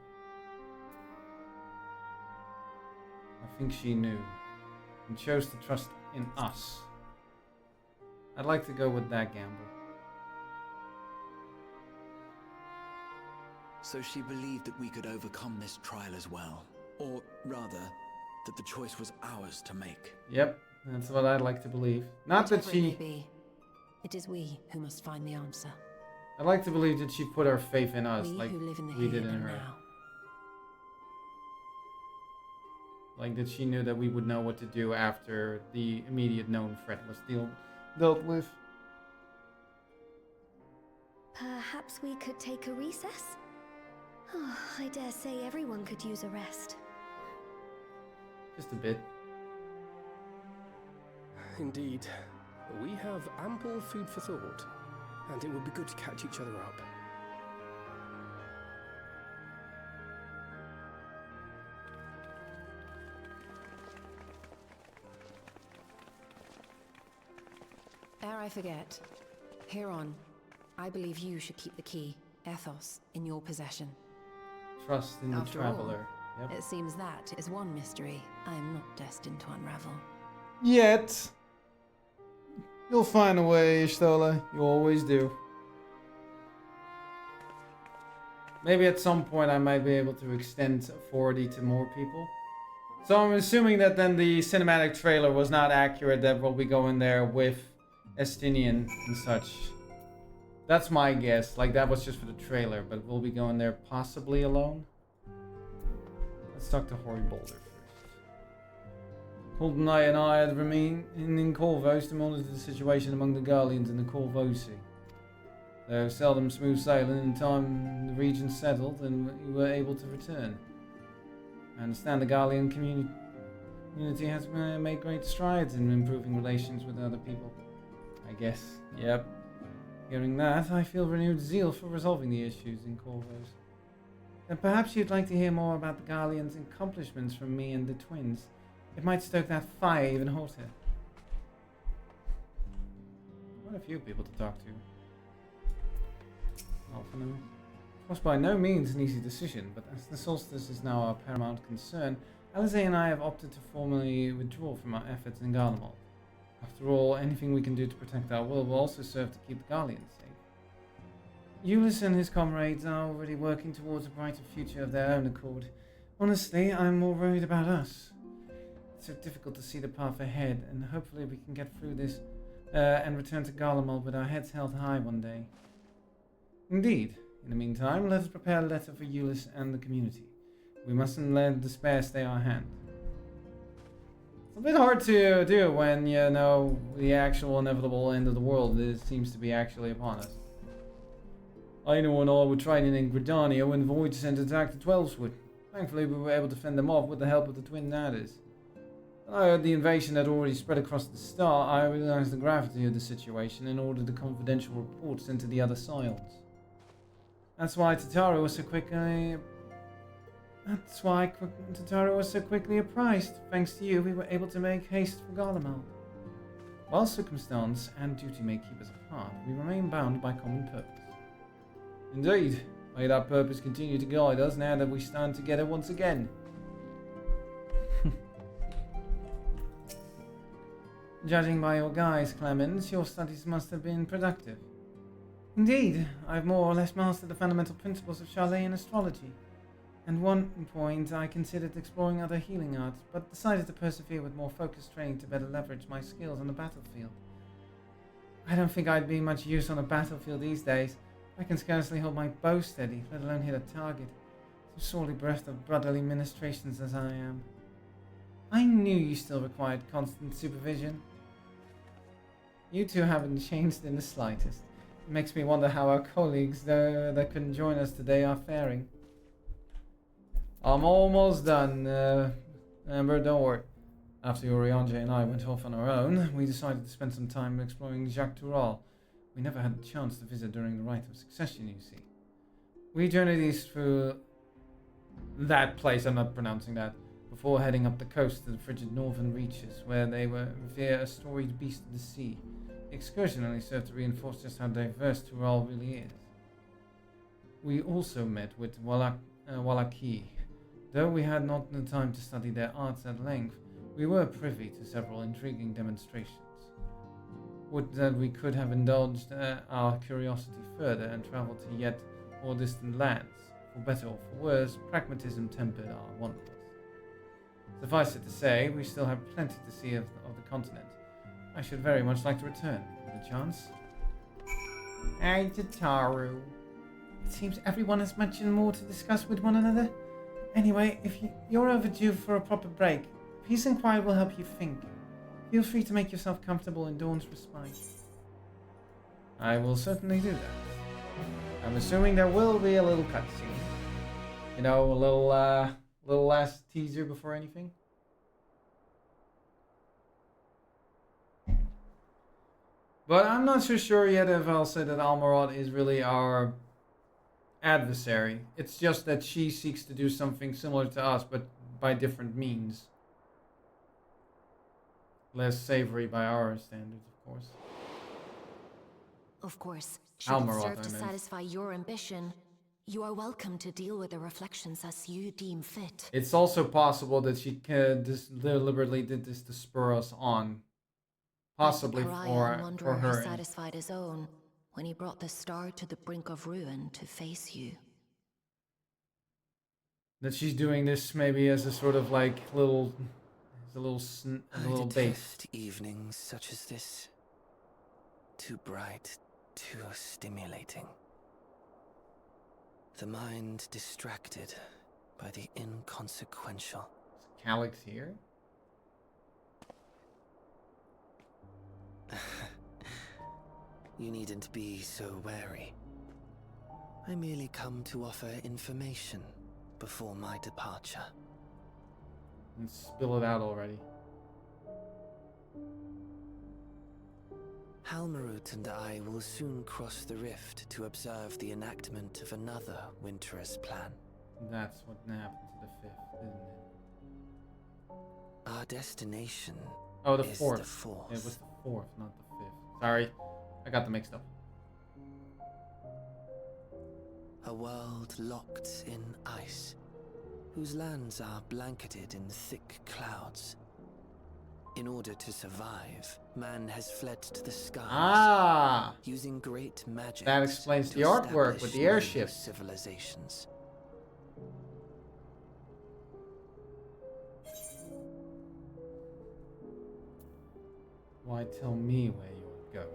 A: I think she knew. And chose to trust in us. I'd like to go with that gamble.
D: So she believed that we could overcome this trial as well. Or rather, that the choice was ours to make.
A: Yep, that's what I'd like to believe. Not that
N: Whatever it may
A: she...
N: be, it is we who must find the answer.
A: I'd like to believe that she put her faith in us,
N: We
A: like
N: who live in the
A: we did
N: here
A: in
N: and
A: her.
N: now.
A: Like that she knew that we would know what to do after the immediate known threat was dealt with.
F: Perhaps we could take a recess? Oh, I dare say everyone could use a rest.
A: Just a bit.
G: Indeed. We have ample food for thought, and it would be good to catch each other up.
N: Ere I forget, Heron, I believe you should keep the key, Ethos, in your possession.
A: Trust in the
N: After
A: traveler.
N: all, it seems that is one mystery I am not destined to unravel.
A: Yet. You'll find a way, Ishtola. You always do. Maybe at some point I might be able to extend authority to more people. So I'm assuming that then the cinematic trailer was not accurate, that we'll be going there with Estinian and such. That's my guess. Like, that was just for the trailer, but we'll be going there possibly alone. Let's talk to Hoary Boulder first. Colton Knight and I had remained in Corvos to monitor the situation among the Guardians and the Corvosi. Though seldom smooth sailing, in time the region settled and we were able to return. I understand the Guardian community has made great strides in improving relations with other people. I guess, yep. Hearing that, I feel renewed zeal for resolving the issues in Corvos. And perhaps you'd like to hear more about the Guardian's accomplishments from me and the twins. It might stoke that fire even hotter. Quite a few people to talk to. Well, for now. It was by no means an easy decision, but as the solstice is now our paramount concern, Alize and I have opted to formally withdraw from our efforts in Garlemald. After all, anything we can do to protect our world will also serve to keep the Guardians safe. Ulysses and his comrades are already working towards a brighter future of their own accord. Honestly, I'm more worried about us. It's so difficult to see the path ahead, and hopefully we can get through this and return to Garlemald with our heads held high one day. Indeed. In the meantime, let us prepare a letter for Ulysses and the community. We mustn't let despair stay our hand. It's a bit hard to do when, you know, the actual inevitable end of the world seems to be actually upon us. I know and I were training in Gridania when the Void sent attack to Twelveswood. Thankfully, we were able to fend them off with the help of the Twin Nadders. When I heard the invasion had already spread across the star, I realized the gravity of the situation and ordered the confidential reports sent to the other Scions. That's why Tataru was so quickly apprised. Thanks to you, we were able to make haste for Garlemald. While circumstance and duty may keep us apart, we remain bound by common purpose. Indeed, may that purpose continue to guide us now that we stand together once again. Judging by your guise, Clemens, your studies must have been productive. Indeed, I've more or less mastered the fundamental principles of Charlatan astrology. At one point, I considered exploring other healing arts, but decided to persevere with more focused training to better leverage my skills on the battlefield. I don't think I'd be much use on a battlefield these days. I can scarcely hold my bow steady, let alone hit a target. So sorely bereft of brotherly ministrations as I am. I knew you still required constant supervision. You two haven't changed in the slightest. It makes me wonder how our colleagues that couldn't join us today are faring. I'm almost done, Amber, don't worry. After Oriange and I went off on our own, we decided to spend some time exploring Jacques Toural. We never had the chance to visit during the Rite of Succession, you see. We journeyed east through that place, I'm not pronouncing that, before heading up the coast to the frigid northern reaches, where they revere a storied beast of the sea. The excursion only served to reinforce just how diverse Toural really is. We also met with Wallaki. Though we had not the time to study their arts at length, we were privy to several intriguing demonstrations. Would that we could have indulged our curiosity further and travelled to yet more distant lands. For better or for worse, pragmatism tempered our wanderings. Suffice it to say, we still have plenty to see of the continent. I should very much like to return, with a chance. Hey, Tataru. It seems everyone has much more to discuss with one another. Anyway, if you're overdue for a proper break, peace and quiet will help you think. Feel free to make yourself comfortable in Dawn's respite. I will certainly do that. I'm assuming there will be a little cutscene. You know, a little last teaser before anything. But I'm not so sure yet if I'll say that Almarad is really our adversary. It's just that she seeks to do something similar to us, but by different means. Less savory by our standards, of course.
R: Of course, should it serve to satisfy your ambition, you are welcome to deal with the reflections as you deem fit.
A: It's also possible that she deliberately did this to spur us on. Possibly for her.
R: Satisfied his own when he brought the star to the brink of ruin to face you.
A: That she's doing this maybe as a sort of like little bait.
Q: Evenings such as this. Too bright, too stimulating. The mind distracted by the inconsequential.
A: Is Calyx here?
Q: You needn't be so wary. I merely come to offer information before my departure.
A: And spill it out already.
Q: Halmarut and I will soon cross the rift to observe the enactment of another Winter's plan.
A: That's what happened to the 5th, isn't it?
Q: Our destination
A: the
Q: is
A: 4th.
Q: the 4th.
A: It was the 4th, not the 5th. Sorry, I got them mixed up.
Q: A world locked in ice, whose lands are blanketed in thick clouds. In order to survive, man has fled to the skies, using great magic.
A: That explains the artwork with the airship.
Q: Civilizations.
A: Why tell me where you're going?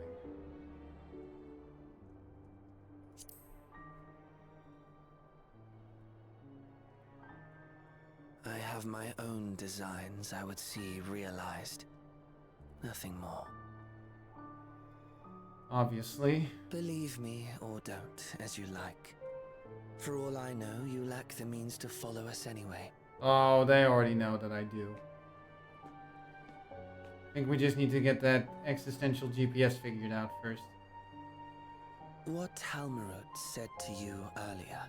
Q: I have my own designs I would see realized. Nothing more.
A: Obviously.
Q: Believe me or don't, as you like. For all I know, you lack the means to follow us anyway.
A: Oh, they already know that I do. I think we just need to get that existential GPS figured out first.
Q: What Halmarut said to you earlier.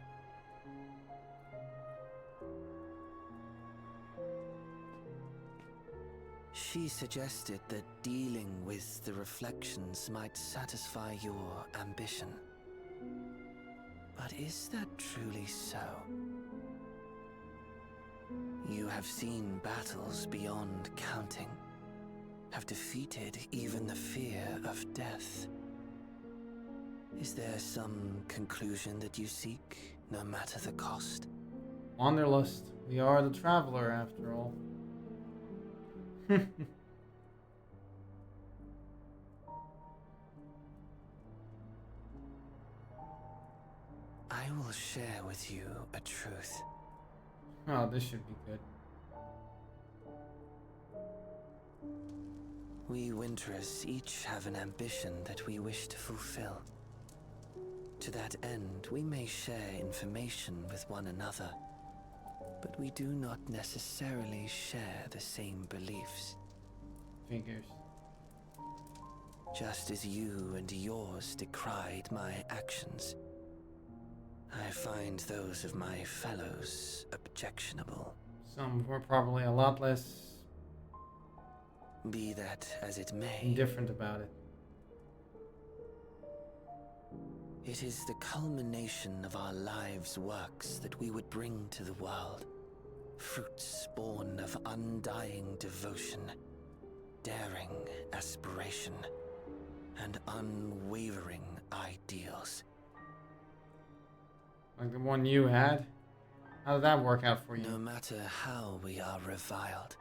Q: She suggested that dealing with the reflections might satisfy your ambition. But is that truly so? You have seen battles beyond counting, have defeated even the fear of death. Is there some conclusion that you seek, no matter the cost?
A: Wanderlust. We are the traveler, after all.
Q: I will share with you a truth.
A: Oh, this should be good.
Q: We Winterers each have an ambition that we wish to fulfill. To that end, we may share information with one another, but we do not necessarily share the same beliefs.
A: Figures.
Q: Just as you and yours decried my actions, I find those of my fellows objectionable.
A: Some were probably a lot less...
Q: Be that as it may.
A: Indifferent about it.
Q: It is the culmination of our lives' works that we would bring to the world. Fruits born of undying devotion, daring aspiration, and unwavering ideals.
A: Like the one you had? How did that work out for you?
Q: No matter how we are reviled,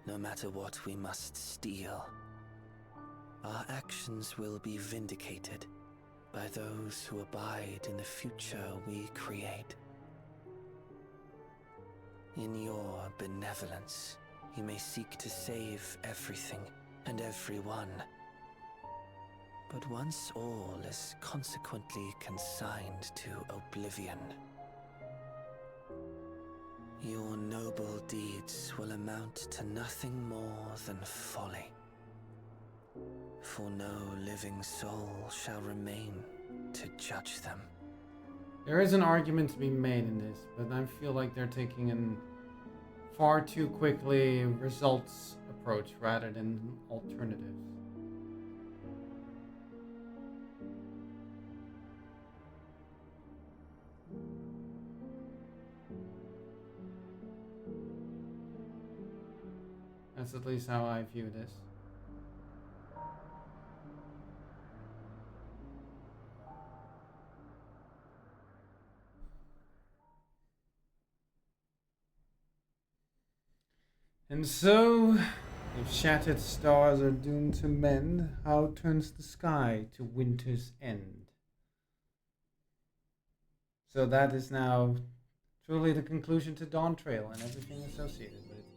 Q: no matter what we must steal, our actions will be vindicated by those who abide in the future we create. In your benevolence, you may seek to save everything and everyone. But once all is consequently consigned to oblivion, your noble deeds will amount to nothing more than folly. For no living soul shall remain to judge them.
A: There is an argument to be made in this, but I feel like they're taking an far too quickly results approach rather than alternatives. That's at least how I view this. And so, If shattered stars are doomed to mend, how turns the sky to winter's end? So that is now truly the conclusion to Dawn Trail and everything associated with it.